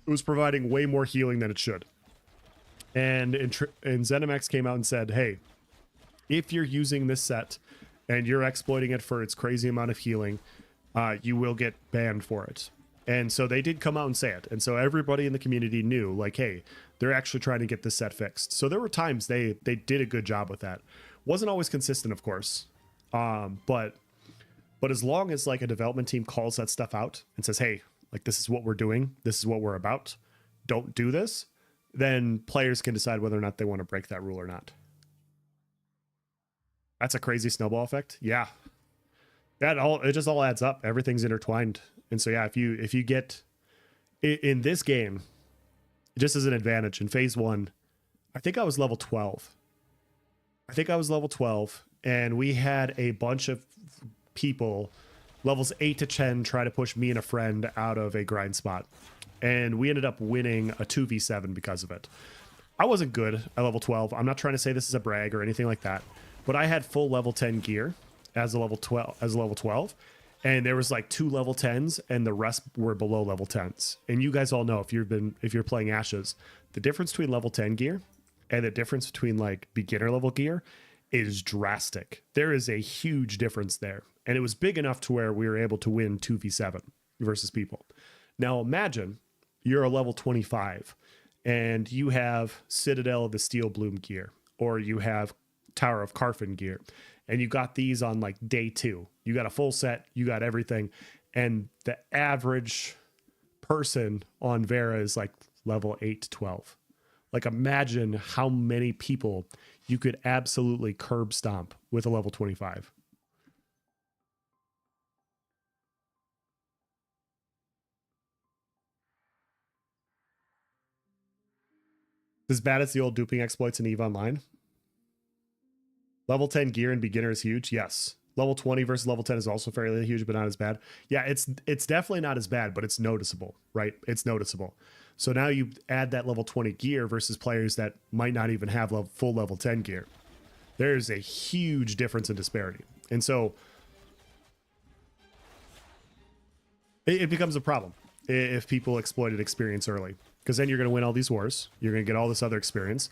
it was providing way more healing than it should. And ZeniMax came out and said, hey, if you're using this set and you're exploiting it for its crazy amount of healing, you will get banned for it. And so they did come out and say it. And so everybody in the community knew, like, hey, they're actually trying to get this set fixed. So there were times they did a good job with that. Wasn't always consistent, of course. But as long as like a development team calls that stuff out and says, hey, like, this is what we're doing, this is what we're about, don't do this, then players can decide whether or not they want to break that rule or not. That's a crazy snowball effect. Yeah. It just all adds up. Everything's intertwined. And so, yeah, if you get in this game, just as an advantage in phase 1, I think I was level 12. And we had a bunch of people, levels 8 to 10, try to push me and a friend out of a grind spot. And we ended up winning a 2v7 because of it. I wasn't good at level 12. I'm not trying to say this is a brag or anything like that, but I had full level 10 gear as a level 12. And there was like 2 level 10s and the rest were below level 10s. And you guys all know, if you're playing Ashes, the difference between level 10 gear and the difference between like beginner level gear is drastic. There is a huge difference there. And it was big enough to where we were able to win 2v7 versus people. Now imagine you're a level 25 and you have Citadel of the Steel Bloom gear, or you have Tower of Carfin gear, and you got these on like day 2. You got a full set, you got everything, and the average person on Vera is like level 8 to 12. Like, imagine how many people you could absolutely curb stomp with a level 25. As bad as the old duping exploits in EVE Online. Level 10 gear and beginner is huge. Yes. Level 20 versus level 10 is also fairly huge, but not as bad. Yeah, it's definitely not as bad, but it's noticeable, right? It's noticeable. So now you add that level 20 gear versus players that might not even have full level 10 gear. There's a huge difference in disparity. And so it becomes a problem if people exploited experience early, because then you're going to win all these wars. You're going to get all this other experience.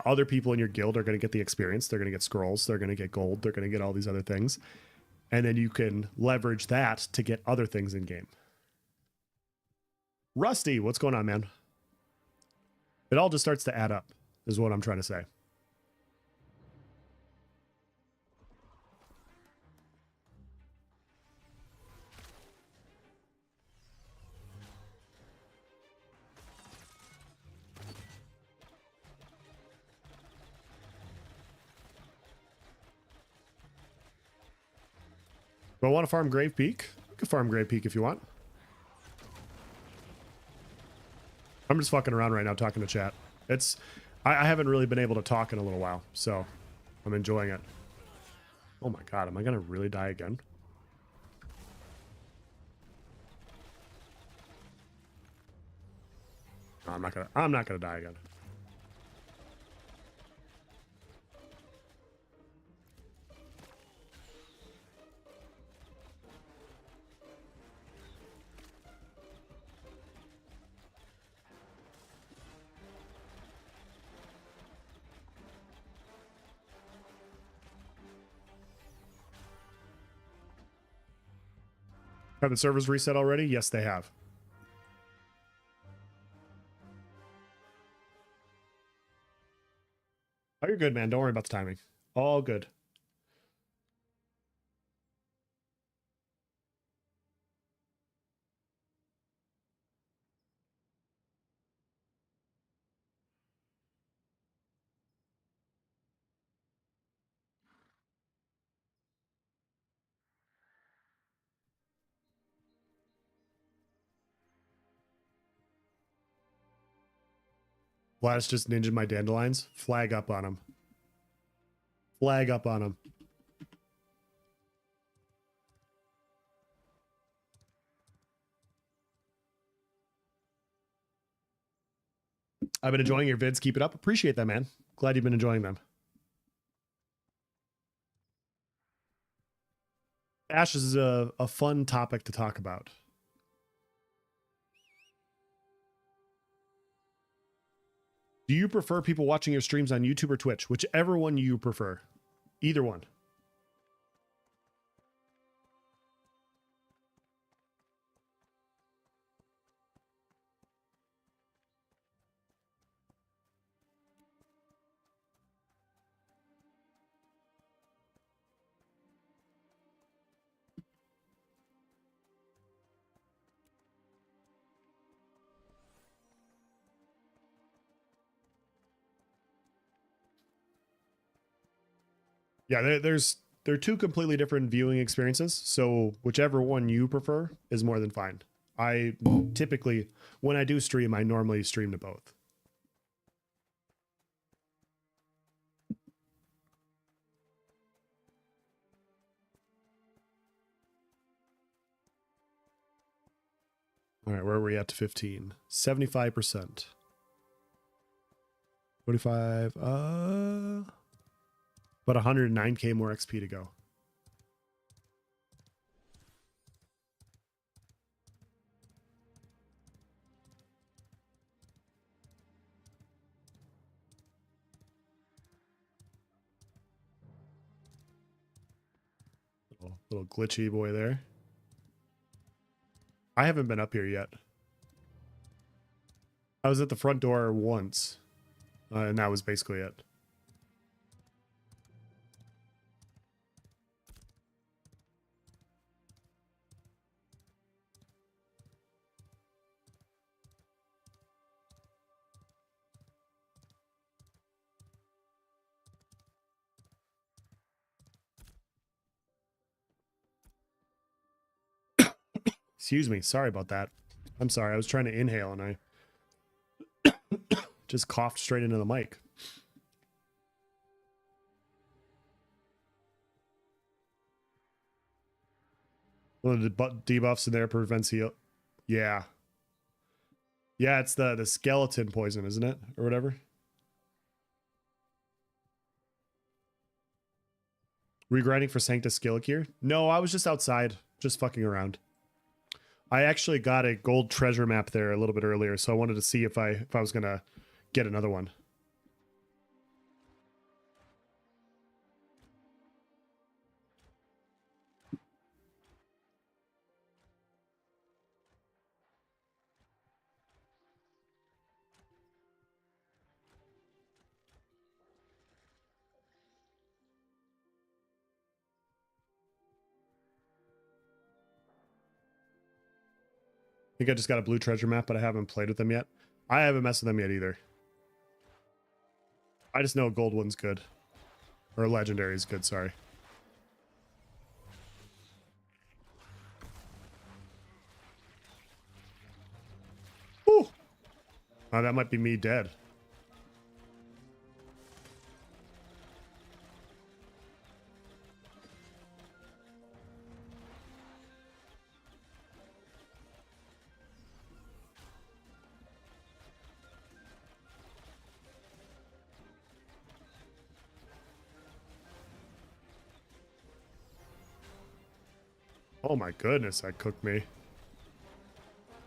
Other people in your guild are going to get the experience. They're going to get scrolls. They're going to get gold. They're going to get all these other things. And then you can leverage that to get other things in game. Rusty, what's going on, man? It all just starts to add up, is what I'm trying to say. Do I want to farm Grave Peak? You can farm Grave Peak if you want. I'm just fucking around right now talking to chat. I haven't really been able to talk in a little while, so I'm enjoying it. Oh my god, am I gonna really die again? No, I'm not gonna die again. Have the servers reset already? Yes, they have. Oh, you're good, man. Don't worry about the timing. All good. Vladis just ninja my dandelions. Flag up on him. Flag up on him. I've been enjoying your vids. Keep it up. Appreciate that, man. Glad you've been enjoying them. Ash is a fun topic to talk about. Do you prefer people watching your streams on YouTube or Twitch? Whichever one you prefer. Either one. Yeah, they're two completely different viewing experiences. So whichever one you prefer is more than fine. I typically, when I do stream, I normally stream to both. All right, where are we at to 15? 75%. 45. But 109k more XP to go. Little glitchy boy there. I haven't been up here yet. I was at the front door once, and that was basically it. Excuse me. Sorry about that. I'm sorry. I was trying to inhale and I just coughed straight into the mic. One of the debuffs in there prevents heal. Yeah. Yeah, it's the skeleton poison, isn't it? Or whatever. Regrinding for Sanctus Skillikir? No, I was just outside, just fucking around. I actually got a gold treasure map there a little bit earlier, so I wanted to see if I was gonna get another one. I think I just got a blue treasure map, but I haven't played with them yet. I haven't messed with them yet either. I just know a gold one's good. Or a legendary is good, sorry. Ooh! Oh, that might be me dead. Oh my goodness, that cooked me.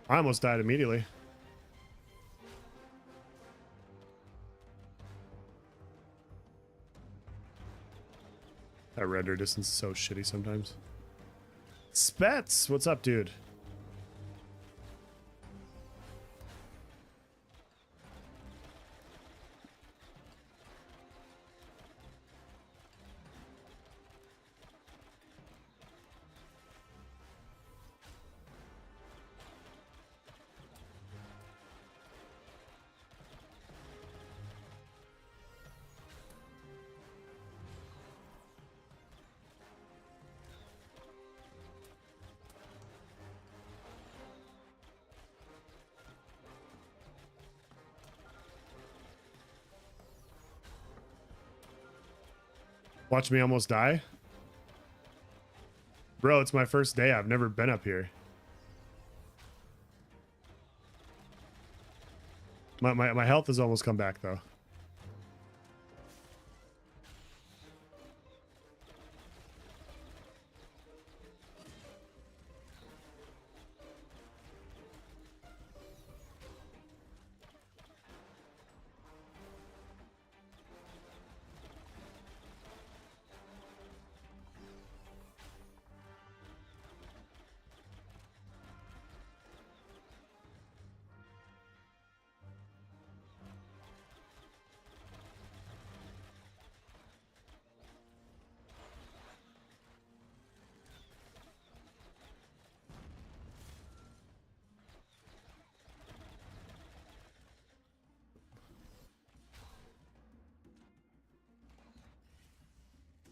I almost died immediately. That render distance is so shitty sometimes. Spets, what's up, dude? Watch me almost die? Bro, it's my first day. I've never been up here. My health has almost come back, though.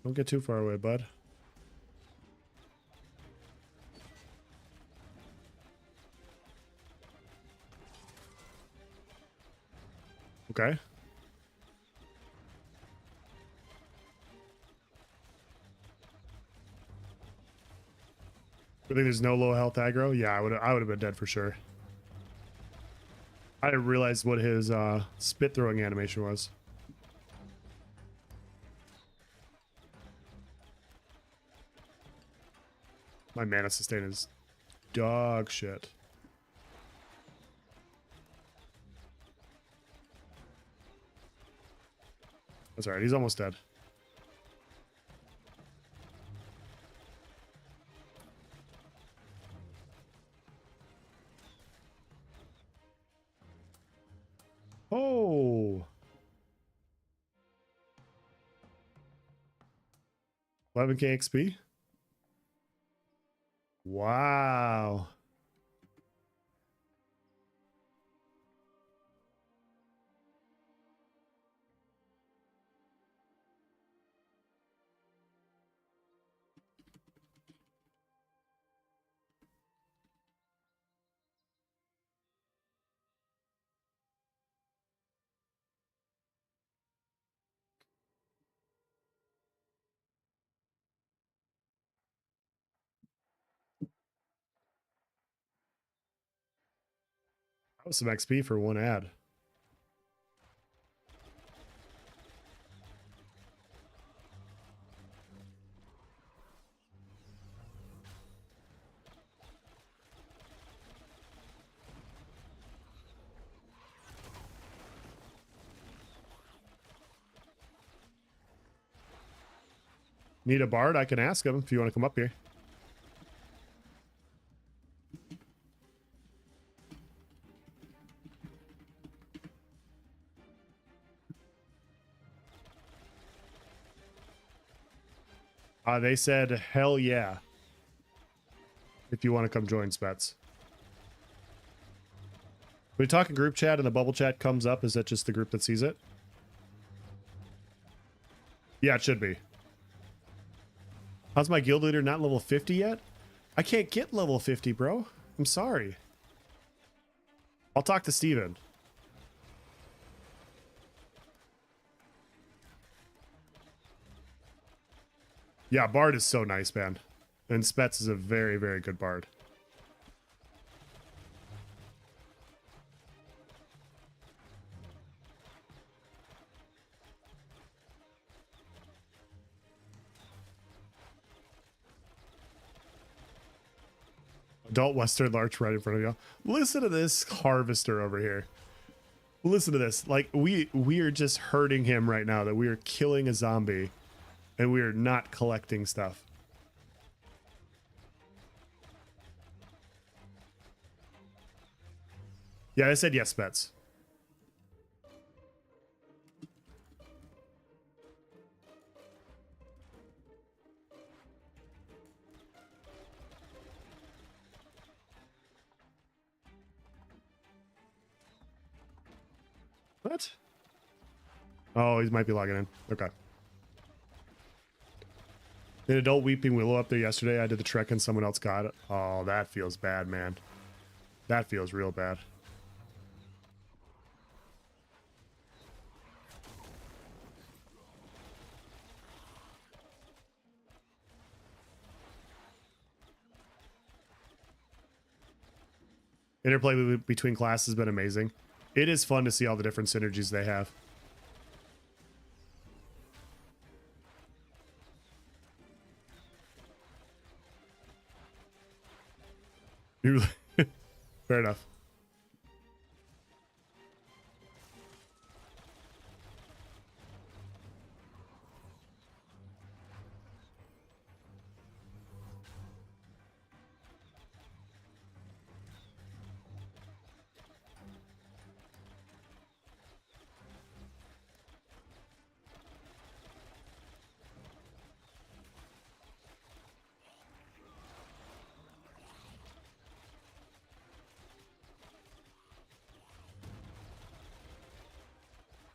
Don't get too far away, bud. Okay. I think there's no low health aggro. Yeah, I would have been dead for sure. I didn't realize what his spit throwing animation was. My mana sustain is dog shit. That's alright, he's almost dead. Oh, 11k XP. Wow. That was some XP for one ad. Need a bard? I can ask him if you want to come up here. They said, hell yeah. If you want to come join Spets. When you talk in group chat and the bubble chat comes up, is that just the group that sees it? Yeah, it should be. How's my guild leader not level 50 yet? I can't get level 50, bro. I'm sorry. I'll talk to Steven. Yeah, Bard is so nice, man. And Spets is a very, very good Bard. Adult Western Larch right in front of you. Listen to this harvester over here. Listen to this. Like, we are just hurting him right now that we are killing a zombie and we are not collecting stuff. Yeah, I said yes, Spets. What? Oh, he might be logging in. Okay. An adult weeping willow up there yesterday. I did the trek and someone else got it. Oh, that feels bad, man. That feels real bad. Interplay between classes has been amazing. It is fun to see all the different synergies they have. Fair enough.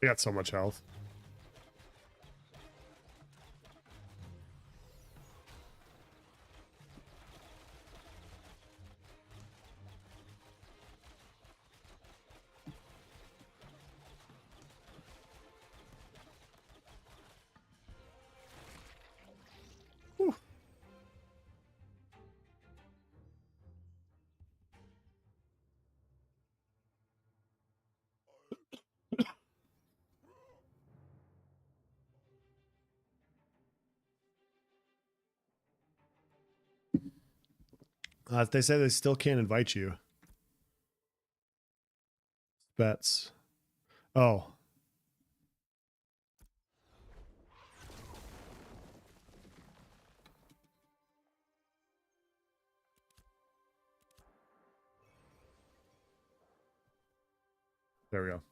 They got so much health. Whew. They say they still can't invite you. Bets. Oh. There we go.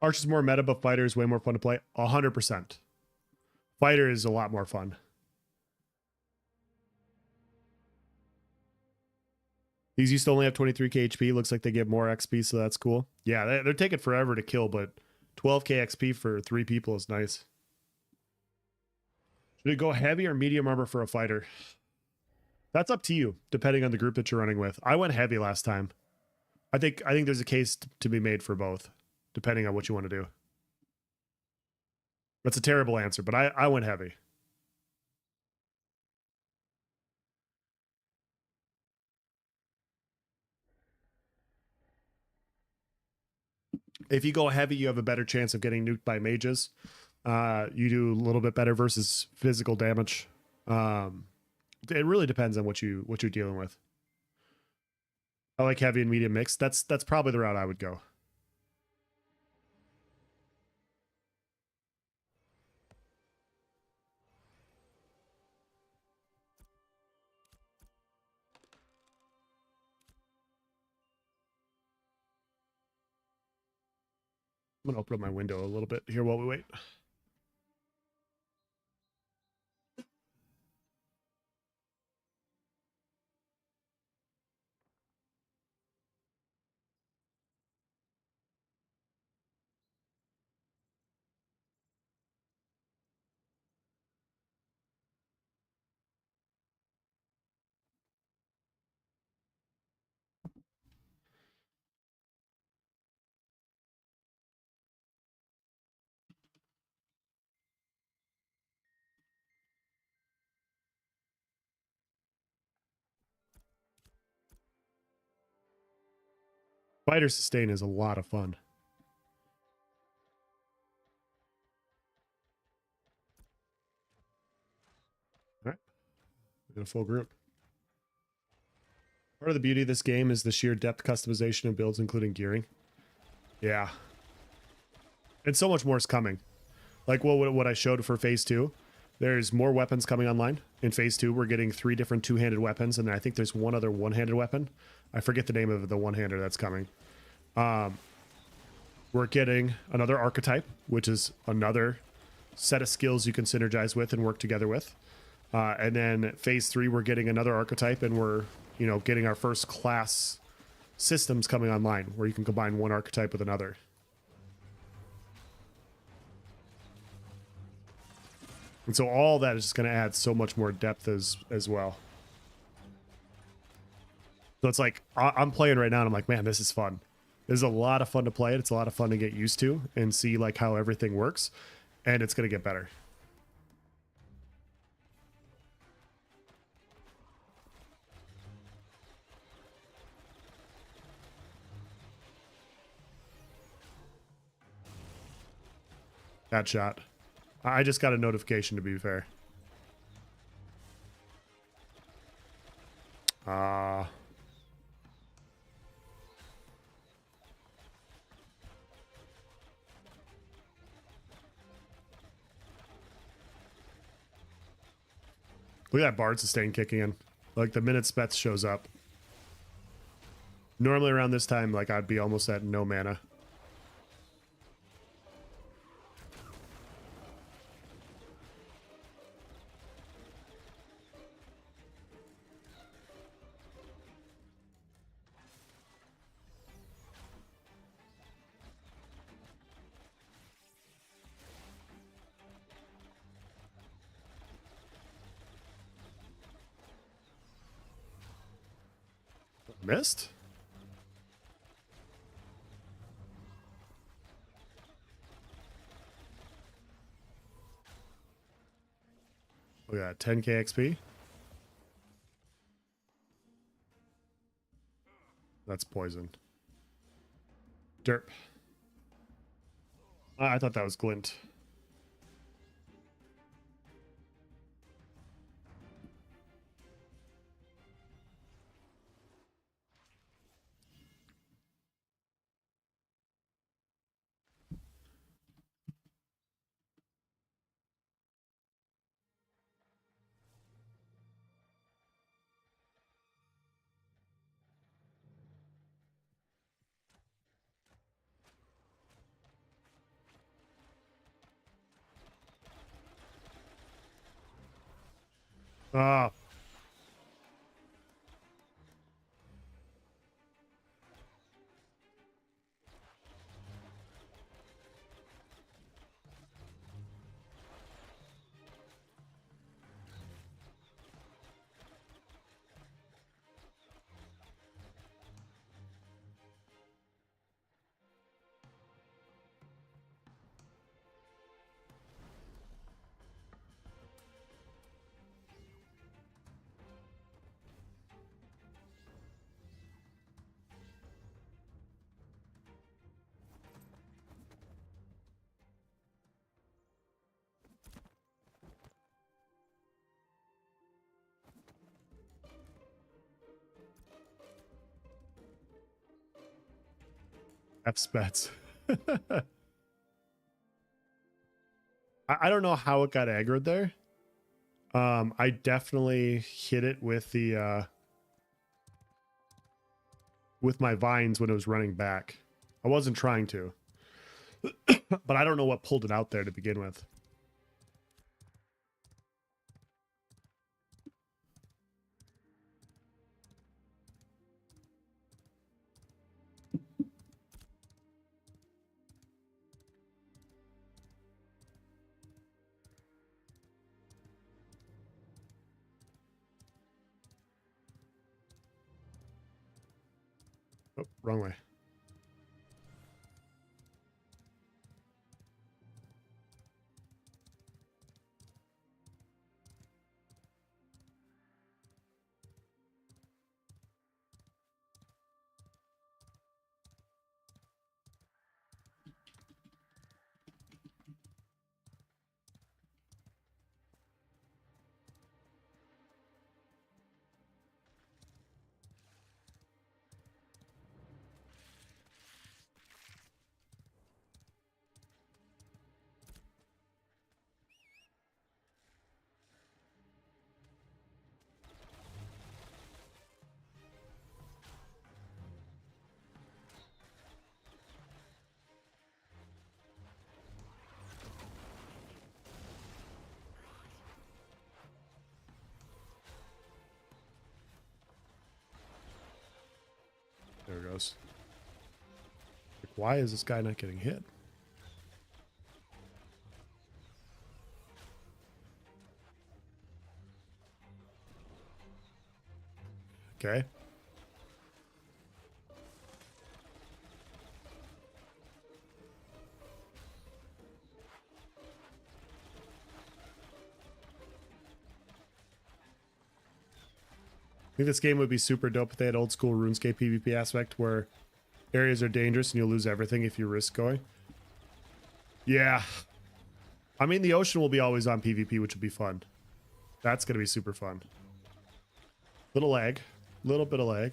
Arch is more meta, but Fighter is way more fun to play. 100%. Fighter is a lot more fun. These used to only have 23k HP. Looks like they get more XP, so that's cool. Yeah, they're taking forever to kill, but 12k XP for 3 people is nice. Should it go heavy or medium armor for a fighter? That's up to you, depending on the group that you're running with. I went heavy last time. I think there's a case to be made for both, depending on what you want to do. That's a terrible answer, but I went heavy. If you go heavy, you have a better chance of getting nuked by mages. You do a little bit better versus physical damage. It really depends on what you're dealing with. I like heavy and medium mix. That's probably the route I would go. I'm gonna open up my window a little bit here while we wait. Fighter sustain is a lot of fun. All right, we got a full group. Part of the beauty of this game is the sheer depth customization of builds, including gearing. Yeah. And so much more is coming. Like what I showed for phase 2. There's more weapons coming online. In phase 2, we're getting 3 different two-handed weapons, and I think there's one other one-handed weapon. I forget the name of the one-hander that's coming. We're getting another archetype, which is another set of skills you can synergize with and work together with. And then phase 3, we're getting another archetype, and we're, getting our first class systems coming online where you can combine one archetype with another. And so all that is just going to add so much more depth as well. So it's like, I'm playing right now and I'm like, man, this is fun. This is a lot of fun to play it. It's a lot of fun to get used to and see like how everything works. And it's going to get better. That shot. I just got a notification, to be fair. Look at that Bard sustain kicking in. Like the minute Spets shows up. Normally around this time, like I'd be almost at no mana. Missed? We got 10k XP. That's poison. Derp. I thought that was Glint. Ah. F spets. I don't know how it got aggroed there. I definitely hit it with the with my vines when it was running back. I wasn't trying to, but I don't know what pulled it out there to begin with. Oh, wrong way. There it goes. Like, why is this guy not getting hit? Okay. I think this game would be super dope if they had old school RuneScape PvP aspect where areas are dangerous and you'll lose everything if you risk going. Yeah. I mean, the ocean will be always on PvP, which will be fun. That's going to be super fun. Little lag. Little bit of lag.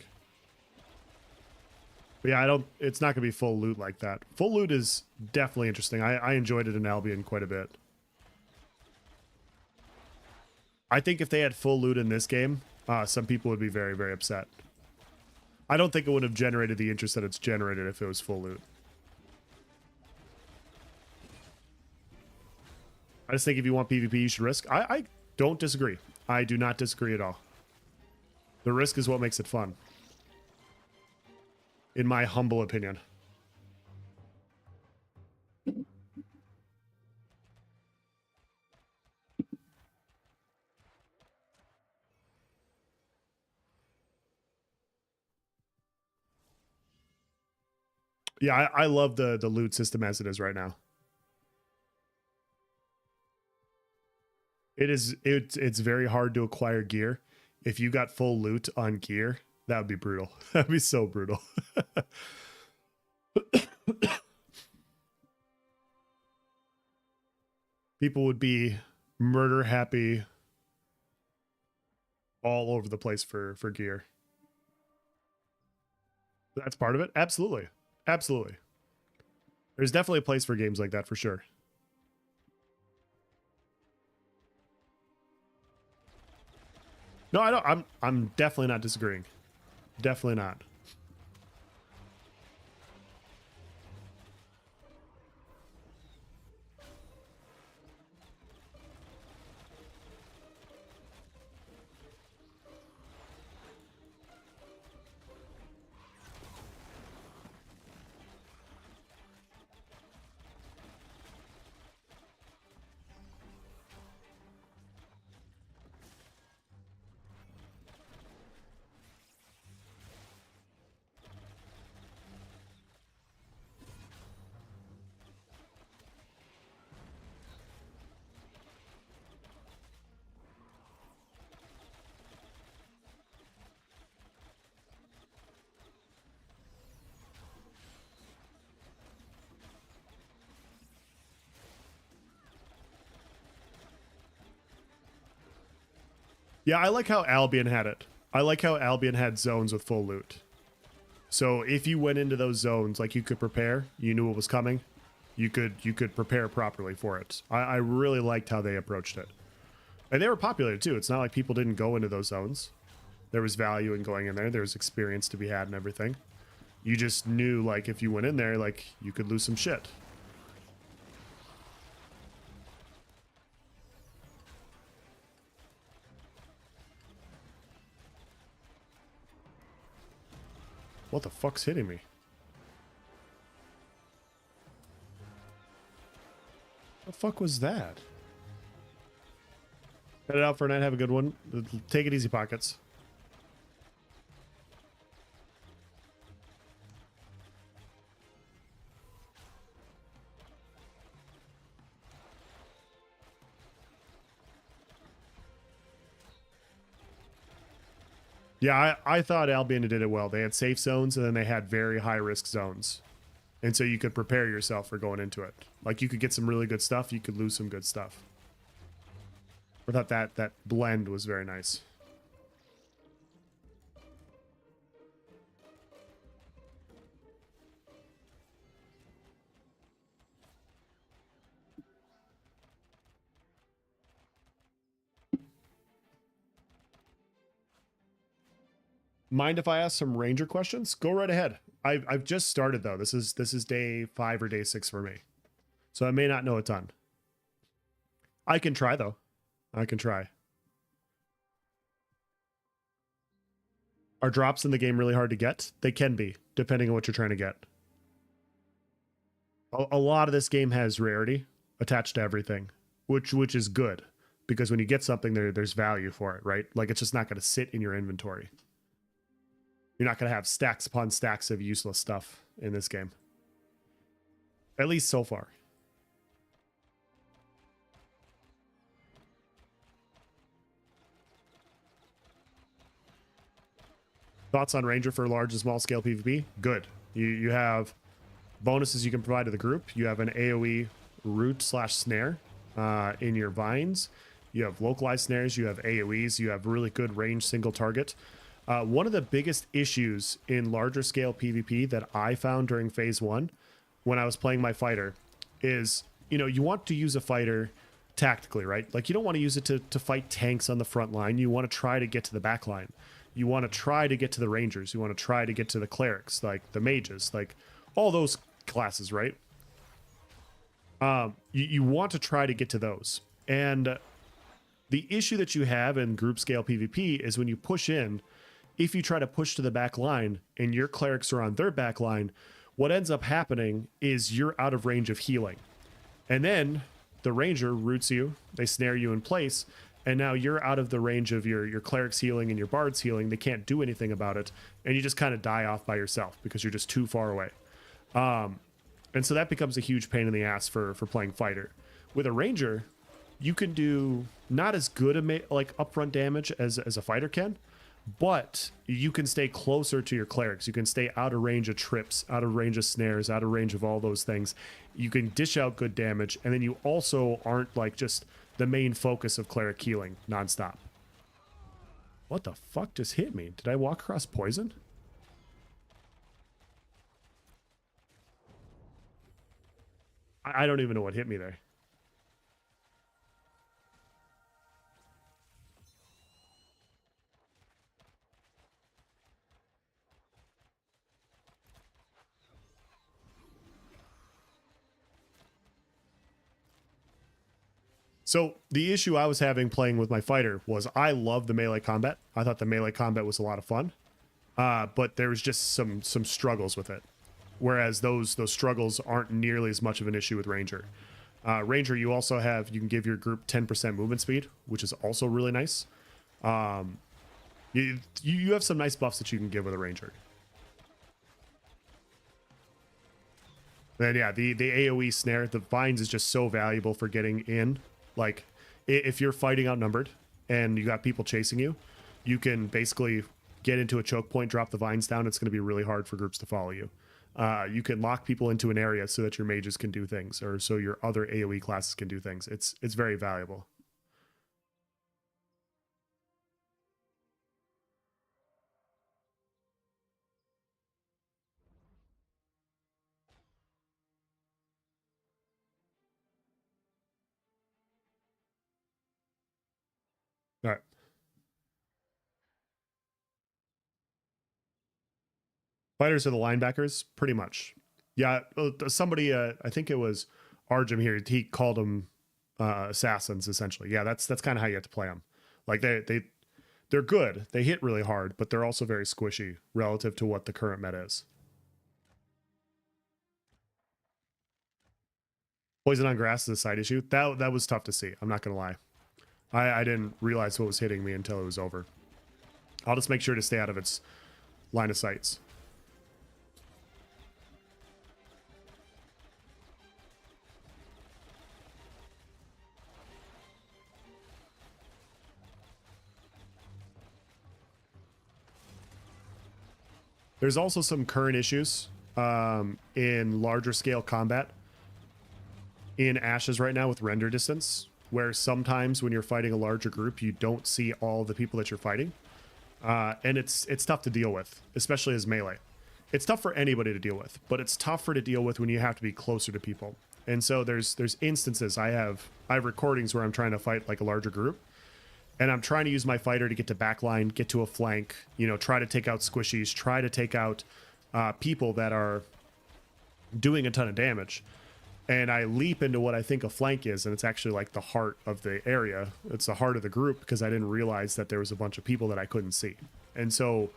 But yeah, it's not going to be full loot like that. Full loot is definitely interesting. I enjoyed it in Albion quite a bit. I think if they had full loot in this game, some people would be very, very upset. I don't think it would have generated the interest that it's generated if it was full loot. I just think if you want PvP, you should risk. I don't disagree. I do not disagree at all. The risk is what makes it fun. In my humble opinion. Yeah, I love the loot system as it is right now. It's very hard to acquire gear. If you got full loot on gear, that would be brutal. That'd be so brutal. People would be murder happy all over the place for gear. That's part of it. Absolutely. Absolutely. There's definitely a place for games like that for sure. No, I don't. I'm definitely not disagreeing. Definitely not. Yeah, I like how Albion had it. I like how Albion had zones with full loot. So if you went into those zones, like you could prepare, you knew what was coming, you could prepare properly for it. I really liked how they approached it. And they were popular too. It's not like people didn't go into those zones. There was value in going in there. There was experience to be had and everything. You just knew, like, if you went in there, like, you could lose some shit. What the fuck's hitting me? What the fuck was that? Head out for a night. Have a good one. Take it easy, Pockets. Yeah, I thought Albion did it well. They had safe zones and then they had very high risk zones. And so you could prepare yourself for going into it. Like you could get some really good stuff, you could lose some good stuff. I thought that blend was very nice. Mind if I ask some Ranger questions? Go right ahead. I've just started though. This is day 5 or day 6 for me. So I may not know a ton. I can try though. I can try. Are drops in the game really hard to get? They can be, depending on what you're trying to get. A lot of this game has rarity attached to everything, which is good because when you get something there's value for it, right? Like it's just not going to sit in your inventory. You're not going to have stacks upon stacks of useless stuff in this game. At least so far. Thoughts on Ranger for large and small scale PvP? Good. You have bonuses you can provide to the group. You have an AoE root / snare in your vines. You have localized snares. You have AoEs. You have really good range single target. One of the biggest issues in larger scale PvP that I found during phase 1 when I was playing my fighter is, you know, you want to use a fighter tactically, right? Like you don't want to use it to fight tanks on the front line. You want to try to get to the back line. You want to try to get to the rangers. You want to try to get to the clerics, like the mages, like all those classes, right? You want to try to get to those. And the issue that you have in group scale PvP is when you push in, if you try to push to the back line and your clerics are on their back line, what ends up happening is you're out of range of healing. And then the ranger roots you, they snare you in place, and now you're out of the range of your cleric's healing and your bard's healing. They can't do anything about it, and you just kind of die off by yourself because you're just too far away. And so that becomes a huge pain in the ass for playing fighter. With a ranger, you can do not as good a like upfront damage as a fighter can, but you can stay closer to your clerics. You can stay out of range of trips, out of range of snares, out of range of all those things. You can dish out good damage, and then you also aren't like just the main focus of cleric healing nonstop. What the fuck just hit me? Did I walk across poison? I don't even know what hit me there. So the issue I was having playing with my fighter was I love the melee combat. I thought the melee combat was a lot of fun, but there was just some struggles with it. Whereas those struggles aren't nearly as much of an issue with Ranger. Ranger, you also have, you can give your group 10% movement speed, which is also really nice. You have some nice buffs that you can give with a Ranger. And yeah, the AoE snare, the vines is just so valuable for getting in. Like, if you're fighting outnumbered and you got people chasing you, you can basically get into a choke point, drop the vines down. It's going to be really hard for groups to follow you. You can lock people into an area so that your mages can do things, or so your other AoE classes can do things. It's very valuable. Fighters are the linebackers, pretty much. Yeah, somebody, I think it was Arjum here. He called them assassins, essentially. Yeah, that's kind of how you have to play them. Like they're good. They hit really hard, but they're also very squishy relative to what the current meta is. Poison on grass is a side issue. That was tough to see. I'm not gonna lie. I didn't realize what was hitting me until it was over. I'll just make sure to stay out of its line of sights. There's also some current issues in larger scale combat in Ashes right now with render distance, where sometimes when you're fighting a larger group, you don't see all the people that you're fighting. And it's tough to deal with, especially as melee. It's tough for anybody to deal with, but it's tougher to deal with when you have to be closer to people. And so there's instances I have recordings where I'm trying to fight like a larger group, and I'm trying to use my fighter to get to backline, get to a flank, you know, try to take out squishies, try to take out people that are doing a ton of damage. And I leap into what I think a flank is, and it's actually like the heart of the area. It's the heart of the group because I didn't realize that there was a bunch of people that I couldn't see. And so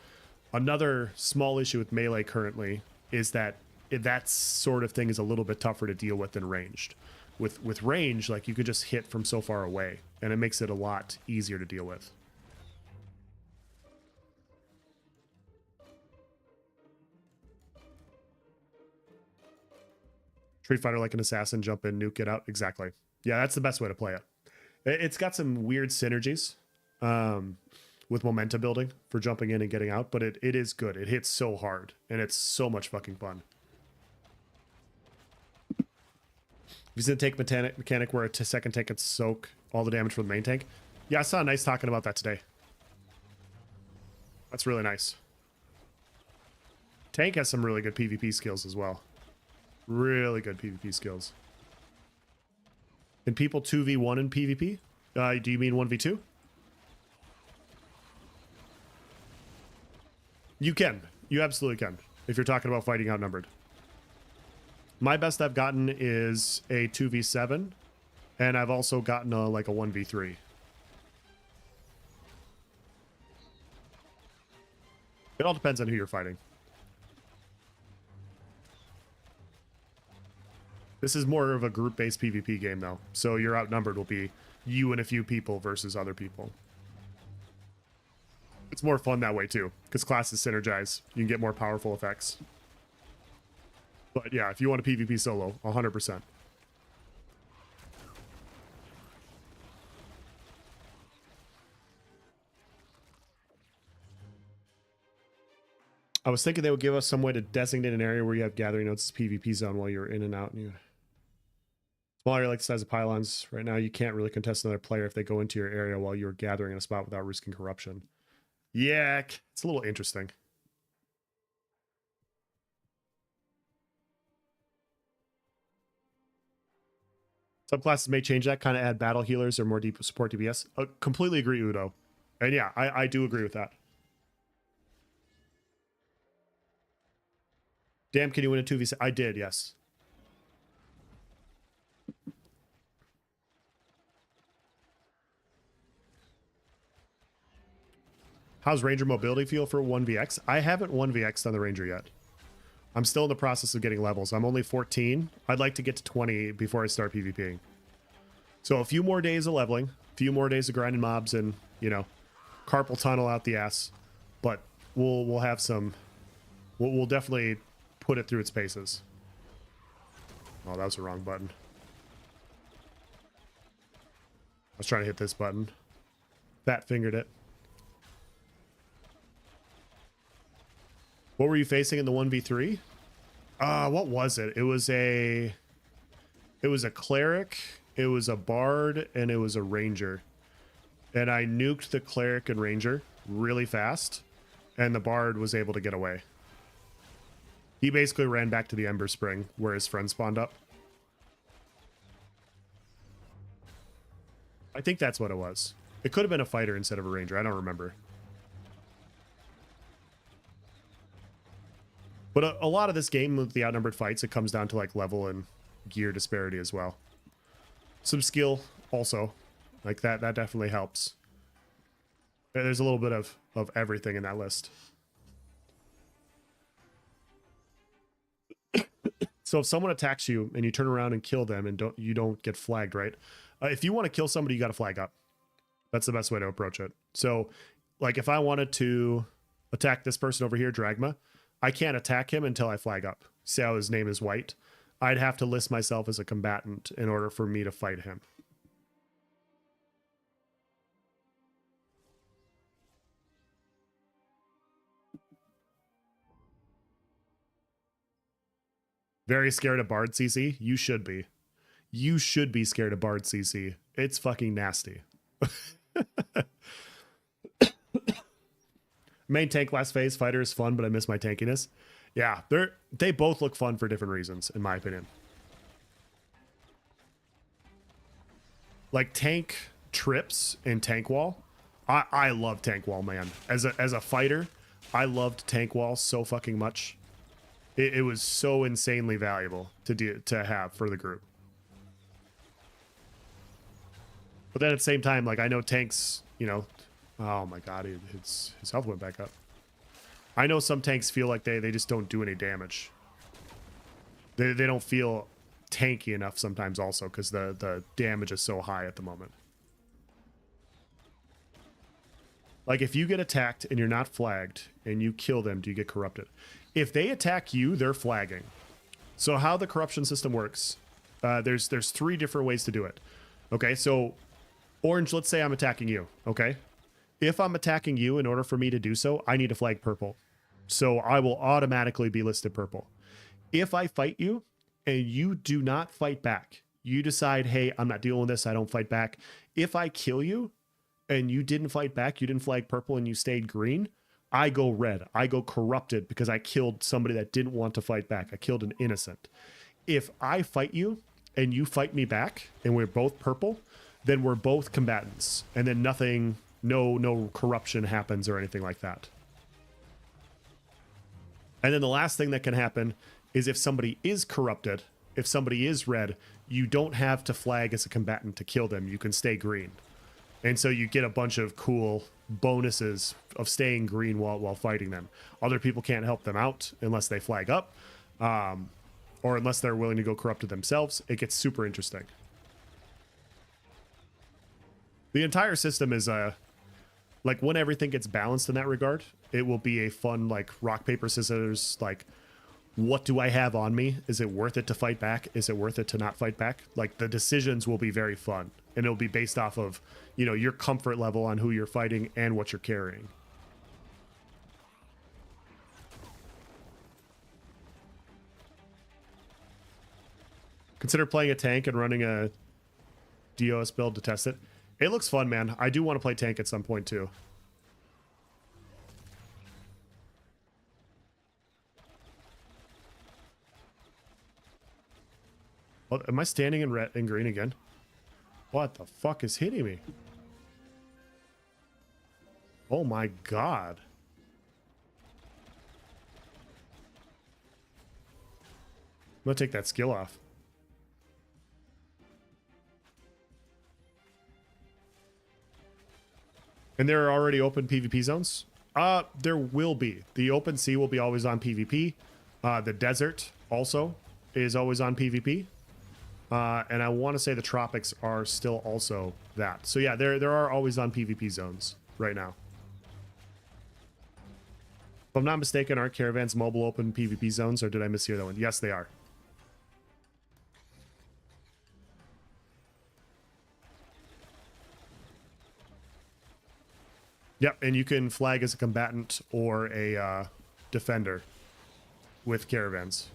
another small issue with melee currently is that that sort of thing is a little bit tougher to deal with than ranged. With range, like you could just hit from so far away, and it makes it a lot easier to deal with. Treat fighter like an assassin, jump in, nuke it out. Exactly. Yeah, that's the best way to play it. It's got some weird synergies with momentum building for jumping in and getting out, but it is good. It hits so hard, and it's so much fucking fun. He's in tank mechanic where a second tank can soak all the damage from the main tank. Yeah, I saw Nice talking about that today. That's really nice. Tank has some really good PvP skills as well. Really good PvP skills. Can people 2v1 in PvP? Do you mean 1v2? You can. You absolutely can. If you're talking about fighting outnumbered. My best I've gotten is a 2v7, and I've also gotten like a 1v3. It all depends on who you're fighting. This is more of a group-based PvP game, though. So your outnumbered will be you and a few people versus other people. It's more fun that way, too, because classes synergize. You can get more powerful effects. But yeah, if you want a PvP solo, 100%. I was thinking they would give us some way to designate an area where you have gathering nodes as PvP zone while you're in and out. And you... Small area like the size of pylons. Right now, you can't really contest another player if they go into your area while you're gathering in a spot without risking corruption. Yeah, it's a little interesting. Subclasses may change that, kind of add battle healers or more deep support DPS. Completely agree, Udo. And yeah, I do agree with that. Damn, can you win a 2v6? I did, yes. How's Ranger mobility feel for 1vx? I haven't 1vx'd on the Ranger yet. I'm still in the process of getting levels. I'm only 14. I'd like to get to 20 before I start PvPing. So a few more days of leveling, a few more days of grinding mobs, and, you know, carpal tunnel out the ass. But we'll have some... We'll definitely put it through its paces. Oh, that was the wrong button. I was trying to hit this button. Fat fingered it. What were you facing in the 1v3? What was it? It was a cleric, it was a bard, and it was a ranger. And I nuked the cleric and ranger really fast, and the bard was able to get away. He basically ran back to the Ember Spring where his friend spawned up. I think that's what it was. It could have been a fighter instead of a ranger. I don't remember. But a lot of this game with the outnumbered fights, it comes down to like level and gear disparity as well. Some skill also, like that definitely helps. There's a little bit of everything in that list. So if someone attacks you and you turn around and kill them and you don't get flagged, right? If you want to kill somebody, you got to flag up. That's the best way to approach it. So like if I wanted to attack this person over here, Dragma, I can't attack him until I flag up. See how his name is white? I'd have to list myself as a combatant in order for me to fight him. Very scared of Bard CC? You should be. You should be scared of Bard CC. It's fucking nasty. Main tank last phase fighter is fun, but I miss my tankiness. Yeah, they both look fun for different reasons, in my opinion. Like tank trips and tank wall. I love tank wall, man. As a fighter, I loved tank wall so fucking much. It was so insanely valuable to have for the group. But then at the same time, like I know tanks, you know, oh my god, his health went back up. I know some tanks feel like they just don't do any damage. They don't feel tanky enough sometimes also because the damage is so high at the moment. Like if you get attacked and you're not flagged and you kill them, do you get corrupted? If they attack you, they're flagging. So how the corruption system works, there's 3 different ways to do it. Okay, so Orange, let's say I'm attacking you, okay? If I'm attacking you, in order for me to do so, I need to flag purple. So I will automatically be listed purple. If I fight you and you do not fight back, you decide, hey, I'm not dealing with this, I don't fight back. If I kill you and you didn't fight back, you didn't flag purple and you stayed green, I go red. I go corrupted because I killed somebody that didn't want to fight back. I killed an innocent. If I fight you and you fight me back and we're both purple, then we're both combatants. And then nothing, no corruption happens or anything like that. And then the last thing that can happen is if somebody is corrupted, if somebody is red, you don't have to flag as a combatant to kill them. You can stay green. And so you get a bunch of cool bonuses of staying green while fighting them. Other people can't help them out unless they flag up, or unless they're willing to go corrupted themselves. It gets super interesting. The entire system is like when everything gets balanced in that regard, it will be a fun like rock paper scissors. Like, what do I have on me? Is it worth it to fight back? Is it worth it to not fight back? Like the decisions will be very fun, and it'll be based off of, you know, your comfort level on who you're fighting and what you're carrying. Consider playing a tank and running a DOS build to test it. It looks fun, man. I do want to play tank at some point too. What, am I standing in red and green again? What the fuck is hitting me? Oh my god. I'm gonna take that skill off. And there are already open PvP zones? There will be. The open sea will be always on PvP. The desert also is always on PvP. And I want to say the tropics are still also that. So yeah, there are always on PvP zones right now. If I'm not mistaken, aren't caravans mobile open PvP zones, or did I mishear that one? Yes, they are. Yep, and you can flag as a combatant or a defender with caravans.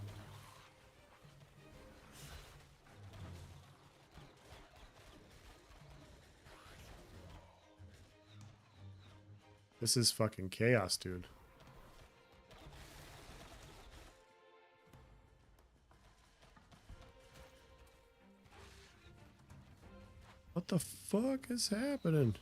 This is fucking chaos, dude. What the fuck is happening?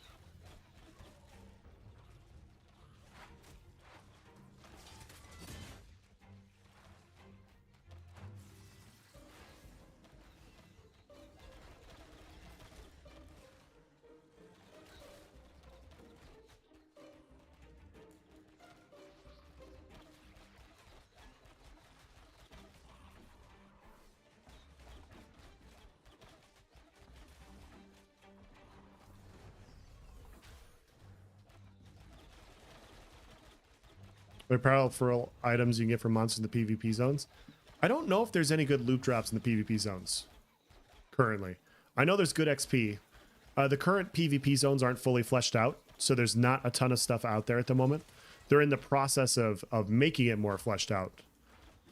They're powerful items you can get from monsters in the PvP zones. I don't know if there's any good loot drops in the PvP zones currently. I know there's good XP. The current PvP zones aren't fully fleshed out, so there's not a ton of stuff out there at the moment. They're in the process of making it more fleshed out.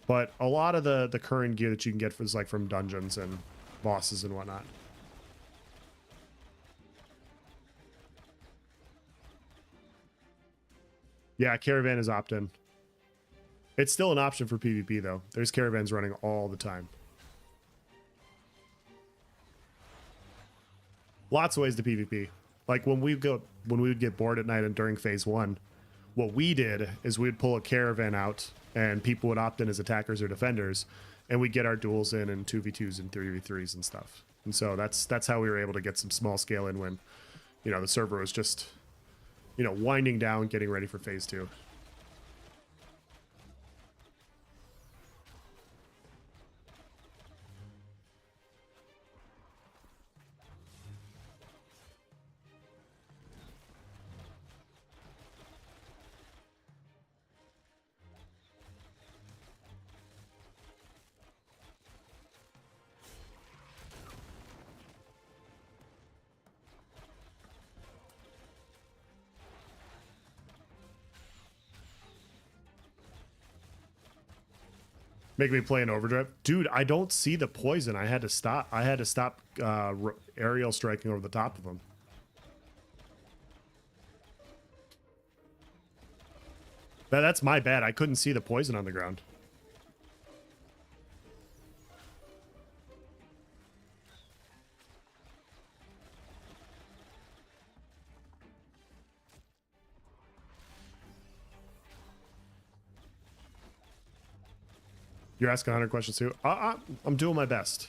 But a lot of the current gear that you can get is like from dungeons and bosses and whatnot. Yeah, Caravan is opt-in. It's still an option for PvP though. There's caravans running all the time. Lots of ways to PvP. Like when we would get bored at night and during phase 1, what we did is we'd pull a caravan out and people would opt in as attackers or defenders, and we'd get our duels in and 2v2s and 3v3s and stuff. And so that's how we were able to get some small scale in when, you know, the server was just, you know, winding down, getting ready for phase 2. Make me play an overdrive, dude. I don't see the poison. I had to stop. Aerial striking over the top of them. That's my bad. I couldn't see the poison on the ground. You're asking 100 questions too. I'm doing my best.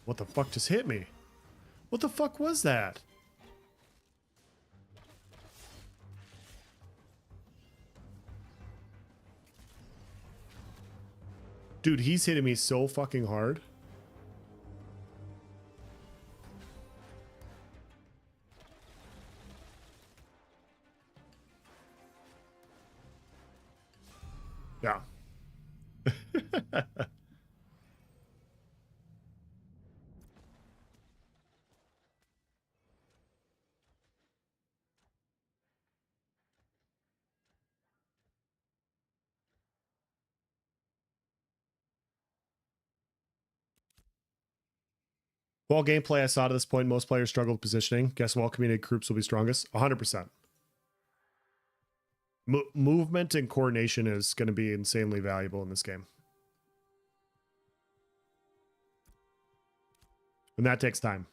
What the fuck just hit me? What the fuck was that? Dude, he's hitting me so fucking hard. Yeah. Well, gameplay I saw to this point, most players struggle with positioning. Guess all community groups will be strongest. 100%. Movement and coordination is going to be insanely valuable in this game. And that takes time.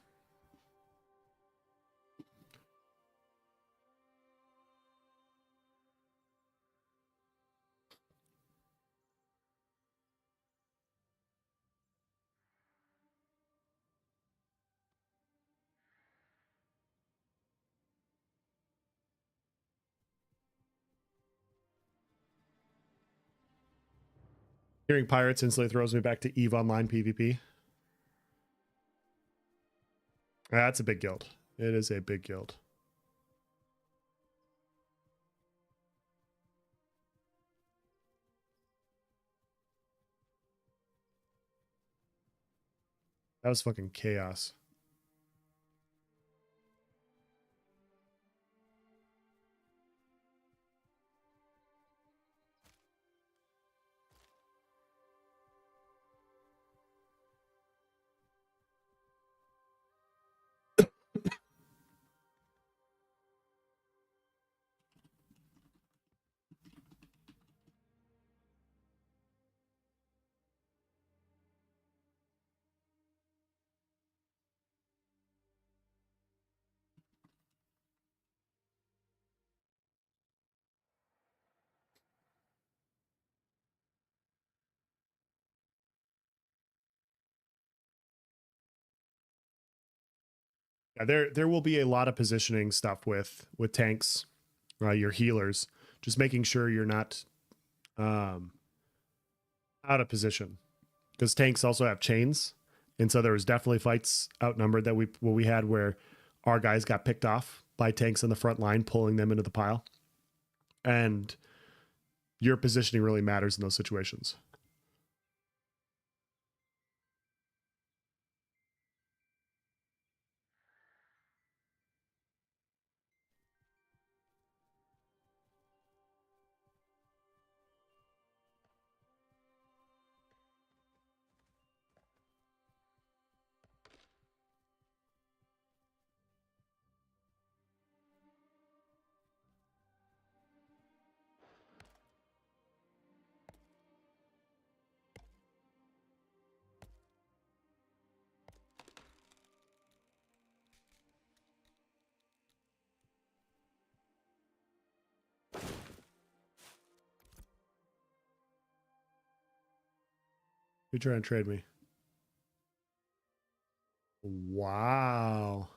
Hearing pirates instantly throws me back to EVE Online PvP. That's a big guild. It is a big guild. That was fucking chaos. There will be a lot of positioning stuff with tanks, your healers, just making sure you're not out of position, because tanks also have chains, and so there was definitely fights outnumbered that we had where our guys got picked off by tanks on the front line, pulling them into the pile, and your positioning really matters in those situations. You're trying to trade me. Wow.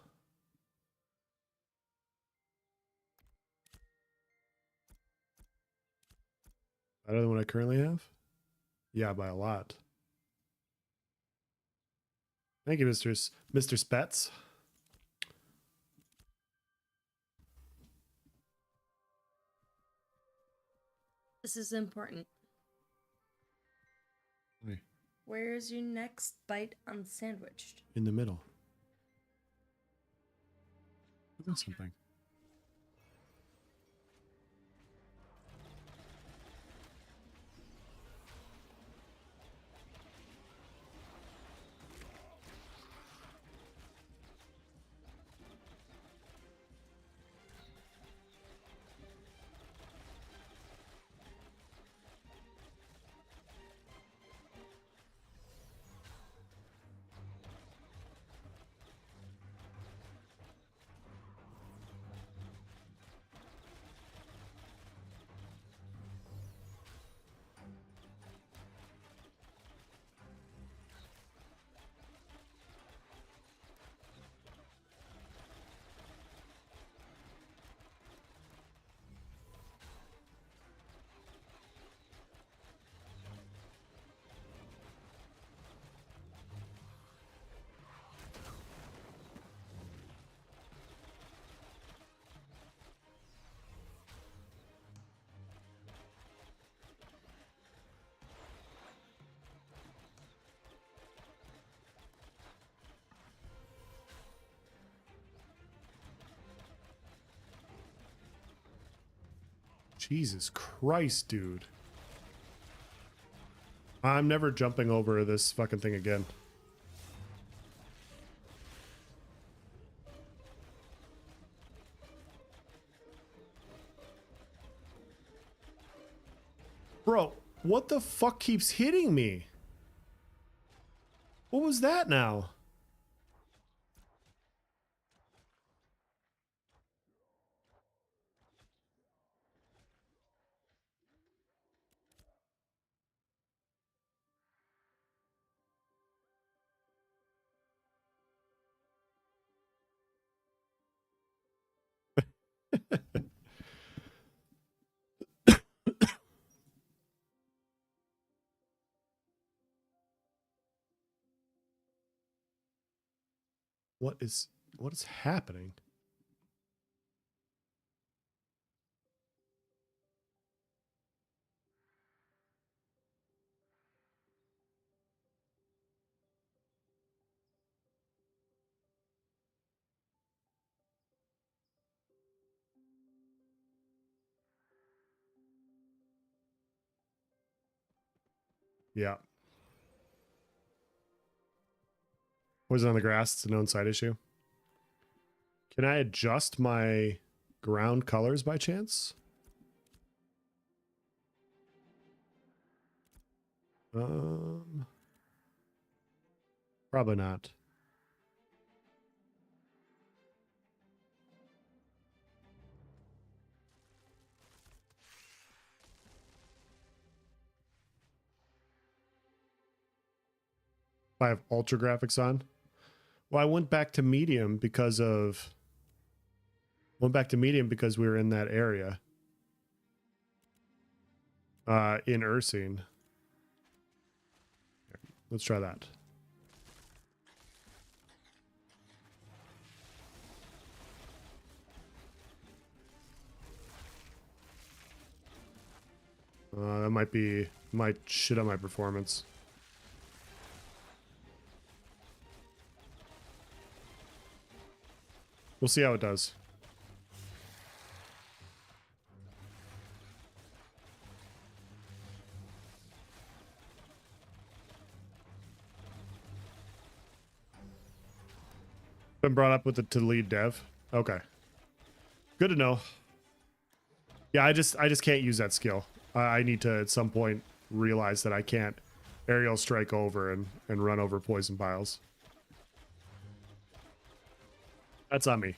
Better than what I currently have? Yeah, by a lot. Thank you, Mr. Spets. This is important. Hey. Where's your next bite unsandwiched? In the middle. Look at something. Jesus Christ, dude. I'm never jumping over this fucking thing again. Bro, what the fuck keeps hitting me? What was that now? What is happening? Yeah. Poison on the grass, it's a known side issue. Can I adjust my ground colors by chance? Probably not. If I have ultra graphics on. Well, I went back to medium because we were in that area. In Ursine. Let's try that. That might shit on my performance. We'll see how it does. Been brought up with it to lead dev. Okay. Good to know. Yeah, I just can't use that skill. I need to at some point realize that I can't aerial strike over and run over poison piles. That's on me.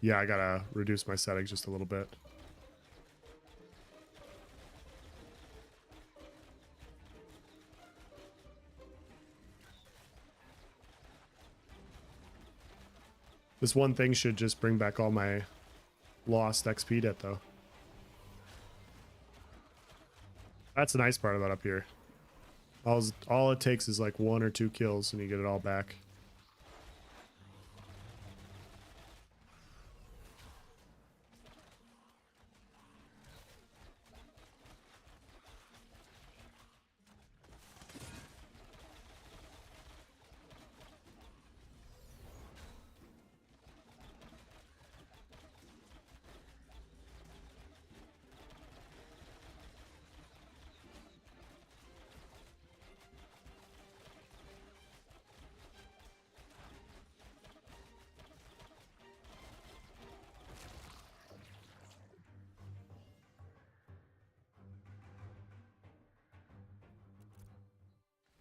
Yeah, I gotta reduce my settings just a little bit. This one thing should just bring back all my lost XP debt, though. That's the nice part about up here. All it takes is like 1 or 2 kills and you get it all back.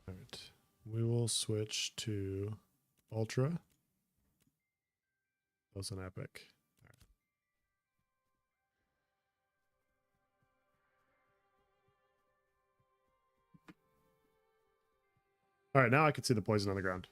All right, we will switch to Ultra. That was an epic. All right, now I can see the poison on the ground.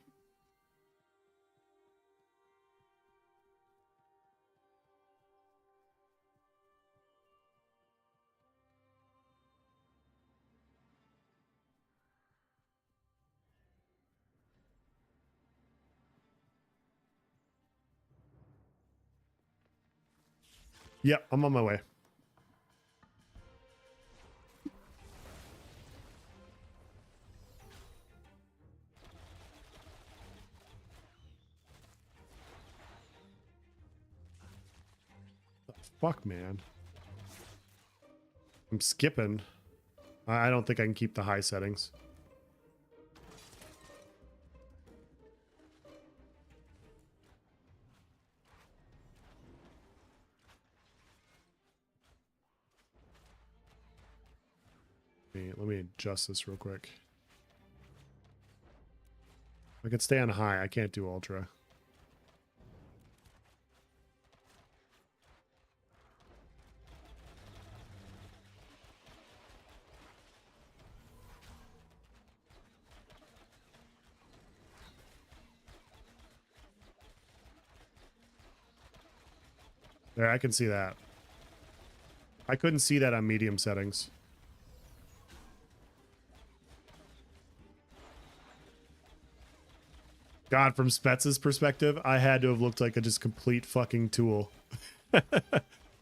Yep, I'm on my way. The fuck, man. I'm skipping. I don't think I can keep the high settings. Let me adjust this real quick. I can stay on high. I can't do ultra. There, I can see that. I couldn't see that on medium settings. God, from Spetz's perspective, I had to have looked like a just complete fucking tool.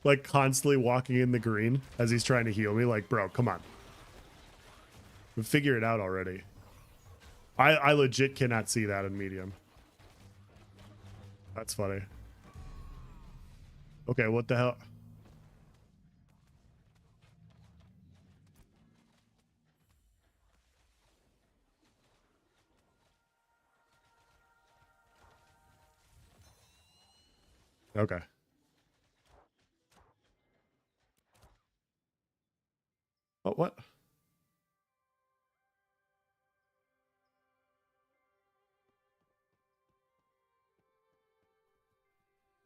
Like constantly walking in the green as he's trying to heal me. Like, bro, come on. Figure it out already. I legit cannot see that in medium. That's funny. Okay, what the hell? Okay. Oh, what?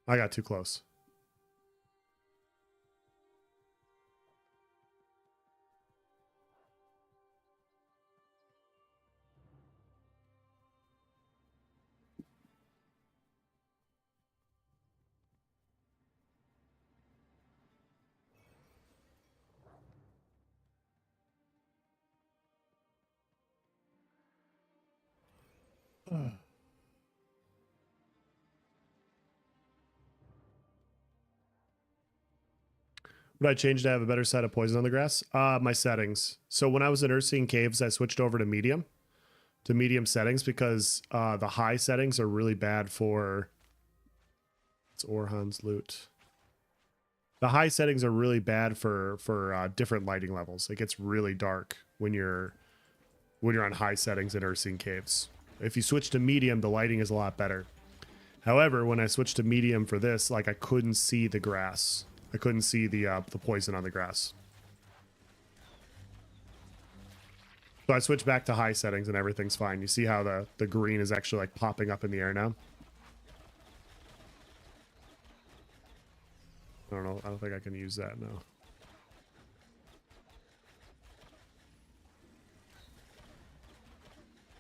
I got too close. Would I change to have a better set of poison on the grass? My settings. So when I was in Ursine Caves, I switched over to medium settings because the high settings are really bad for. It's Orhan's loot. The high settings are really bad for different lighting levels. It gets really dark when you're on high settings in Ursine Caves. If you switch to medium, the lighting is a lot better. However, when I switched to medium for this, like I couldn't see the grass. I couldn't see the poison on the grass. So I switched back to high settings and everything's fine. You see how the green is actually like popping up in the air now? I don't know. I don't think I can use that now.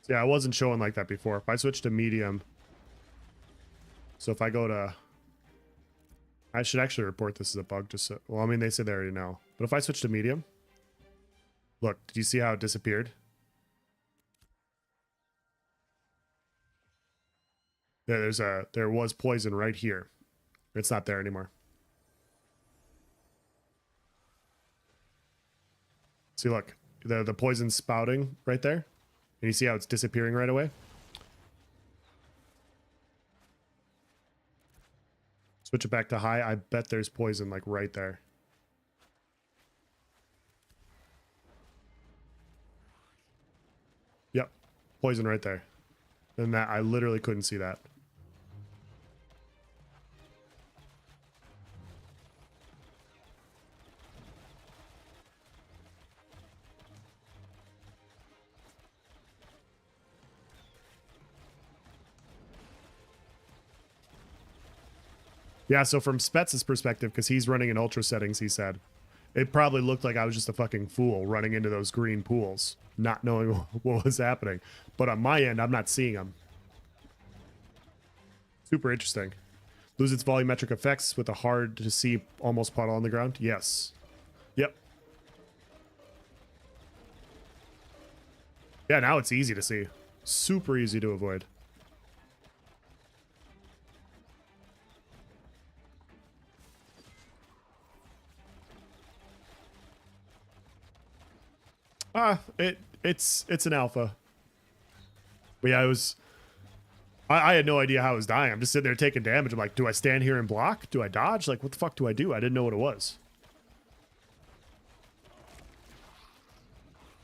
So yeah, I wasn't showing like that before. If I switch to medium. So if I go to... I should actually report this as a bug. Just so, well, I mean, they said they already know. But if I switch to medium... Look, did you see how it disappeared? There was poison right here. It's not there anymore. See, look, the poison's spouting right there. And you see how it's disappearing right away? Switch it back to high. I bet there's poison like right there. Yep. Poison right there. And that I literally couldn't see that. Yeah, so from Spets's perspective, because he's running in ultra settings, he said, it probably looked like I was just a fucking fool running into those green pools, not knowing what was happening. But on my end, I'm not seeing them. Super interesting. Lose its volumetric effects with a hard to see almost puddle on the ground? Yes. Yep. Yeah, now it's easy to see. Super easy to avoid. It's an alpha. But yeah, I had no idea how I was dying. I'm just sitting there taking damage. I'm like, do I stand here and block? Do I dodge? Like, what the fuck do I do? I didn't know what it was.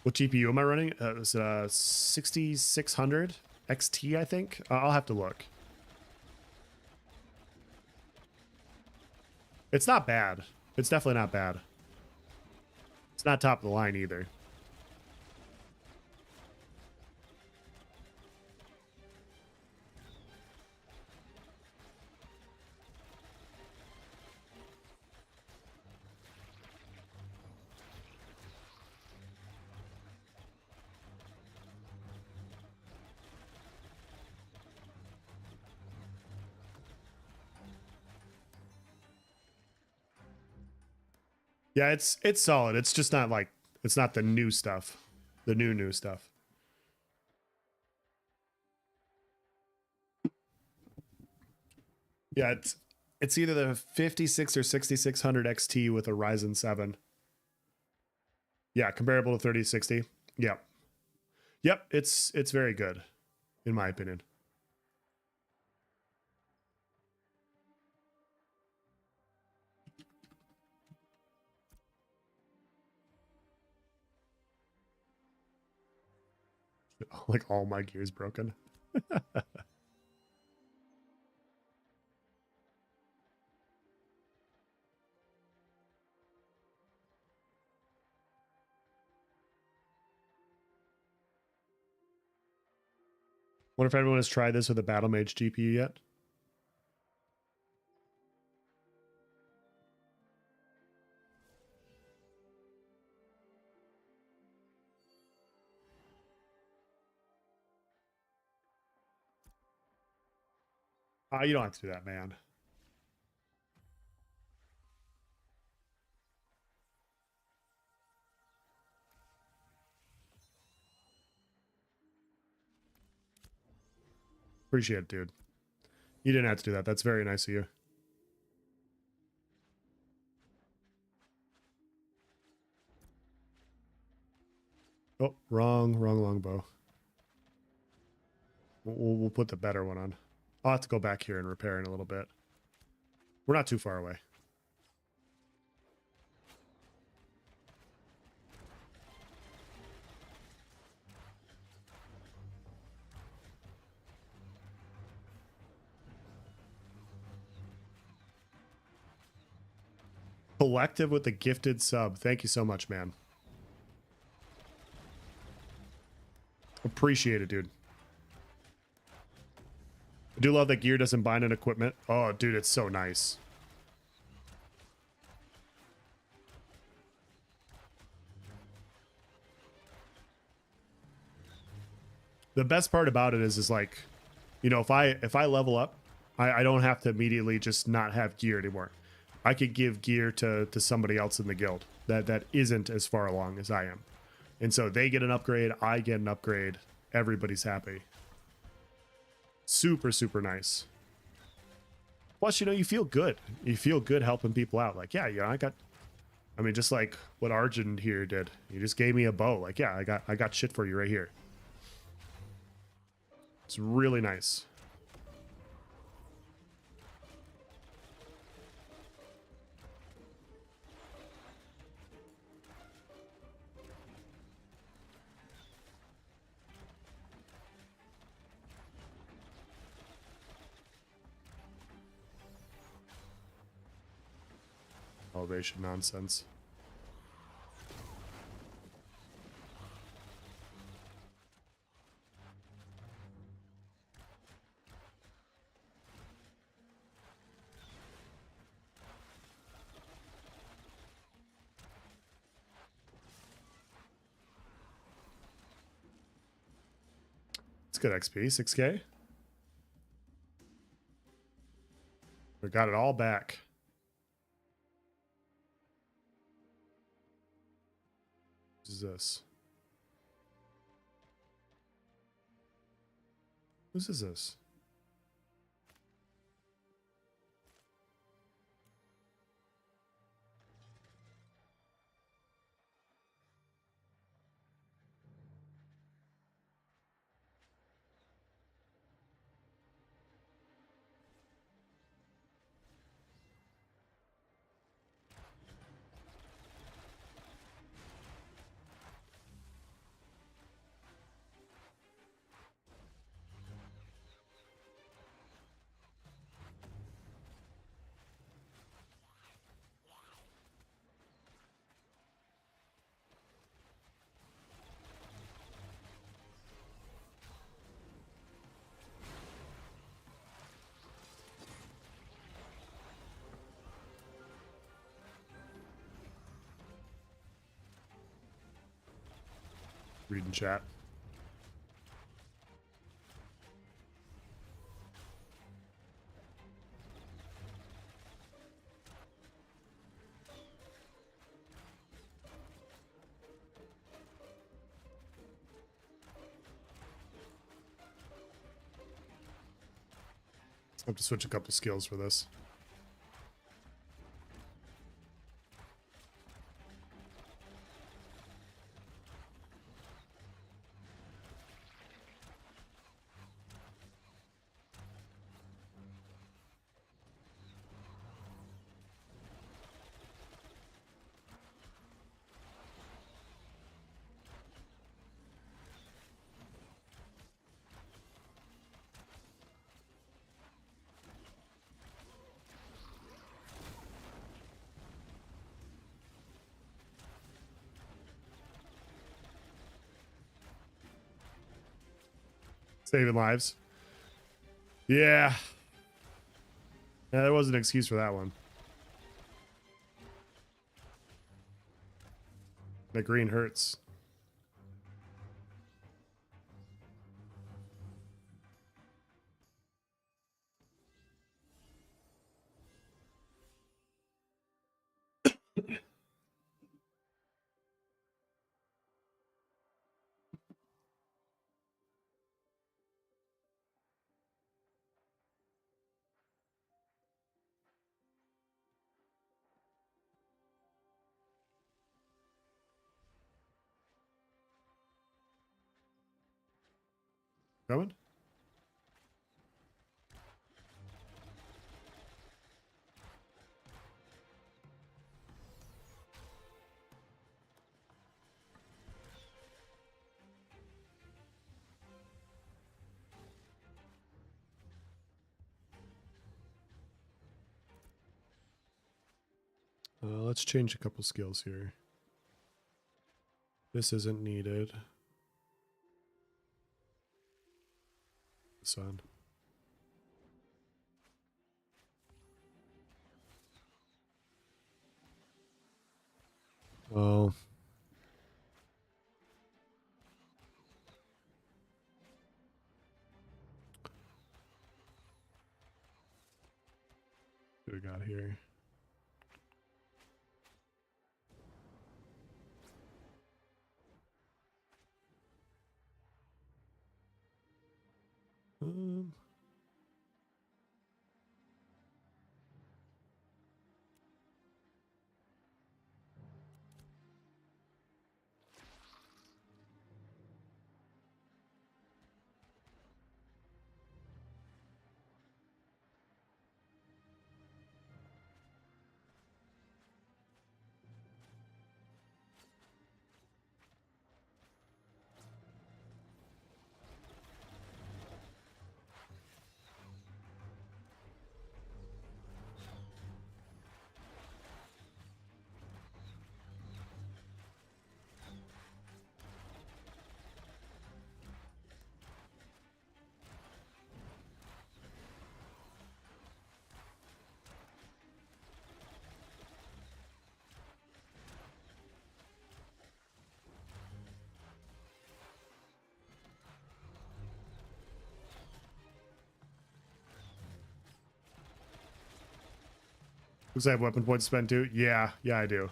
What GPU am I running? It was 6600 XT, I think. I'll have to look. It's not bad. It's definitely not bad. It's not top of the line either. Yeah, it's solid. It's just not like it's not the new stuff. The new stuff. Yeah, it's either the 56 or 6600 XT with a Ryzen 7. Yeah, comparable to 3060. Yep. Yep, it's very good in my opinion. Like all my gear's broken. Wonder if anyone has tried this with a Battle Mage GPU yet. You don't have to do that, man. Appreciate it, dude. You didn't have to do that. That's very nice of you. Oh, wrong longbow. We'll put the better one on. I'll have to go back here and repair in a little bit. We're not too far away. Collective with the gifted sub. Thank you so much, man. Appreciate it, dude. I do love that gear doesn't bind in equipment. Oh, dude, it's so nice. The best part about it is like, you know, if I level up, I don't have to immediately just not have gear anymore. I could give gear to somebody else in the guild that isn't as far along as I am. And so they get an upgrade, I get an upgrade, everybody's happy. Super, super nice. Plus, you know, you feel good. You feel good helping people out. Like, yeah, I mean, just like what Arjun here did. He just gave me a bow. Like, yeah, I got shit for you right here. It's really nice. Elevation nonsense. It's good XP, 6K. We got it all back. What is this? Whose is this? Reading chat. I have to switch a couple skills for this. Saving lives. Yeah. Yeah, there was an excuse for that one. The green hurts. Coming? Let's change a couple skills here. This isn't needed. Son. Oh. What do we got here? Um, Looks like I have weapon points to spend too. Yeah, I do.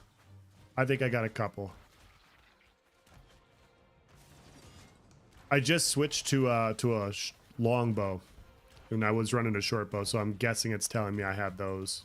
I think I got a couple. I just switched to a longbow, and I was running a short bow, so I'm guessing it's telling me I have those.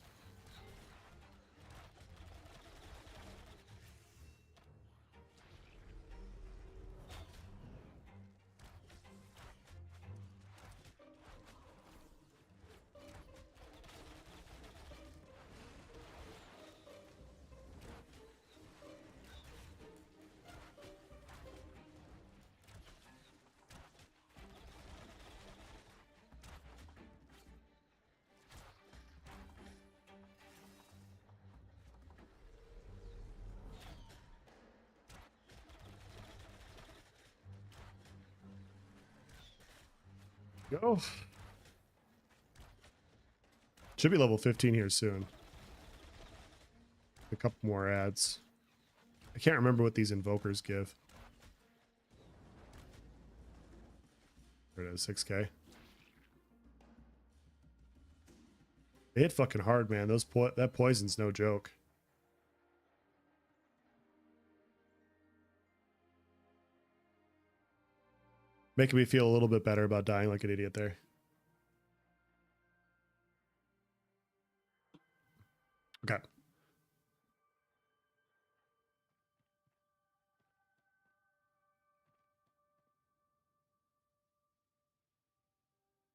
Go. Should be level 15 here soon. A couple more ads. I can't remember what these invokers give. There it is, 6k. They hit fucking hard, man. That poison's no joke. Making me feel a little bit better about dying like an idiot there. Okay.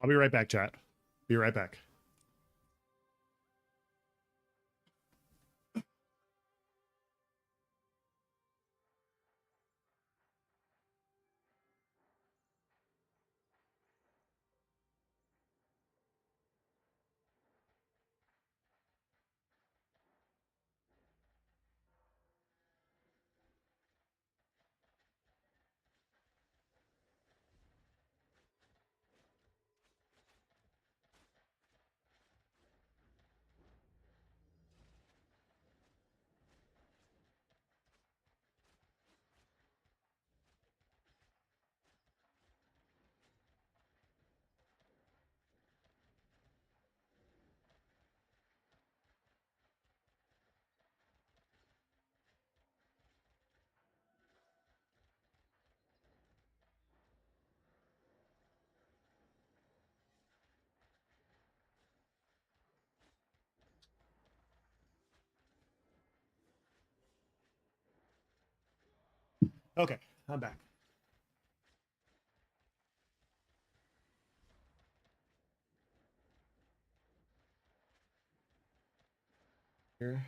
I'll be right back, chat. Be right back. Okay, I'm back. Here.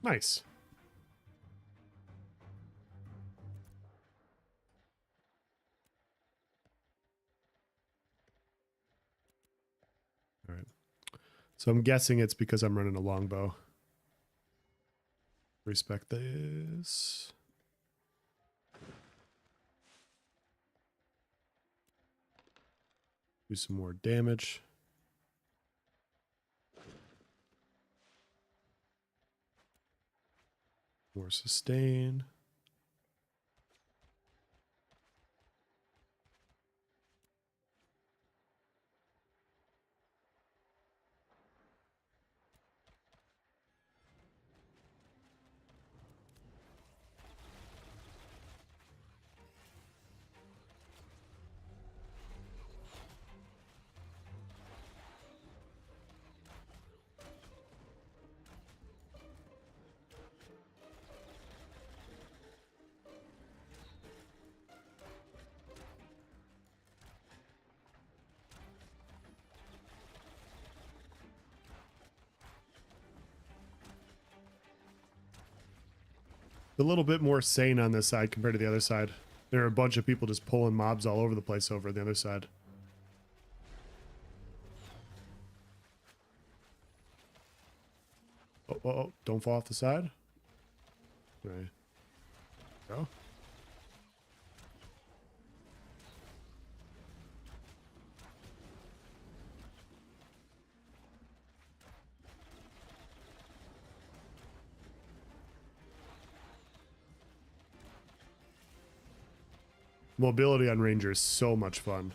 Nice. All right. So I'm guessing it's because I'm running a longbow. Respect this. Do some more damage. More sustain. A little bit more sane on this side compared to the other side. There are a bunch of people just pulling mobs all over the place over the other side. Oh, don't fall off the side. Right. Go. Mobility on Ranger is so much fun.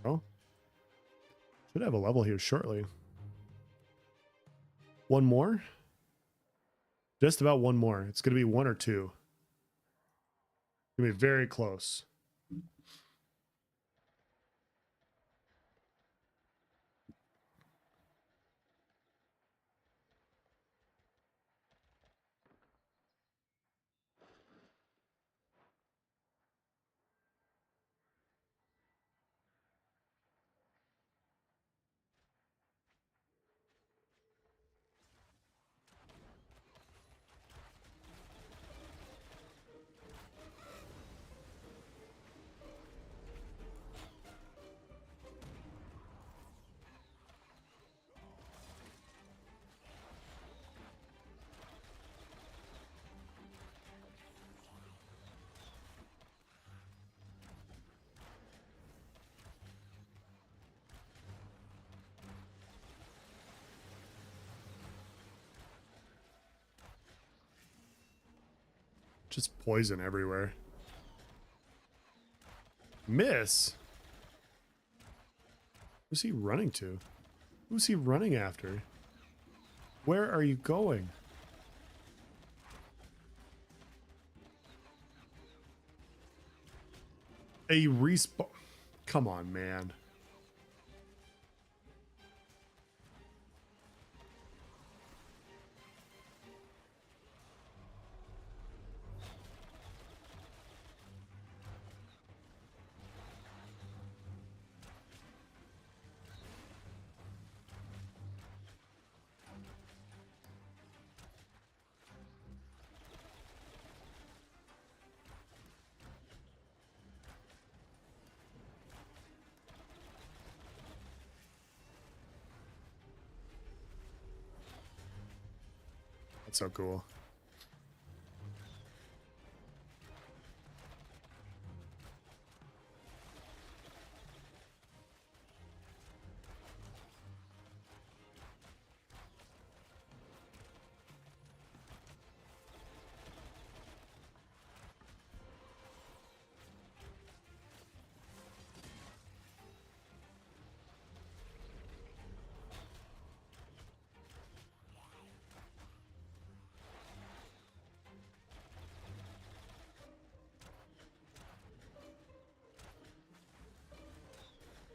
Oh. Should have a level here shortly. One more? Just about one more. It's going to be one or two. It's going to be very close. Just poison everywhere. Miss? Who's he running to? Who's he running after? Where are you going? A respawn. Come on, man. That's so cool.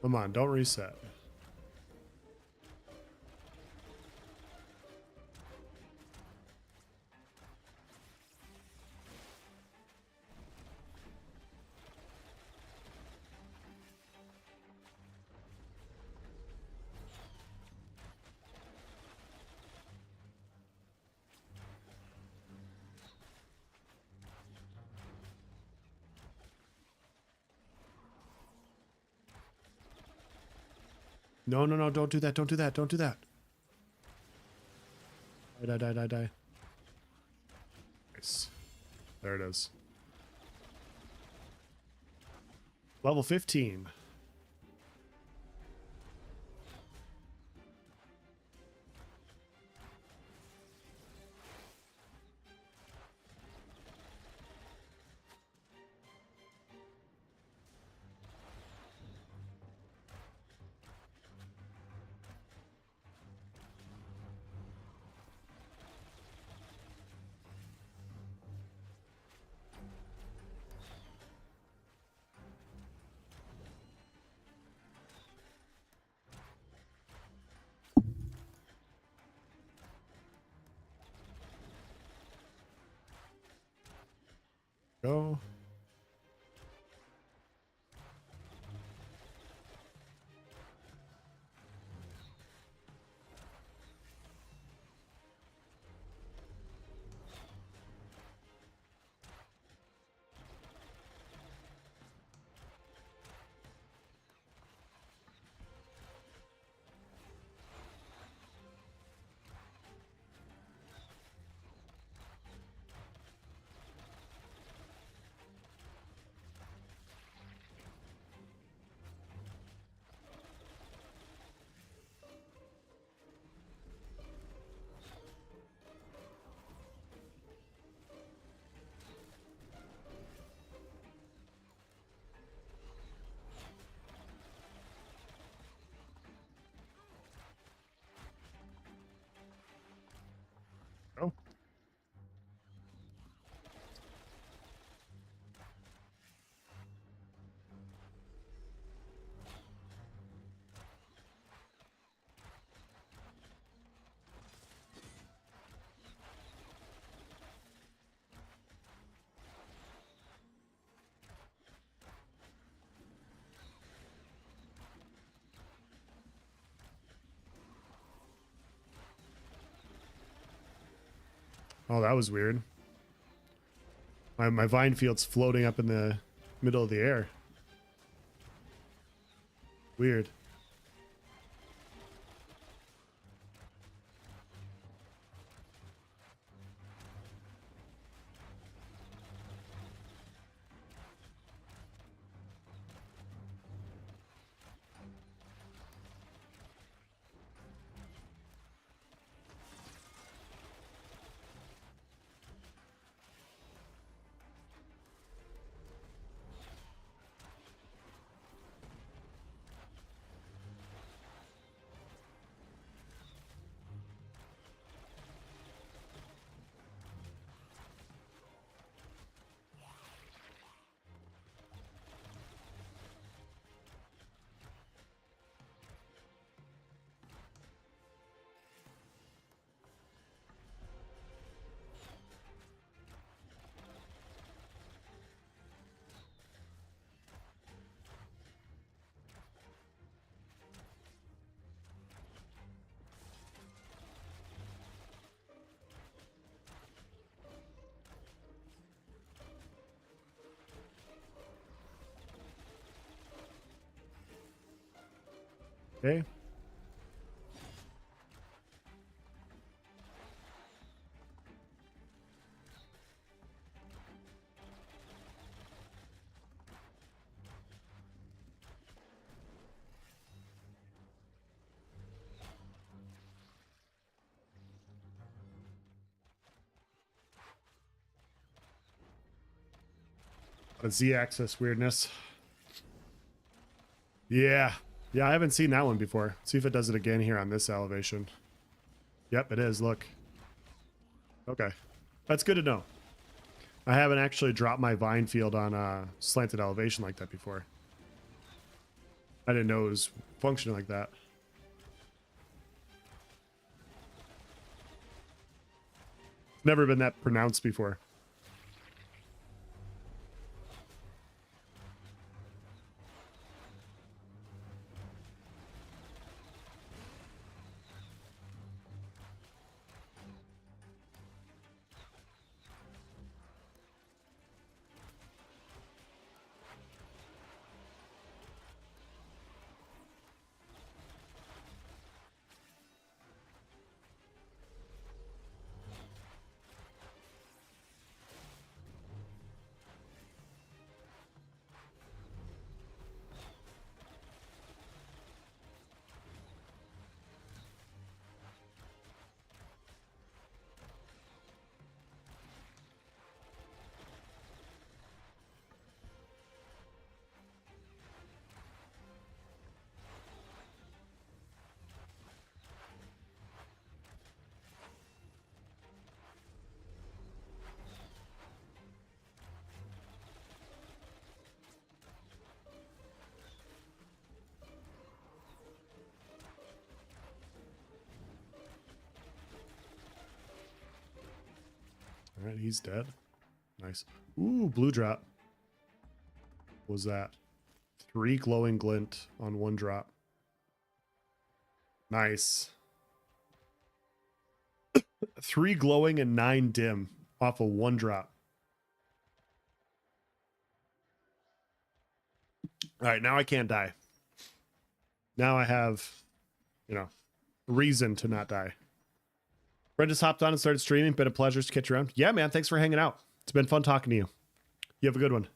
Come on, don't reset. No, no, no, don't do that. Don't do that. Don't do that. Die, die, die, die, die. Nice. There it is. Level 15. Go. Go. Oh, that was weird. My vine field's floating up in the middle of the air. Weird. Okay. A Z-axis weirdness. Yeah. Yeah, I haven't seen that one before. See if it does it again here on this elevation. Yep, it is. Look. Okay. That's good to know. I haven't actually dropped my vine field on a slanted elevation like that before. I didn't know it was functioning like that. Never been that pronounced before. All right, he's dead. Nice. Ooh, blue drop. What was that? 3 glowing glint on 1 drop. Nice. 3 glowing and 9 dim off of 1 drop. All right, now I can't die. Now I have, reason to not die. Brent just hopped on and started streaming. Been a pleasure to catch you around. Yeah, man. Thanks for hanging out. It's been fun talking to you. You have a good one.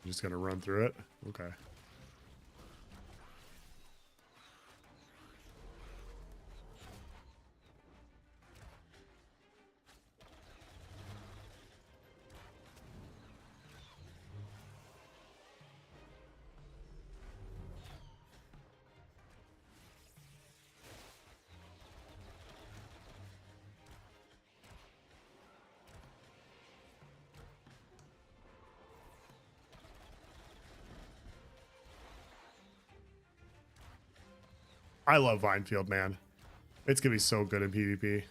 I'm just gonna run through it. Okay. I love Vinefield, man. It's gonna be so good in PvP.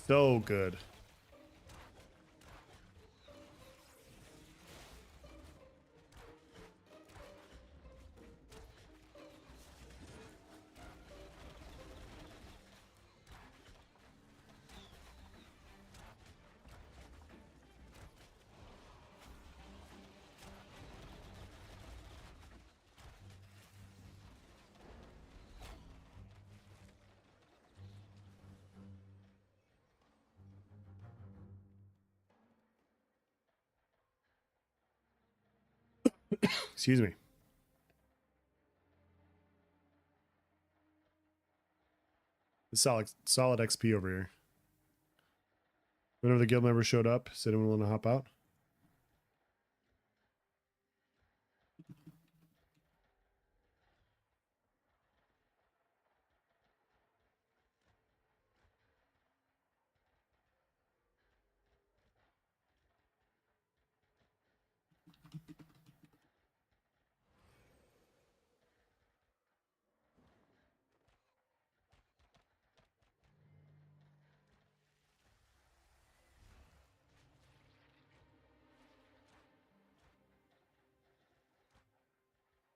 So good. Excuse me. Solid XP over here. Whenever the guild member showed up, said anyone willing to hop out?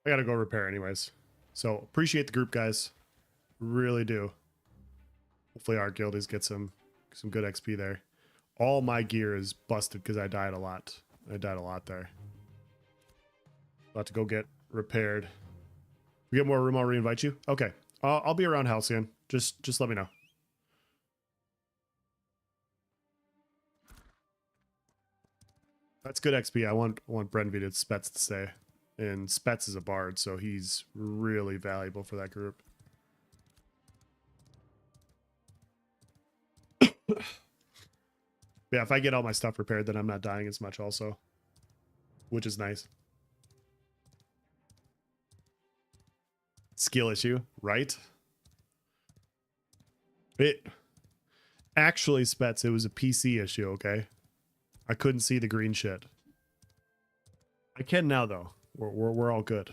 I gotta go repair anyways. So appreciate the group, guys. Really do. Hopefully our guildies get some good XP there. All my gear is busted because I died a lot. I died a lot there. About to go get repaired. We get more room, I'll reinvite you. Okay. I'll be around Halcyon. Just let me know. That's good XP. I want Brenvi to Spets to stay. And Spets is a bard, so he's really valuable for that group. Yeah, if I get all my stuff repaired, then I'm not dying as much also. Which is nice. Skill issue, right? It actually, Spets, it was a PC issue, okay? I couldn't see the green shit. I can now though. We're all good.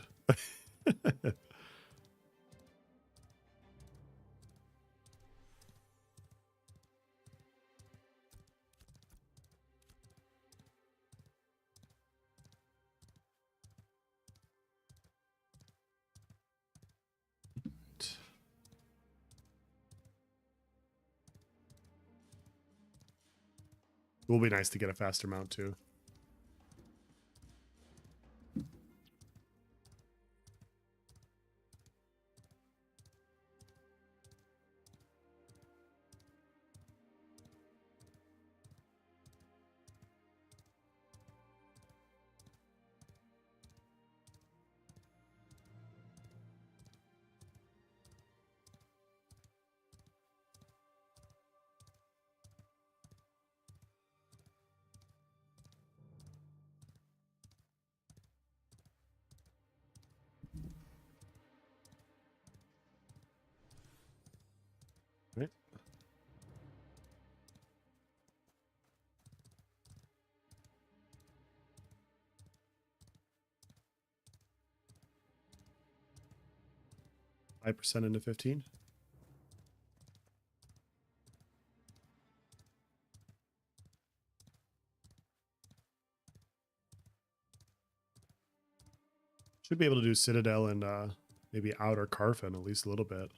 It will be nice to get a faster mount too. Right? 5% into 15. Should be able to do Citadel and maybe Outer Carfin at least a little bit.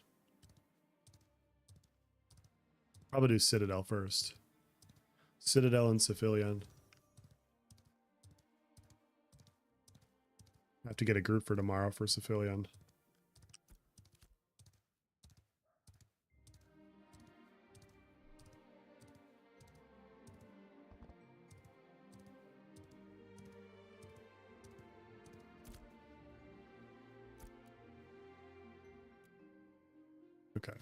Probably do Citadel first. Citadel and Cephilion. I have to get a group for tomorrow for Cephilion. Okay.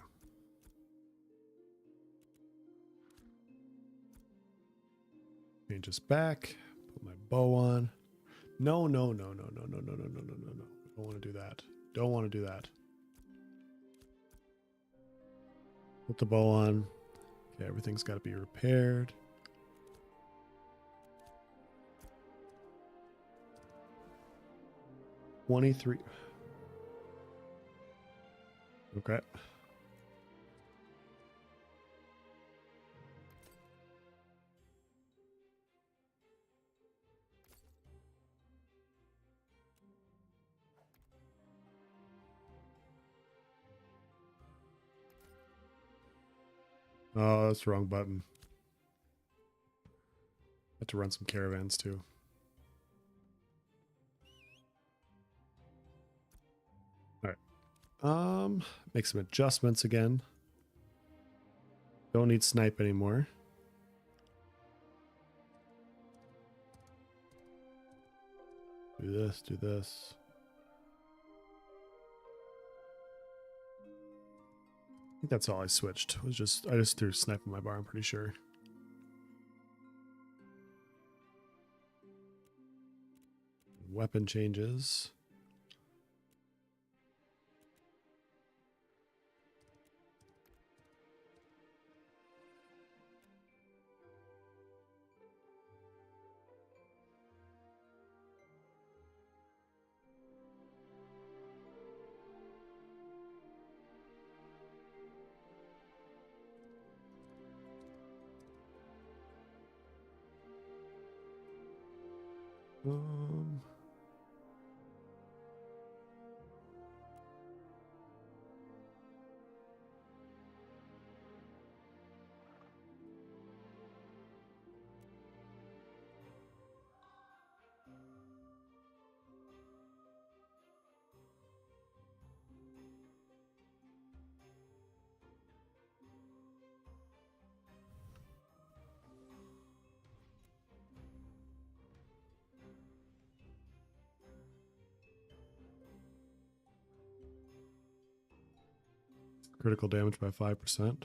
Change this back. Put my bow on. No. Don't want to do that. Don't want to do that. Put the bow on. Okay, everything's got to be repaired. $23. Okay. Oh, that's the wrong button. Have to run some caravans too. All right. Make some adjustments again. Don't need snipe anymore. Do this, do this. I think that's all I switched. I just threw snipe in my bar, I'm pretty sure. Weapon changes. Um, Critical damage by 5%.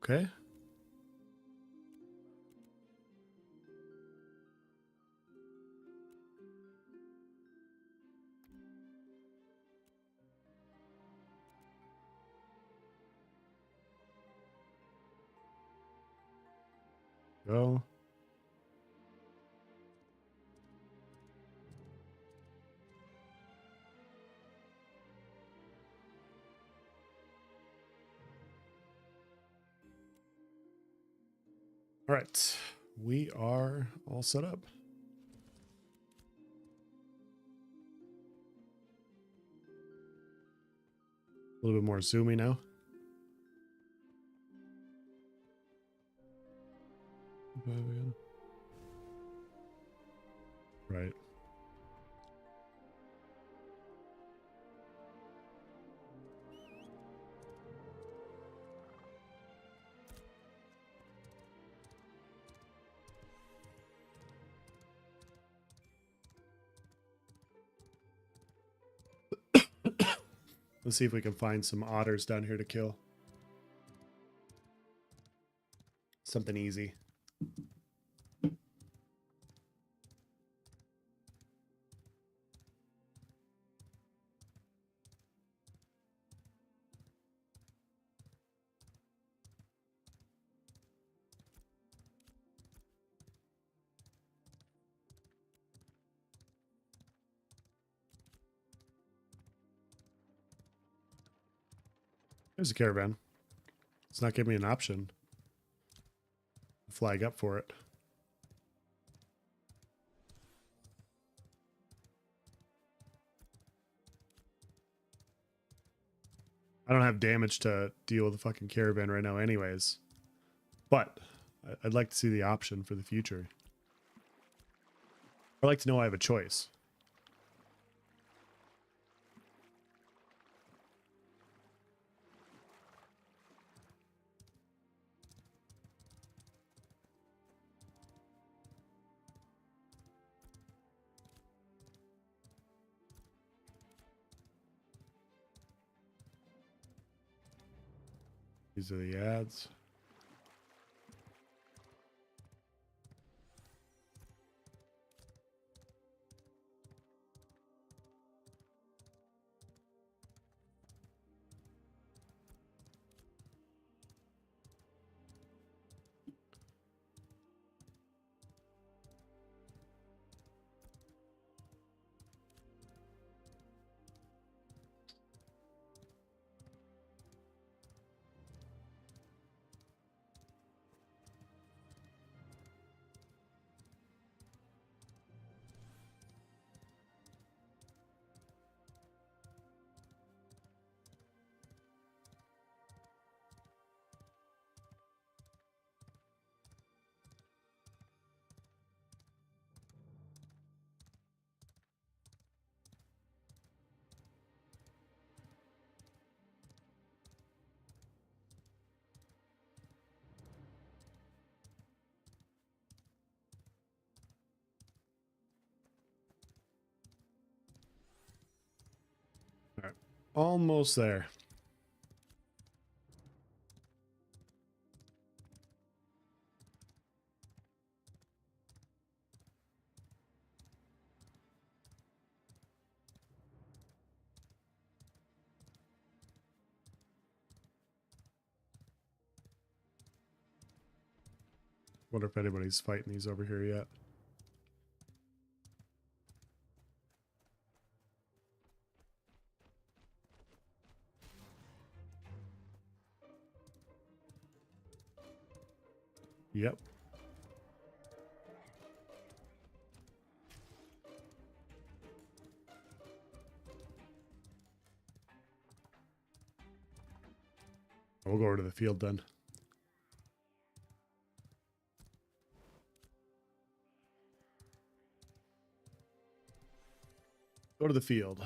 Okay. Go. All right. We are all set up. A little bit more zoomy now. Right. Let's see if we can find some otters down here to kill. Something easy. There's a caravan. It's not giving me an option. Flag up for it. I don't have damage to deal with the fucking caravan right now anyways. But I'd like to see the option for the future. I'd like to know I have a choice. These are the ads. All right. Almost there. Wonder if anybody's fighting these over here yet. Yep. We'll go over to the field then. Go to the field.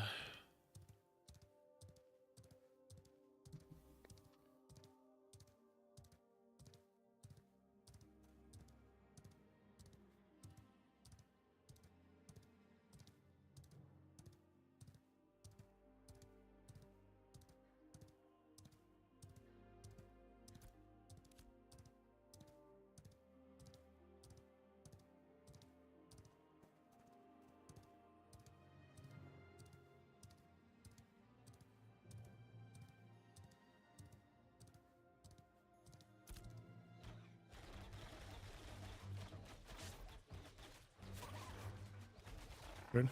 Good.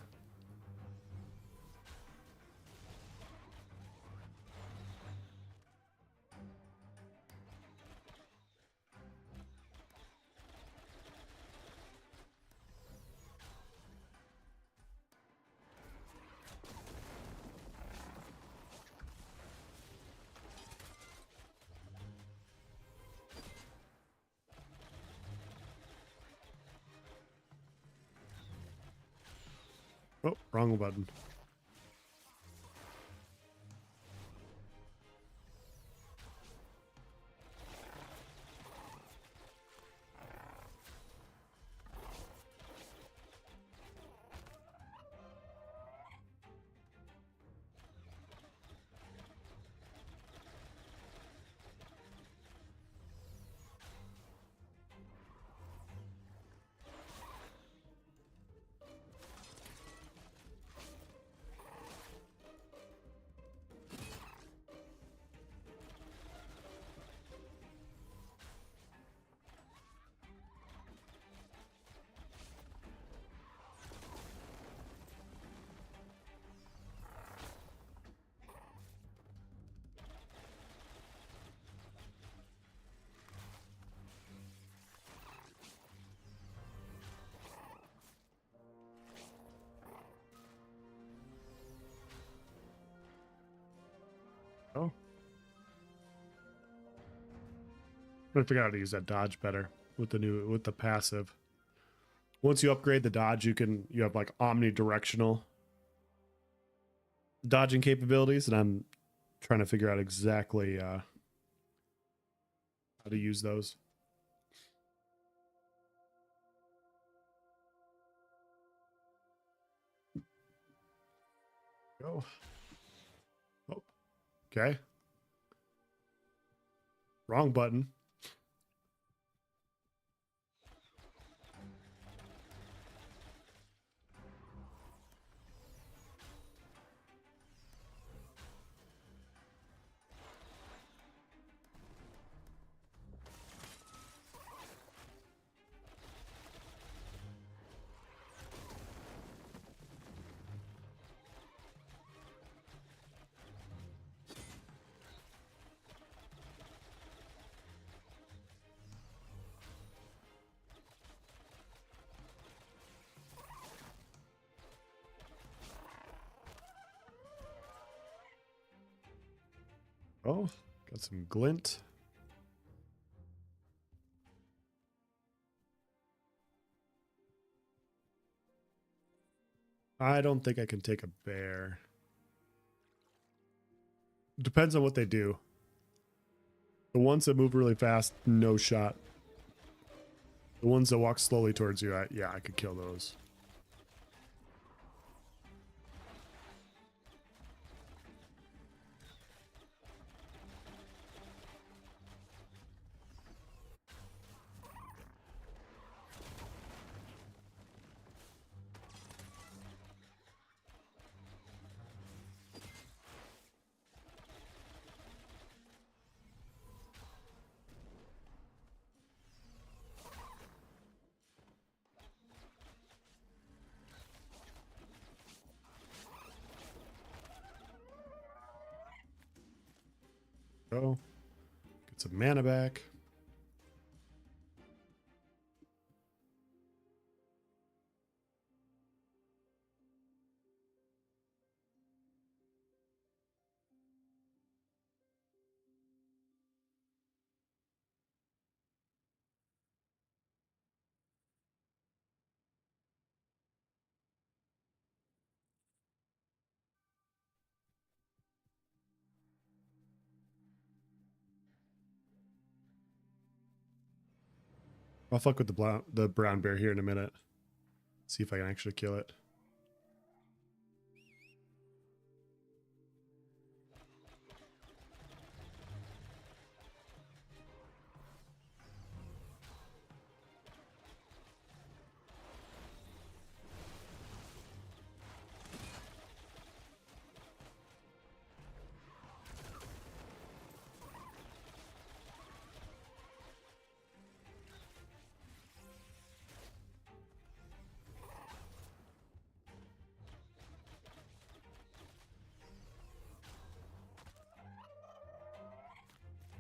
Oh, wrong button. Oh. I figure out how to use that dodge better with the passive. Once you upgrade the dodge, you have like omnidirectional dodging capabilities, and I'm trying to figure out exactly how to use those. Go. Oh, okay. Wrong button. Oh, got some glint. I don't think I can take a bear. Depends on what they do. The ones that move really fast, no shot. The ones that walk slowly towards you, yeah, I could kill those. Go. Get some mana back. I'll fuck with the brown bear here in a minute. See if I can actually kill it.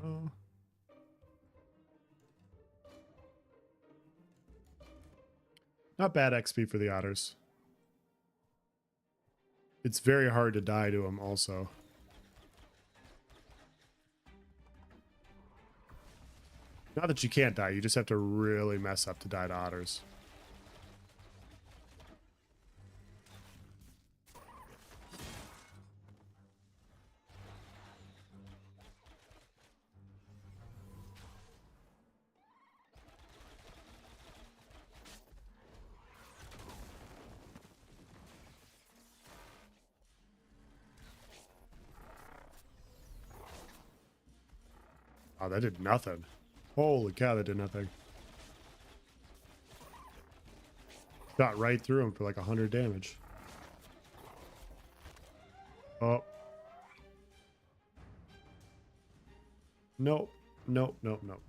Oh. Not bad XP for the otters. It's very hard to die to them also. Not that you can't die, you just have to really mess up to die to otters. Oh, that did nothing. Holy cow, that did nothing. Got right through him for like 100 damage. Oh. Nope. Nope, nope, nope.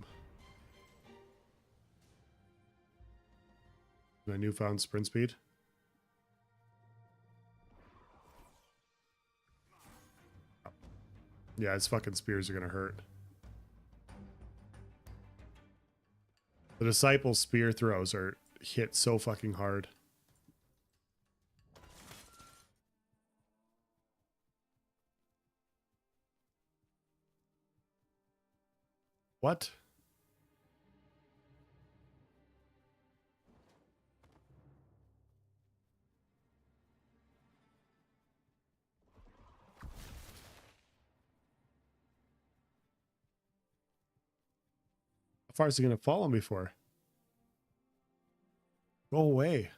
My newfound sprint speed. Yeah, his fucking spears are gonna hurt. The disciples' spear throws are hit so fucking hard. What? How far is he gonna follow me for? Go away.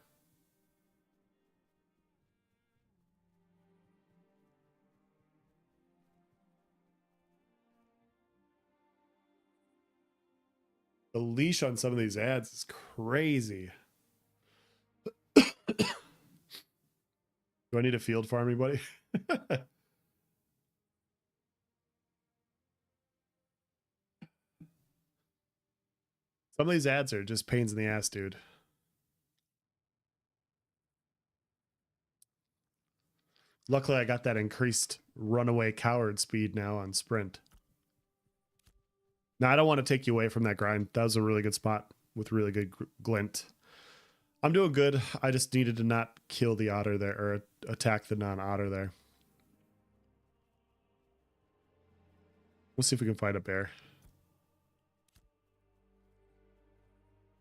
The leash on some of these ads is crazy. Do I need a field farm, anybody? Some of these ads are just pains in the ass, dude. Luckily, I got that increased runaway coward speed now on sprint. Now, I don't want to take you away from that grind. That was a really good spot with really good glint. I'm doing good. I just needed to not kill the otter there, or attack the non-otter there. We'll see if we can find a bear.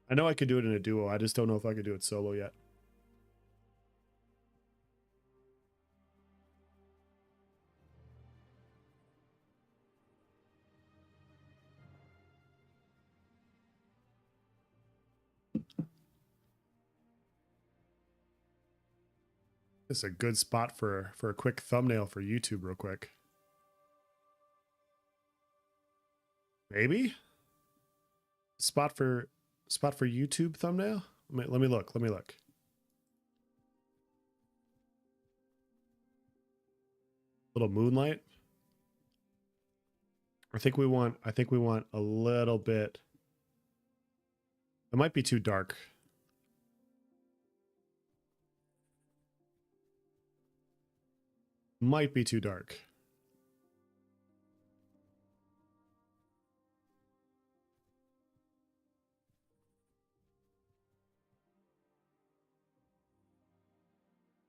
I know I could do it in a duo. I just don't know if I could do it solo yet. This is a good spot for a quick thumbnail for YouTube real quick. Maybe? Spot for YouTube thumbnail? Let me look. Little moonlight. I think we want a little bit. It might be too dark. Might be too dark.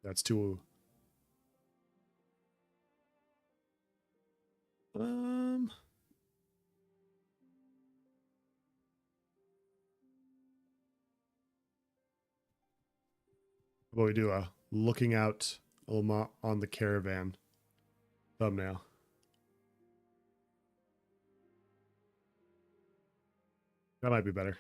That's too... What we do, looking out on the caravan thumbnail. That might be better.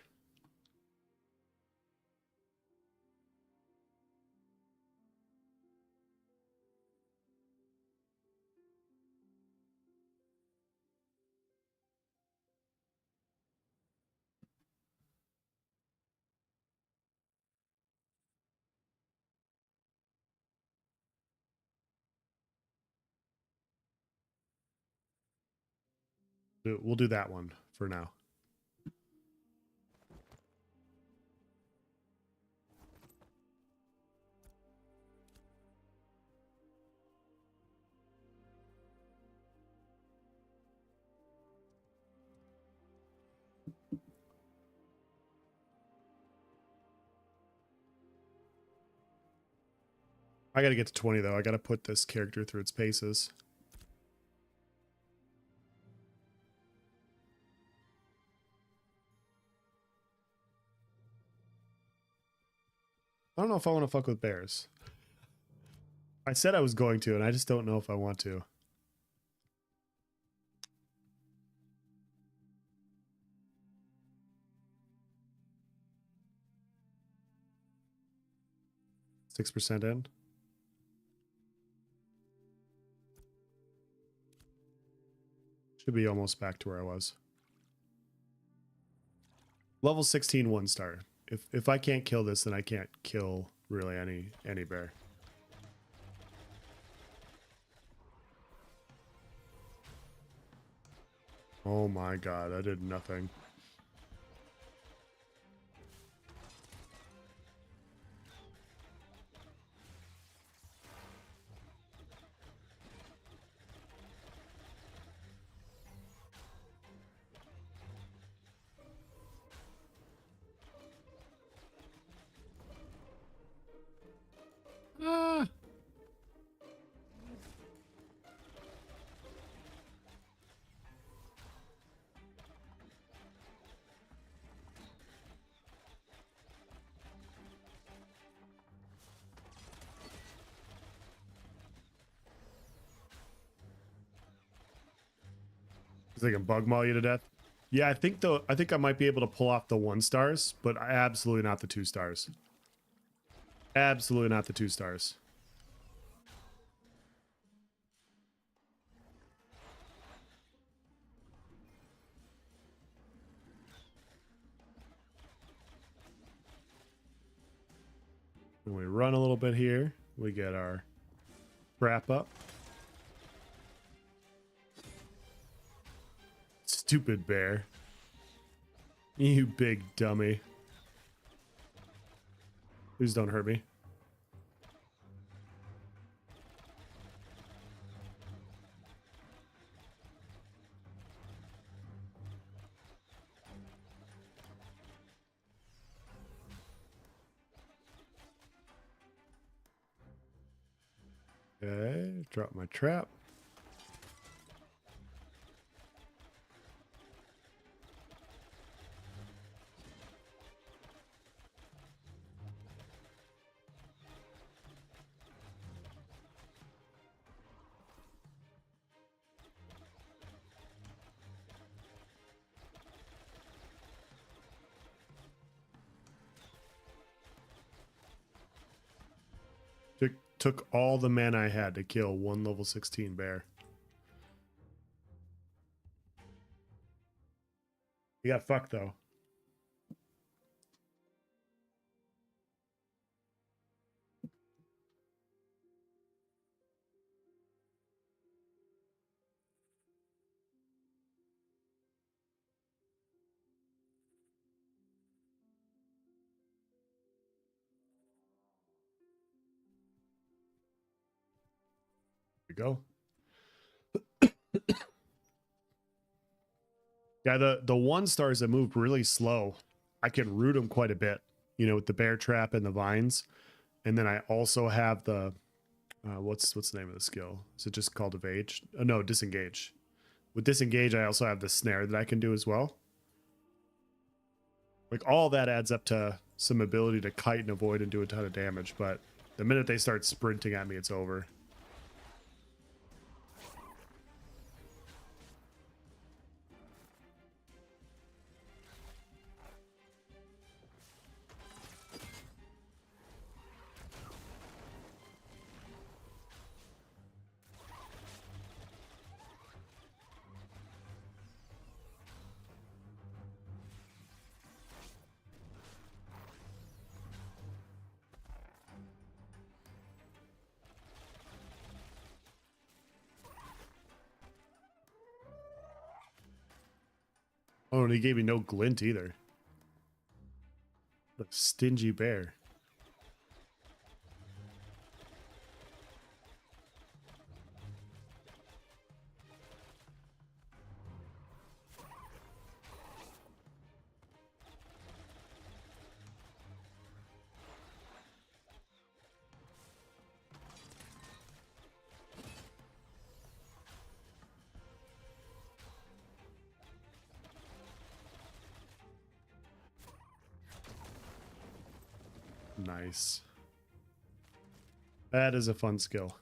We'll do that one for now. I gotta get to 20 though. I gotta put this character through its paces. I don't know if I want to fuck with bears. I said I was going to, and I just don't know if I want to. %6 in. Should be almost back to where I was. Level 16 1-star. If I can't kill this, then I can't kill really any bear. Oh my god, I did nothing. Ah. They can bug maul you to death. Yeah, I think I might be able to pull off the 1-stars, but absolutely not the 2-stars. Absolutely not the 2-stars. When we run a little bit here, we get our wrap up. Stupid bear. You big dummy. Please don't hurt me. Okay, drop my trap. Took all the mana I had to kill one level 16 bear. You got fucked though. There we go. Yeah, the 1-stars that move really slow, I can root them quite a bit, you know, with the bear trap and the vines. And then I also have the what's the name of the skill? Is it just called evade? Oh, no, disengage. With disengage, I also have the snare that I can do as well. Like all that adds up to some ability to kite and avoid and do a ton of damage, but the minute they start sprinting at me, it's over. and he gave me no glint either. What a stingy bear. Nice. That is a fun skill.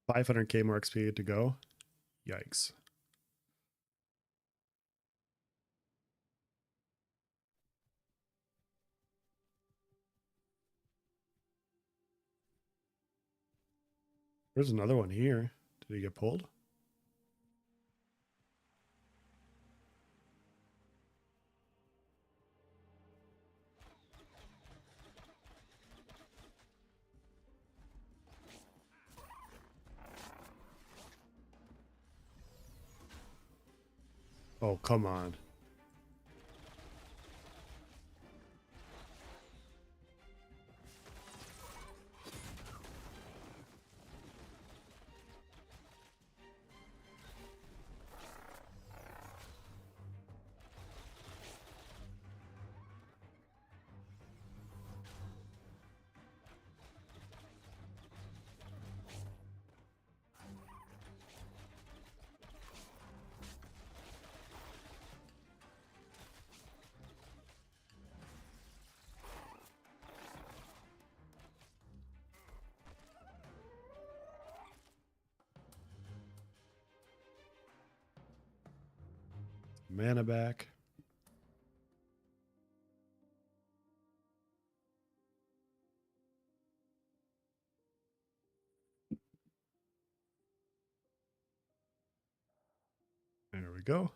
$500K more XP to go. Yikes. There's another one here. Did he get pulled? Oh, come on. Mana back. There we go.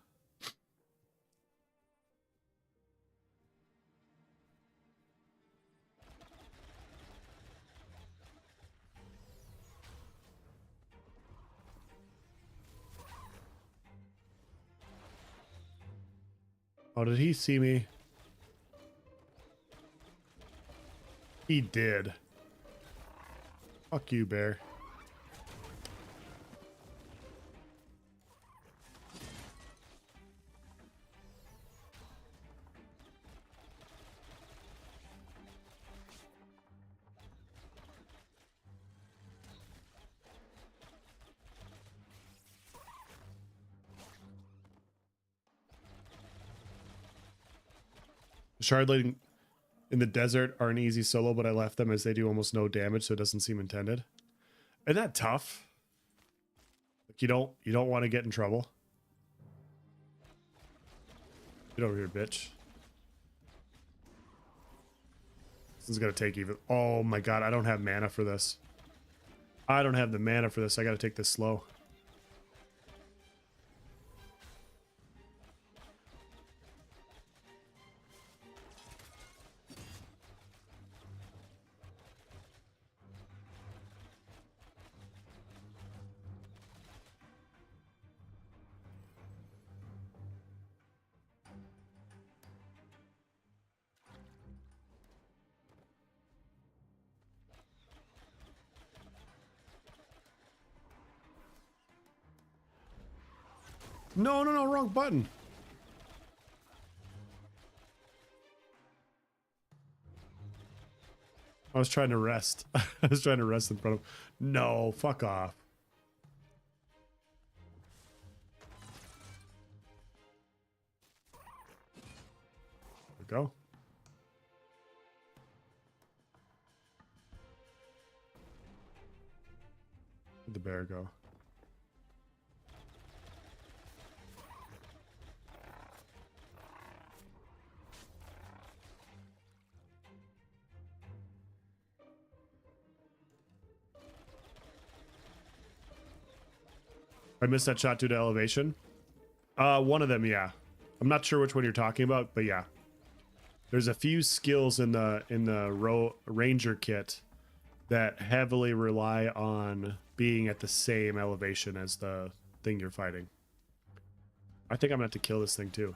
Oh, did he see me? He did. Fuck you, bear. Shardling in the desert are an easy solo, but I left them as they do almost no damage, so it doesn't seem intended. Isn't that tough? Like you don't want to get in trouble. Get over here, bitch. This is gonna take even. Oh my god, I don't have mana for this. I don't have the mana for this. I gotta take this slow. No, no, no, wrong button. I was trying to rest. I was trying to rest in front of. No, fuck off. There we go. Where'd the bear go? I missed that shot due to elevation. One of them, yeah. I'm not sure which one you're talking about, but yeah. There's a few skills in the ranger kit that heavily rely on being at the same elevation as the thing you're fighting. I think I'm gonna have to kill this thing too.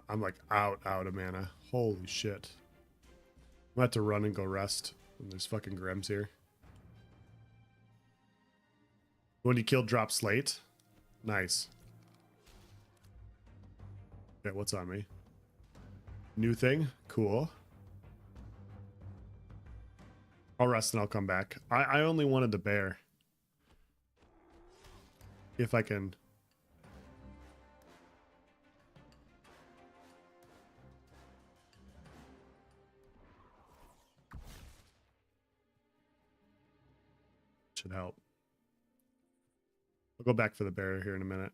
I'm like out of mana. Holy shit. I'm about to run and go rest when there's fucking Grems here. When you kill drop slate. Nice. Okay, what's on me? New thing? Cool. I'll rest and I'll come back. I only wanted the bear. If I can. Should help. I'll go back for the bear here in a minute.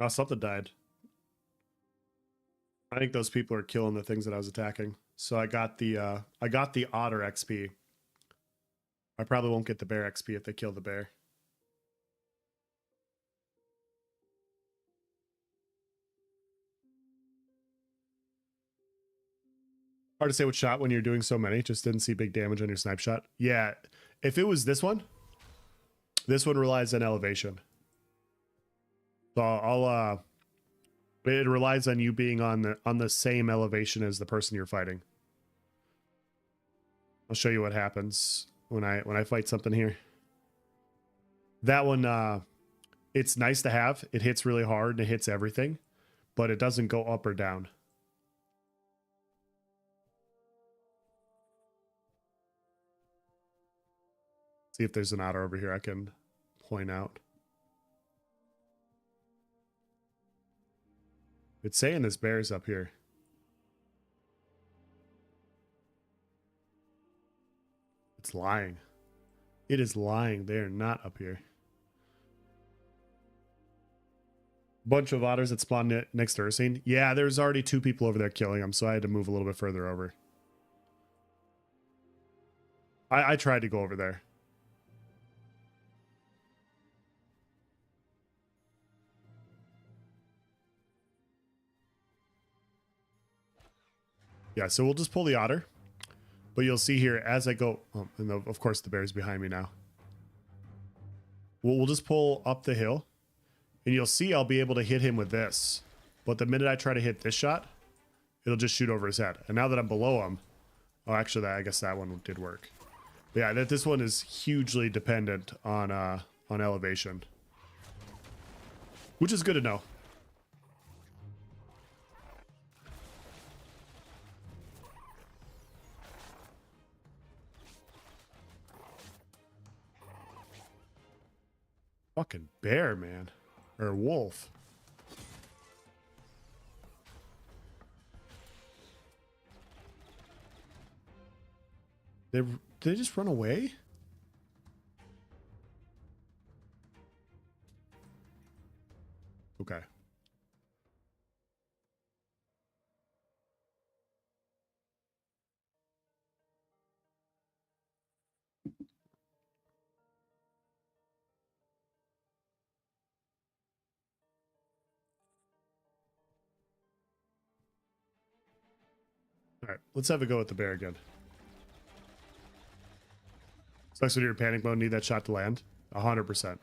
Oh, something died. I think those people are killing the things that I was attacking. So I got the otter XP. I probably won't get the bear XP if they kill the bear. Hard to say what shot when you're doing so many. Just didn't see big damage on your snipe shot. Yeah, if it was this one relies on elevation. So it relies on you being on the same elevation as the person you're fighting. I'll show you what happens when I fight something here. That one, it's nice to have. It hits really hard and it hits everything, but it doesn't go up or down. See if there's an otter over here I can point out. It's saying this bear's up here. It's lying. It is lying. They are not up here. Bunch of otters that spawned next to Ursine. Yeah, there's already 2 people over there killing them, so I had to move a little bit further over. I tried to go over there. Yeah, so we'll just pull the otter. But you'll see here as I go... Oh, and of course the bear's behind me now. We'll just pull up the hill. And you'll see I'll be able to hit him with this. But the minute I try to hit this shot, it'll just shoot over his head. And now that I'm below him... Oh, actually, I guess that one did work. But yeah, this one is hugely dependent on elevation. Which is good to know. Fucking bear, man. Or wolf. Did they just run away? Okay. All right, let's have a go at the bear again. Sucks when you're in panic mode, need that shot to land. 100%.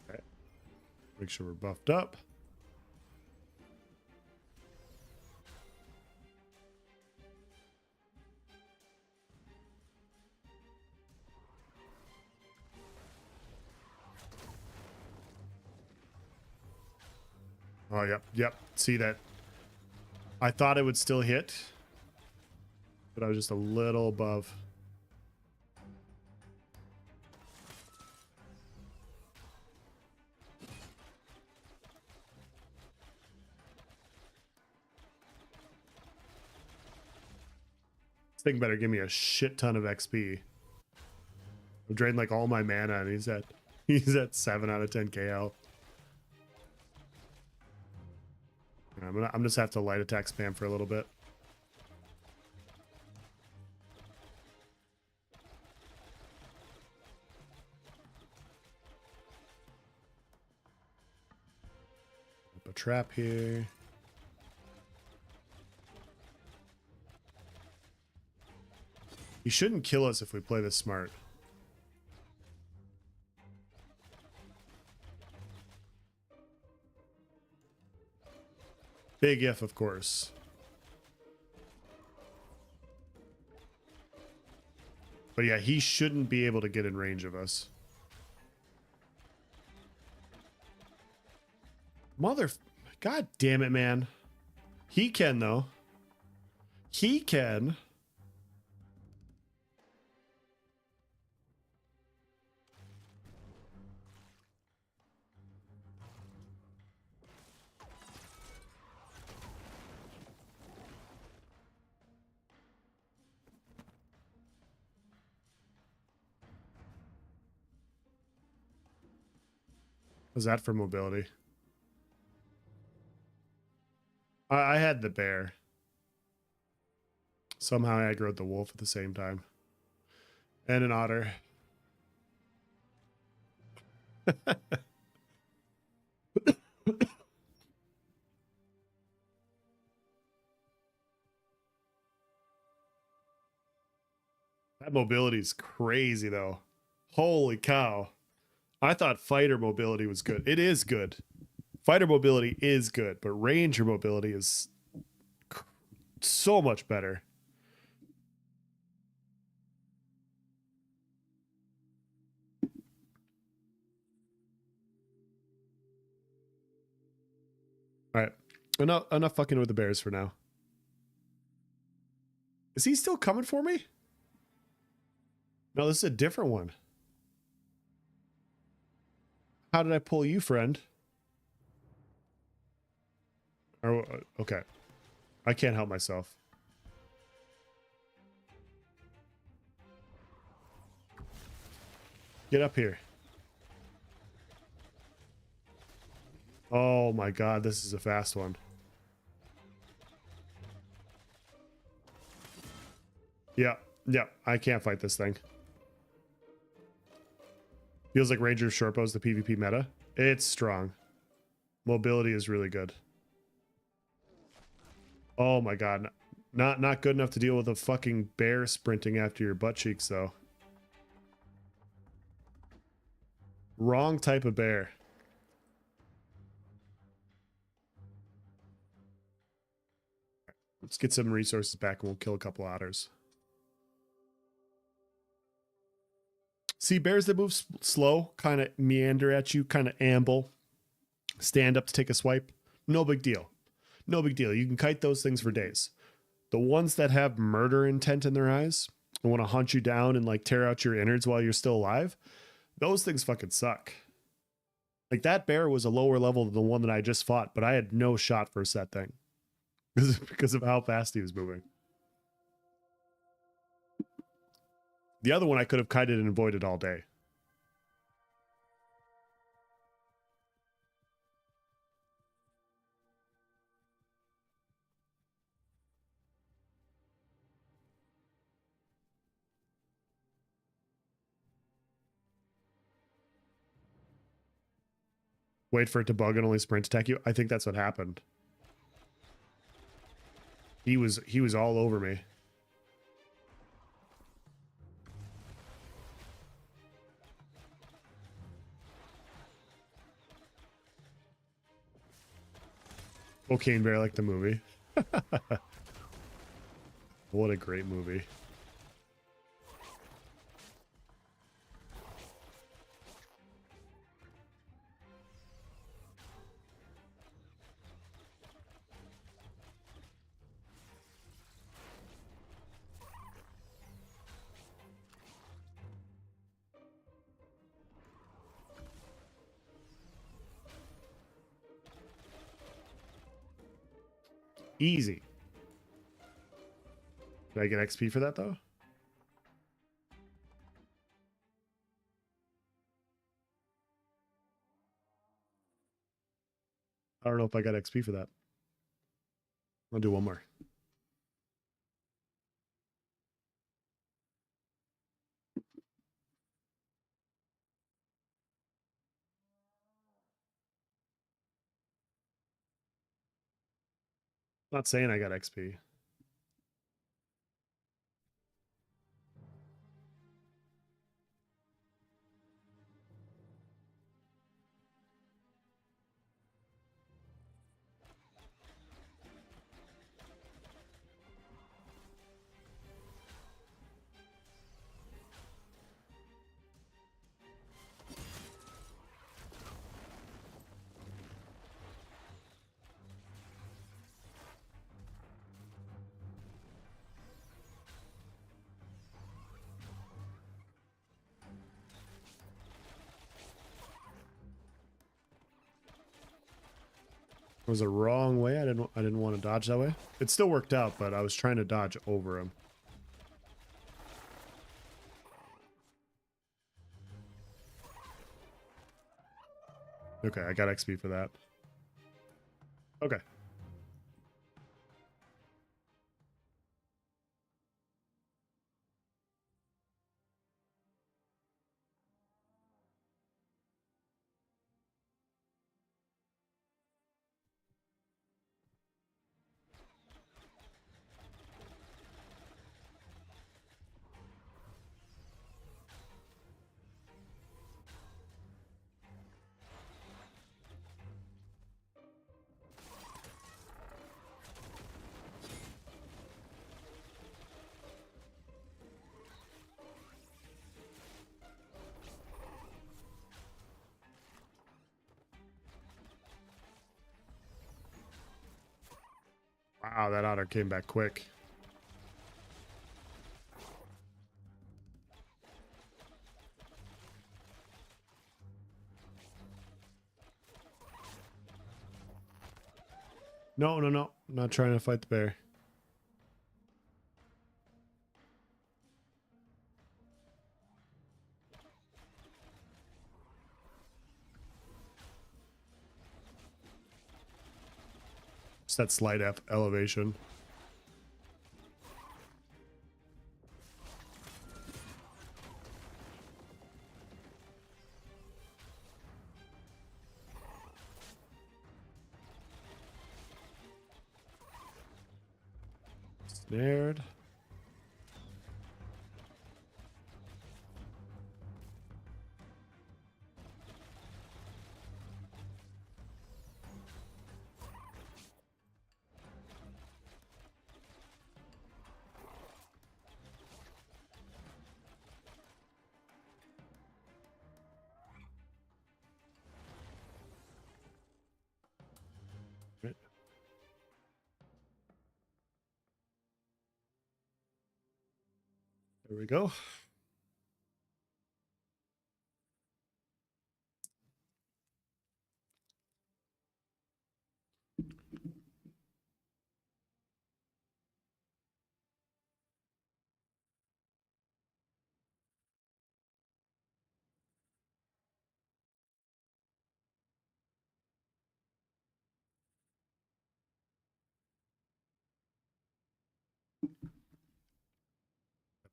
Okay. Make sure we're buffed up. Oh, yep, yep. See that? I thought it would still hit, but I was just a little above. This thing better give me a shit ton of XP. I've drained like all my mana and he's at 7 out of 10 KL. I'm just have to light attack spam for a little bit. Up a trap here. He shouldn't kill us if we play this smart. Big if, of course. But yeah, he shouldn't be able to get in range of us. God damn it, man. He can, though. He can. What's that for mobility? I had the bear. Somehow I aggroed the wolf at the same time. And an otter. That mobility is crazy, though. Holy cow. I thought fighter mobility was good. It is good. Fighter mobility is good, but ranger mobility is so much better. All right. Enough fucking with the bears for now. Is he still coming for me? No, this is a different one. How did I pull you, friend? Oh, okay. I can't help myself. Get up here. Oh my god, this is a fast one. Yeah, I can't fight this thing. Feels like Ranger Shortbow's the PvP meta. It's strong. Mobility is really good. Oh my god. Not good enough to deal with a fucking bear sprinting after your butt cheeks, though. Wrong type of bear. Let's get some resources back and we'll kill a couple otters. See, bears that move slow, kind of meander at you, kind of amble, stand up to take a swipe. No big deal. No big deal. You can kite those things for days. The ones that have murder intent in their eyes and want to hunt you down and like tear out your innards while you're still alive, those things fucking suck. Like that bear was a lower level than the one that I just fought, but I had no shot versus that thing because of how fast he was moving. The other one I could have kited and avoided all day. Wait for it to bug and only sprint attack you. I think that's what happened. He was all over me. Cocaine Bear, like the movie. What a great movie. Easy. Did I get XP for that though? I don't know if I got XP for that. I'll do one more. Not saying I got XP. It was a wrong way. I didn't want to dodge that way. It still worked out, but I was trying to dodge over him. Okay, I got XP for that. Okay. Wow, that otter came back quick. No, no, no. I'm not trying to fight the bear. Just that slight elevation. Snared. Right. There we go.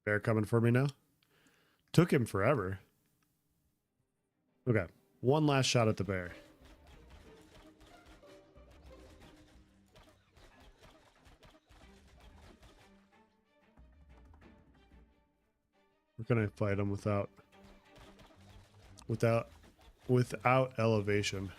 Bear coming for me now. Took him forever. Okay. One last shot at the bear. We're gonna fight him without elevation.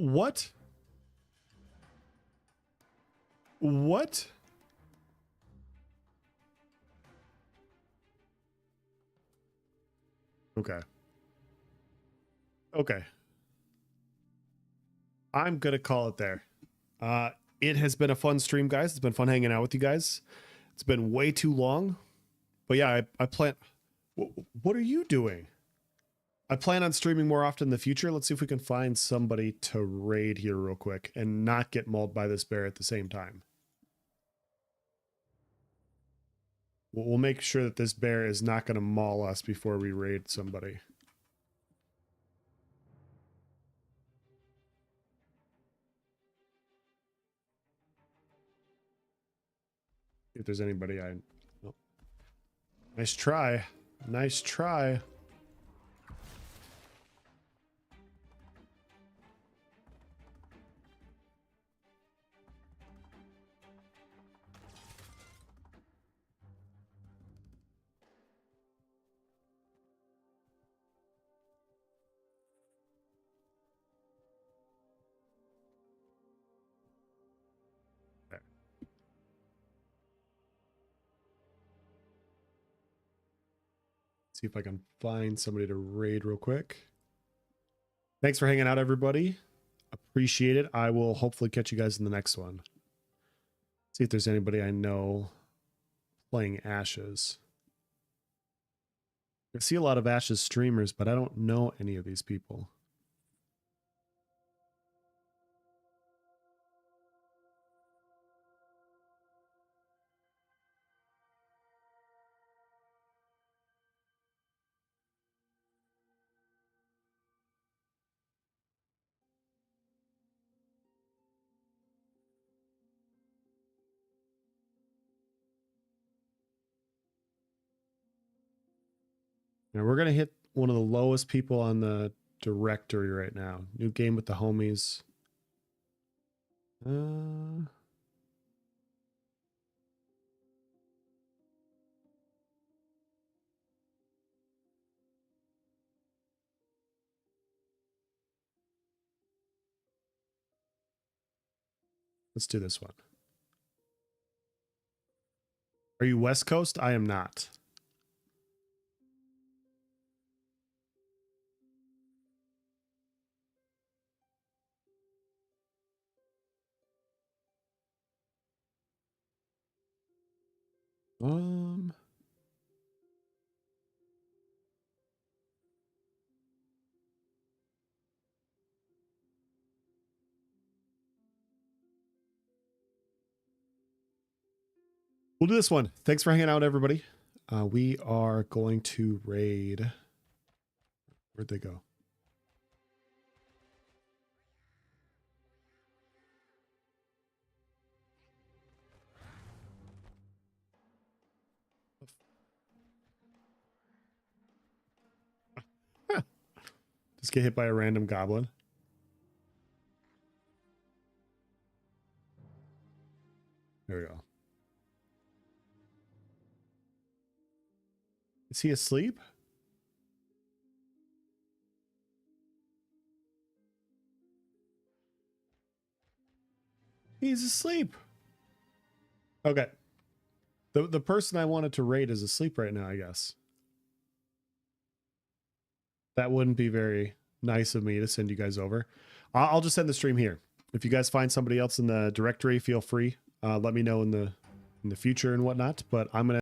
What? What? Okay. Okay. I'm going to call it there. It has been a fun stream, guys. It's been fun hanging out with you guys. It's been way too long. But yeah, I plan... What are you doing? I plan on streaming more often in the future. Let's see if we can find somebody to raid here real quick and not get mauled by this bear at the same time. We'll make sure that this bear is not going to maul us before we raid somebody. If there's anybody I... Oh. Nice try. Nice try. See if I can find somebody to raid real quick. Thanks for hanging out, everybody. Appreciate it. I will hopefully catch you guys in the next one. See if there's anybody I know playing Ashes. I see a lot of Ashes streamers, but I don't know any of these people. Now we're going to hit one of the lowest people on the directory right now. New game with the homies. Let's do this one. Are you West Coast? I am not. We'll do this one. Thanks for hanging out, everybody. We are going to raid. Where'd they go? Just get hit by a random goblin. There we go. Is he asleep? He's asleep. Okay. The person I wanted to raid is asleep right now, I guess. That wouldn't be very nice of me to send you guys over. I'll just end the stream here. If you guys find somebody else in the directory, feel free. Let me know in the future and whatnot. But I'm gonna